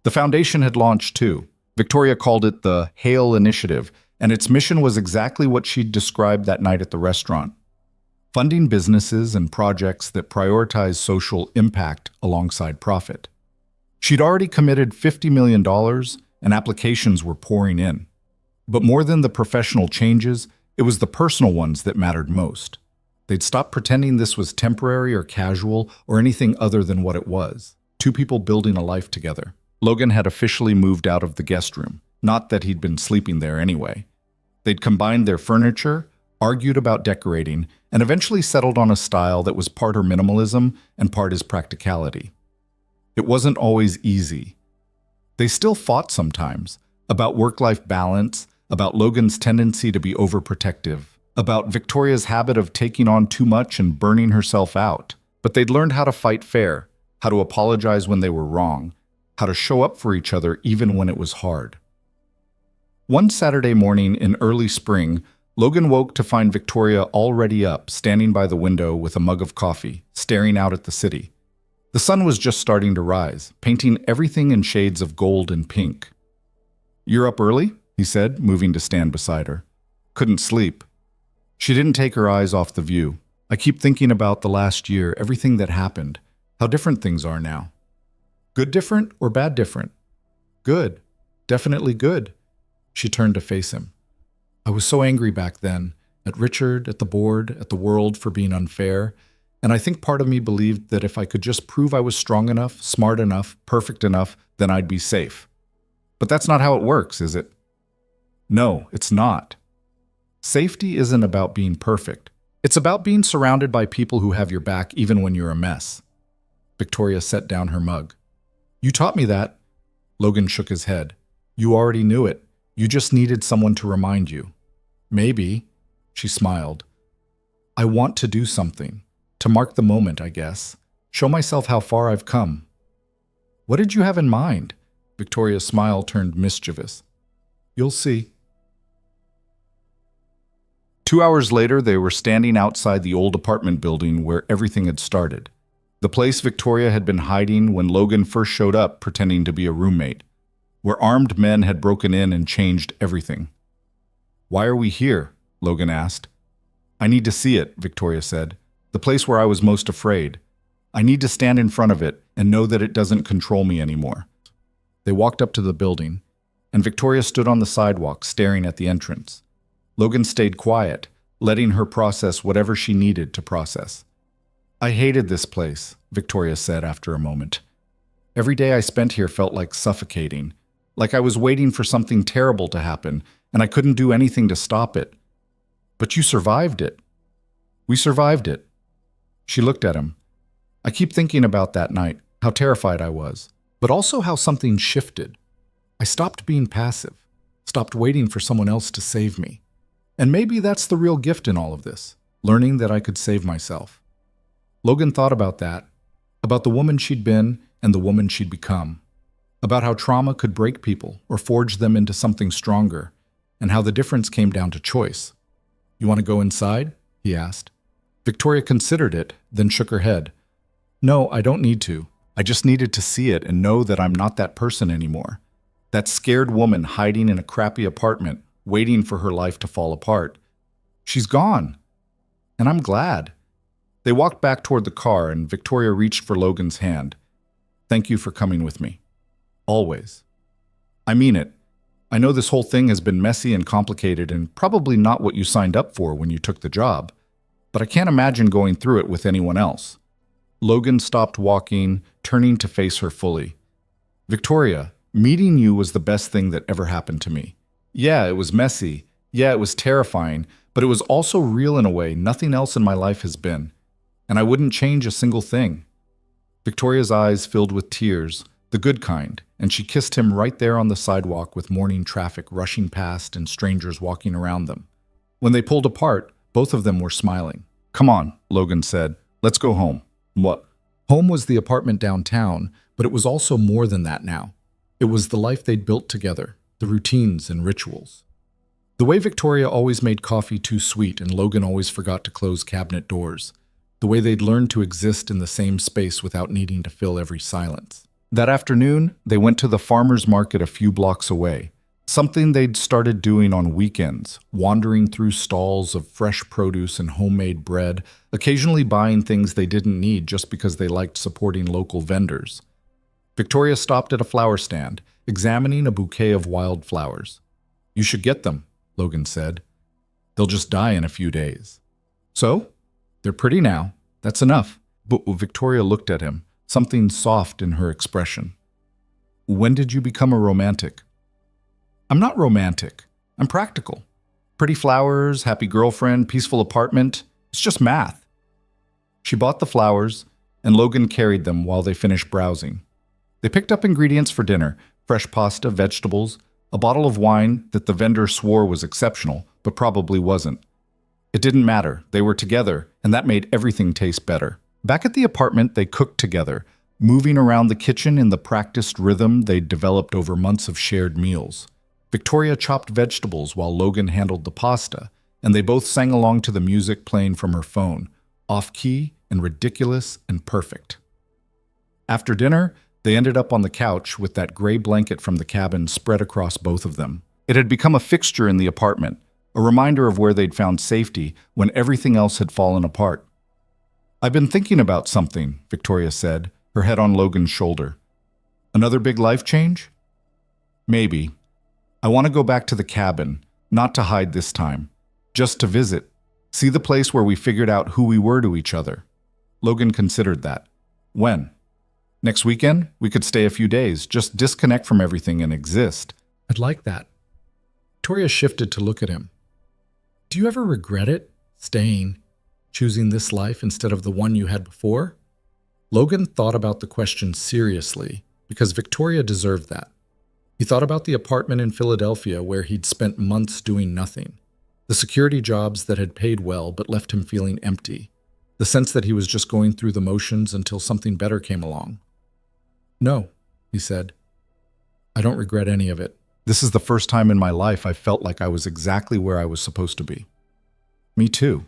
The foundation had launched too. Victoria called it the Hale Initiative, and its mission was exactly what she'd described that night at the restaurant: funding businesses and projects that prioritize social impact alongside profit. She'd already committed $50 million, and applications were pouring in. But more than the professional changes, it was the personal ones that mattered most. They'd stopped pretending this was temporary or casual or anything other than what it was: 2 people building a life together. Logan had officially moved out of the guest room, not that he'd been sleeping there anyway. They'd combined their furniture, argued about decorating, and eventually settled on a style that was part her minimalism and part his practicality. It wasn't always easy. They still fought sometimes, about work-life balance, about Logan's tendency to be overprotective, about Victoria's habit of taking on too much and burning herself out. But they'd learned how to fight fair, how to apologize when they were wrong, how to show up for each other even when it was hard. One Saturday morning in early spring, Logan woke to find Victoria already up, standing by the window with a mug of coffee, staring out at the city. The sun was just starting to rise, painting everything in shades of gold and pink. "You're up early?" he said, moving to stand beside her. "Couldn't sleep." She didn't take her eyes off the view. "I keep thinking about the last year, everything that happened, how different things are now." "Good different or bad different?" "Good. Definitely good." She turned to face him. "I was so angry back then, at Richard, at the board, at the world for being unfair, and I think part of me believed that if I could just prove I was strong enough, smart enough, perfect enough, then I'd be safe. But that's not how it works, is it?" "No, it's not. Safety isn't about being perfect. It's about being surrounded by people who have your back even when you're a mess." Victoria set down her mug. "You taught me that." Logan shook his head. "You already knew it. You just needed someone to remind you." "Maybe." She smiled. "I want to do something. To mark the moment, I guess. Show myself how far I've come." "What did you have in mind?" Victoria's smile turned mischievous. "You'll see." 2 hours later, they were standing outside the old apartment building where everything had started. The place Victoria had been hiding when Logan first showed up pretending to be a roommate, where armed men had broken in and changed everything. "Why are we here?" Logan asked. "I need to see it," Victoria said. "The place where I was most afraid. I need to stand in front of it and know that it doesn't control me anymore." They walked up to the building, and Victoria stood on the sidewalk staring at the entrance. Logan stayed quiet, letting her process whatever she needed to process. "I hated this place," Victoria said after a moment. "Every day I spent here felt like suffocating, like I was waiting for something terrible to happen, and I couldn't do anything to stop it. But you survived it. We survived it. She looked at him. I keep thinking about that night, how terrified I was, but also how something shifted. I stopped being passive, stopped waiting for someone else to save me. And maybe that's the real gift in all of this, learning that I could save myself. Logan thought about that, about the woman she'd been and the woman she'd become, about how trauma could break people or forge them into something stronger, and how the difference came down to choice. You want to go inside? He asked. Victoria considered it, then shook her head. No, I don't need to. I just needed to see it and know that I'm not that person anymore. That scared woman hiding in a crappy apartment, waiting for her life to fall apart. She's gone. And I'm glad. They walked back toward the car and Victoria reached for Logan's hand. Thank you for coming with me. Always. I mean it. I know this whole thing has been messy and complicated and probably not what you signed up for when you took the job, but I can't imagine going through it with anyone else. Logan stopped walking, turning to face her fully. Victoria, meeting you was the best thing that ever happened to me. Yeah, it was messy. Yeah, it was terrifying, but it was also real in a way nothing else in my life has been. And I wouldn't change a single thing. Victoria's eyes filled with tears, the good kind, and she kissed him right there on the sidewalk with morning traffic rushing past and strangers walking around them. When they pulled apart, both of them were smiling. Come on, Logan said. Let's go home. What? Home was the apartment downtown, but it was also more than that now. It was the life they'd built together, the routines and rituals. The way Victoria always made coffee too sweet and Logan always forgot to close cabinet doors. The way they'd learned to exist in the same space without needing to fill every silence. That afternoon, they went to the farmer's market a few blocks away, something they'd started doing on weekends, wandering through stalls of fresh produce and homemade bread, occasionally buying things they didn't need just because they liked supporting local vendors. Victoria stopped at a flower stand, examining a bouquet of wildflowers. You should get them, Logan said. They'll just die in a few days. So? They're pretty now. That's enough. But Victoria looked at him, something soft in her expression. When did you become a romantic? I'm not romantic. I'm practical. Pretty flowers, happy girlfriend, peaceful apartment. It's just math. She bought the flowers, and Logan carried them while they finished browsing. They picked up ingredients for dinner, fresh pasta, vegetables, a bottle of wine that the vendor swore was exceptional, but probably wasn't. It didn't matter. They were together, and that made everything taste better. Back at the apartment, they cooked together, moving around the kitchen in the practiced rhythm they'd developed over months of shared meals. Victoria chopped vegetables while Logan handled the pasta, and they both sang along to the music playing from her phone, off-key and ridiculous and perfect. After dinner, they ended up on the couch with that gray blanket from the cabin spread across both of them. It had become a fixture in the apartment, a reminder of where they'd found safety when everything else had fallen apart. I've been thinking about something, Victoria said, her head on Logan's shoulder. Another big life change? Maybe. I want to go back to the cabin, not to hide this time, just to visit, see the place where we figured out who we were to each other. Logan considered that. When? Next weekend? We could stay a few days, just disconnect from everything and exist. I'd like that. Victoria shifted to look at him. Do you ever regret it, staying, choosing this life instead of the one you had before? Logan thought about the question seriously because Victoria deserved that. He thought about the apartment in Philadelphia where he'd spent months doing nothing, the security jobs that had paid well but left him feeling empty, the sense that he was just going through the motions until something better came along. No, he said. I don't regret any of it. This is the first time in my life I felt like I was exactly where I was supposed to be. Me too.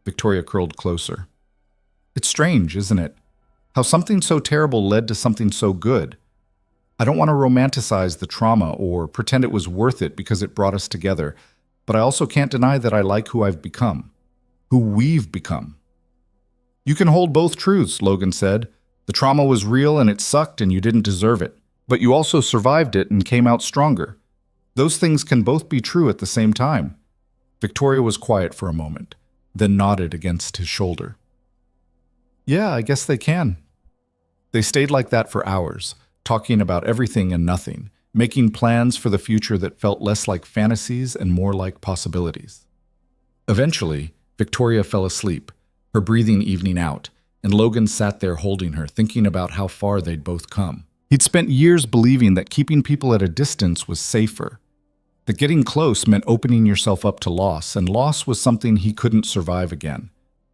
Victoria curled closer. It's strange, isn't it? How something so terrible led to something so good. I don't want to romanticize the trauma or pretend it was worth it because it brought us together, but I also can't deny that I like who I've become, who we've become. You can hold both truths, Logan said. The trauma was real and it sucked and you didn't deserve it, but you also survived it and came out stronger. Those things can both be true at the same time. Victoria was quiet for a moment, then nodded against his shoulder. Yeah, I guess they can. They stayed like that for hours, talking about everything and nothing, making plans for the future that felt less like fantasies and more like possibilities. Eventually, Victoria fell asleep, her breathing evening out, and Logan sat there holding her, thinking about how far they'd both come. He'd spent years believing that keeping people at a distance was safer, that getting close meant opening yourself up to loss, and loss was something he couldn't survive again.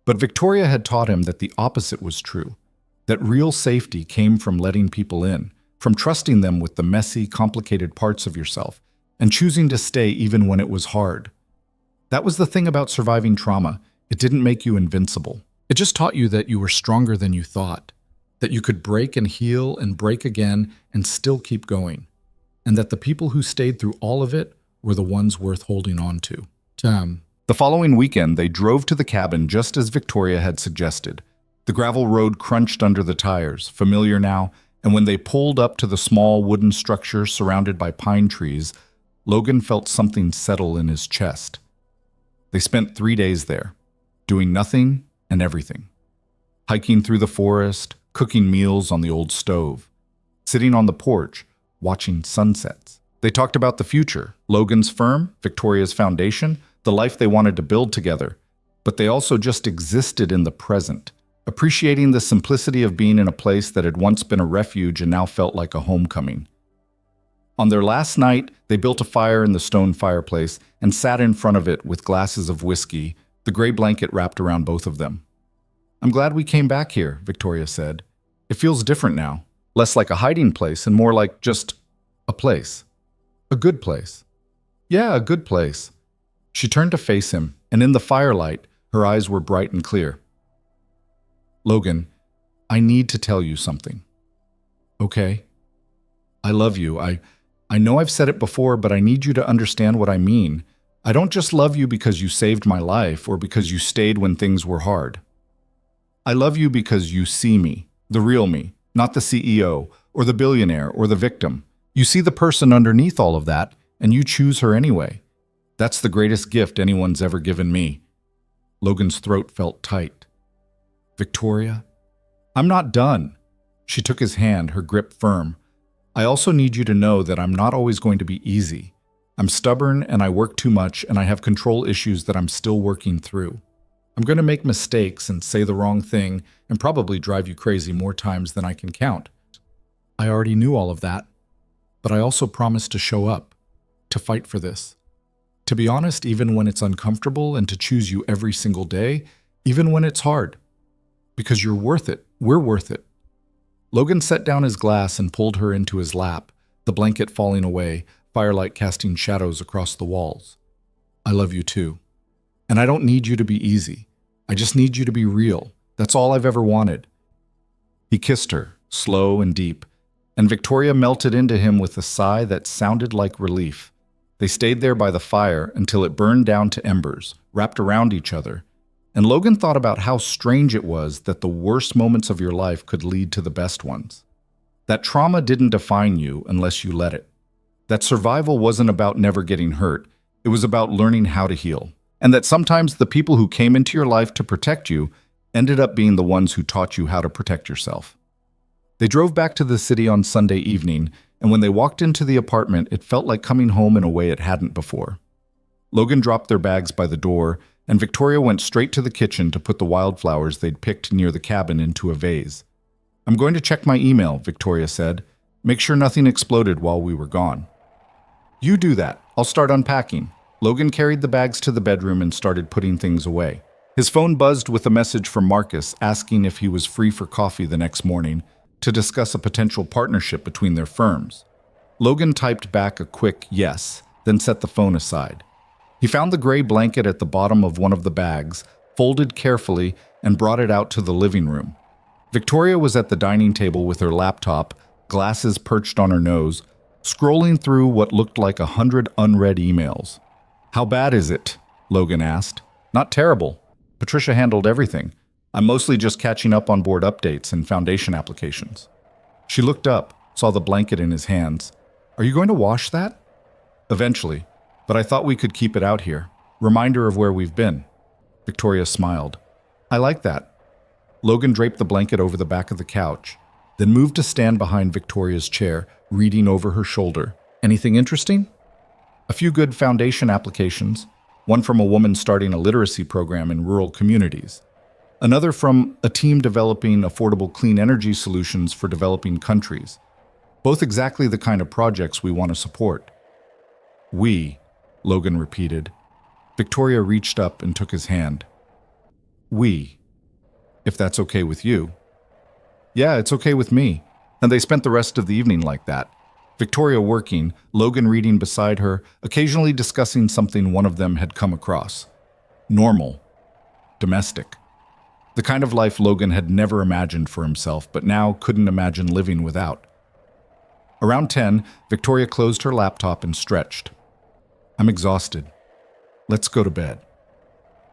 But Victoria had taught him that the opposite was true, that real safety came from letting people in, from trusting them with the messy, complicated parts of yourself, and choosing to stay even when it was hard. That was the thing about surviving trauma. It didn't make you invincible. It just taught you that you were stronger than you thought, that you could break and heal and break again and still keep going, and that the people who stayed through all of it were the ones worth holding on to. The following weekend, they drove to the cabin just as Victoria had suggested. The gravel road crunched under the tires, familiar now, and when they pulled up to the small wooden structure surrounded by pine trees, Logan felt something settle in his chest. They spent 3 days there, doing nothing and everything. Hiking through the forest, cooking meals on the old stove, sitting on the porch, watching sunsets. They talked about the future, Logan's firm, Victoria's foundation, the life they wanted to build together. But they also just existed in the present, appreciating the simplicity of being in a place that had once been a refuge and now felt like a homecoming. On their last night, they built a fire in the stone fireplace and sat in front of it with glasses of whiskey, the gray blanket wrapped around both of them. "I'm glad we came back here," Victoria said. "It feels different now, less like a hiding place and more like just a place. A good place." "Yeah, a good place." She turned to face him, and in the firelight, her eyes were bright and clear. "Logan, I need to tell you something." "Okay." "I love you. I know I've said it before, but I need you to understand what I mean. I don't just love you because you saved my life or because you stayed when things were hard. I love you because you see me, the real me, not the CEO or the billionaire or the victim. You see the person underneath all of that, and you choose her anyway. That's the greatest gift anyone's ever given me." Logan's throat felt tight. "Victoria, I'm not done." She took his hand, her grip firm. "I also need you to know that I'm not always going to be easy. I'm stubborn and I work too much and I have control issues that I'm still working through. I'm going to make mistakes and say the wrong thing and probably drive you crazy more times than I can count. I already knew all of that, but I also promised to show up, to fight for this. To be honest, even when it's uncomfortable, and to choose you every single day, even when it's hard. Because you're worth it. We're worth it." Logan set down his glass and pulled her into his lap, the blanket falling away, firelight casting shadows across the walls. "I love you too. And I don't need you to be easy. I just need you to be real. That's all I've ever wanted." He kissed her, slow and deep, and Victoria melted into him with a sigh that sounded like relief. They stayed there by the fire until it burned down to embers, wrapped around each other. And Logan thought about how strange it was that the worst moments of your life could lead to the best ones. That trauma didn't define you unless you let it. That survival wasn't about never getting hurt. It was about learning how to heal. And that sometimes the people who came into your life to protect you ended up being the ones who taught you how to protect yourself. They drove back to the city on Sunday evening, and when they walked into the apartment, it felt like coming home in a way it hadn't before. Logan dropped their bags by the door, and Victoria went straight to the kitchen to put the wildflowers they'd picked near the cabin into a vase. "I'm going to check my email," Victoria said. "Make sure nothing exploded while we were gone." "You do that. I'll start unpacking." Logan carried the bags to the bedroom and started putting things away. His phone buzzed with a message from Marcus asking if he was free for coffee the next morning to discuss a potential partnership between their firms. Logan typed back a quick yes, then set the phone aside. He found the gray blanket at the bottom of one of the bags, folded carefully, and brought it out to the living room. Victoria was at the dining table with her laptop, glasses perched on her nose, scrolling through what looked like 100 unread emails. "How bad is it?" Logan asked. "Not terrible. Patricia handled everything. I'm mostly just catching up on board updates and foundation applications." She looked up, saw the blanket in his hands. "Are you going to wash that?" "Eventually, but I thought we could keep it out here. Reminder of where we've been." Victoria smiled. "I like that." Logan draped the blanket over the back of the couch, then moved to stand behind Victoria's chair, reading over her shoulder. "Anything interesting?" "A few good foundation applications. one from a woman starting a literacy program in rural communities, another from a team developing affordable clean energy solutions for developing countries. Both exactly the kind of projects we want to support. We, Logan repeated. Victoria reached up and took his hand. We, if that's okay with you. Yeah, it's okay with me. And they spent the rest of the evening like that. Victoria working, Logan reading beside her, occasionally discussing something one of them had come across. Normal. Domestic. The kind of life Logan had never imagined for himself, but now couldn't imagine living without. Around 10, Victoria closed her laptop and stretched. I'm exhausted. Let's go to bed.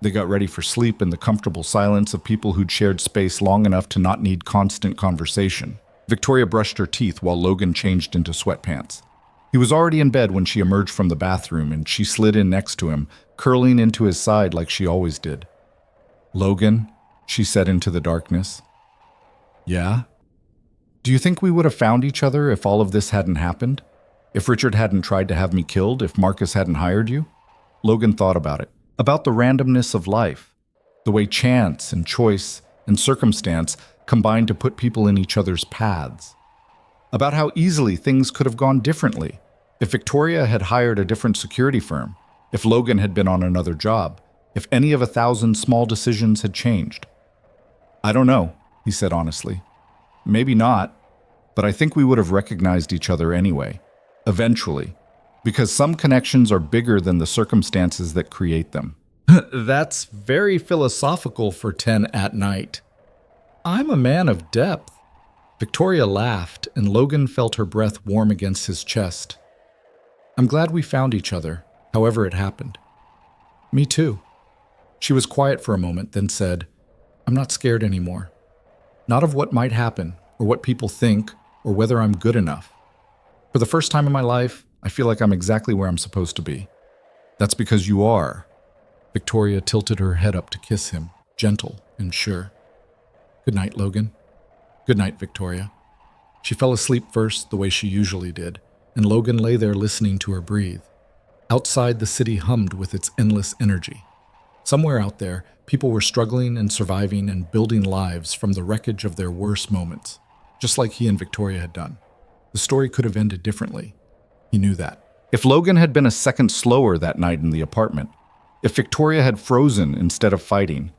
They got ready for sleep in the comfortable silence of people who'd shared space long enough to not need constant conversation. Victoria brushed her teeth while Logan changed into sweatpants. He was already in bed when she emerged from the bathroom, and she slid in next to him, curling into his side like she always did. Logan, she said into the darkness. Yeah? Do you think we would have found each other if all of this hadn't happened? If Richard hadn't tried to have me killed? If Marcus hadn't hired you? Logan thought about it. About the randomness of life. The way chance and choice and circumstance combined to put people in each other's paths. About how easily things could have gone differently. If Victoria had hired a different security firm. If Logan had been on another job. If any of 1,000 small decisions had changed. I don't know, he said honestly. Maybe not, but I think we would have recognized each other anyway. Eventually. Because some connections are bigger than the circumstances that create them. That's very philosophical for 10 at night. I'm a man of depth. Victoria laughed, and Logan felt her breath warm against his chest. I'm glad we found each other, however it happened. Me too. She was quiet for a moment, then said, I'm not scared anymore. Not of what might happen, or what people think, or whether I'm good enough. For the first time in my life, I feel like I'm exactly where I'm supposed to be. That's because you are. Victoria tilted her head up to kiss him, gentle and sure. Good night, Logan. Good night, Victoria. She fell asleep first, the way she usually did, and Logan lay there listening to her breathe. Outside, the city hummed with its endless energy. Somewhere out there, people were struggling and surviving and building lives from the wreckage of their worst moments, just like he and Victoria had done. The story could have ended differently. He knew that. If Logan had been a second slower that night in the apartment, if Victoria had frozen instead of fighting,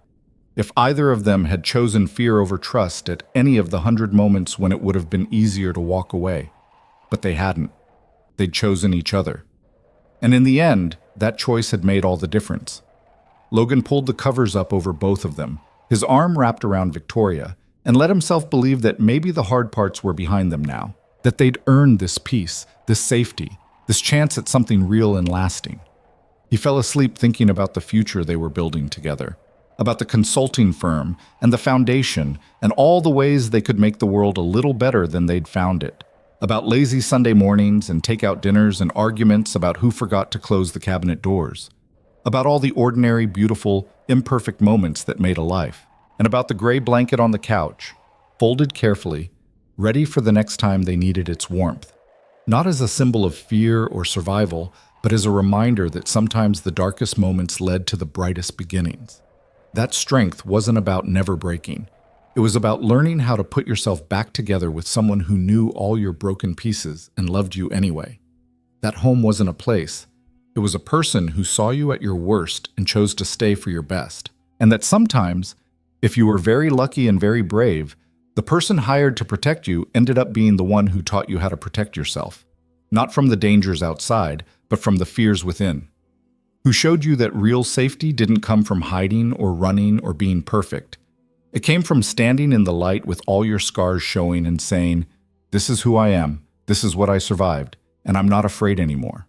if either of them had chosen fear over trust at any of the 100 moments when it would have been easier to walk away, but they hadn't. They'd chosen each other. And in the end, that choice had made all the difference. Logan pulled the covers up over both of them, his arm wrapped around Victoria, and let himself believe that maybe the hard parts were behind them now, that they'd earned this peace, this safety, this chance at something real and lasting. He fell asleep thinking about the future they were building together, about the consulting firm and the foundation and all the ways they could make the world a little better than they'd found it, about lazy Sunday mornings and takeout dinners and arguments about who forgot to close the cabinet doors, about all the ordinary, beautiful, imperfect moments that made a life, and about the gray blanket on the couch, folded carefully, ready for the next time they needed its warmth. Not as a symbol of fear or survival, but as a reminder that sometimes the darkest moments led to the brightest beginnings. That strength wasn't about never breaking. It was about learning how to put yourself back together with someone who knew all your broken pieces and loved you anyway. That home wasn't a place. It was a person who saw you at your worst and chose to stay for your best. And that sometimes, if you were very lucky and very brave, the person hired to protect you ended up being the one who taught you how to protect yourself. Not from the dangers outside, but from the fears within. Who showed you that real safety didn't come from hiding or running or being perfect. It came from standing in the light with all your scars showing and saying, this is who I am, this is what I survived, and I'm not afraid anymore.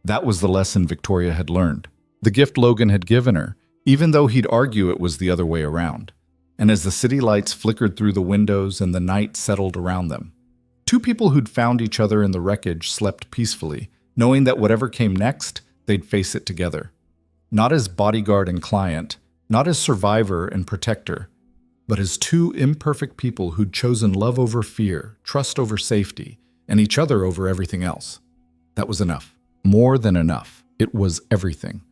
That was the lesson Victoria had learned. The gift Logan had given her, even though he'd argue it was the other way around. And as the city lights flickered through the windows and the night settled around them, two people who'd found each other in the wreckage slept peacefully, knowing that whatever came next, they'd face it together. Not as bodyguard and client, not as survivor and protector, but as two imperfect people who'd chosen love over fear, trust over safety, and each other over everything else. That was enough. More than enough. It was everything.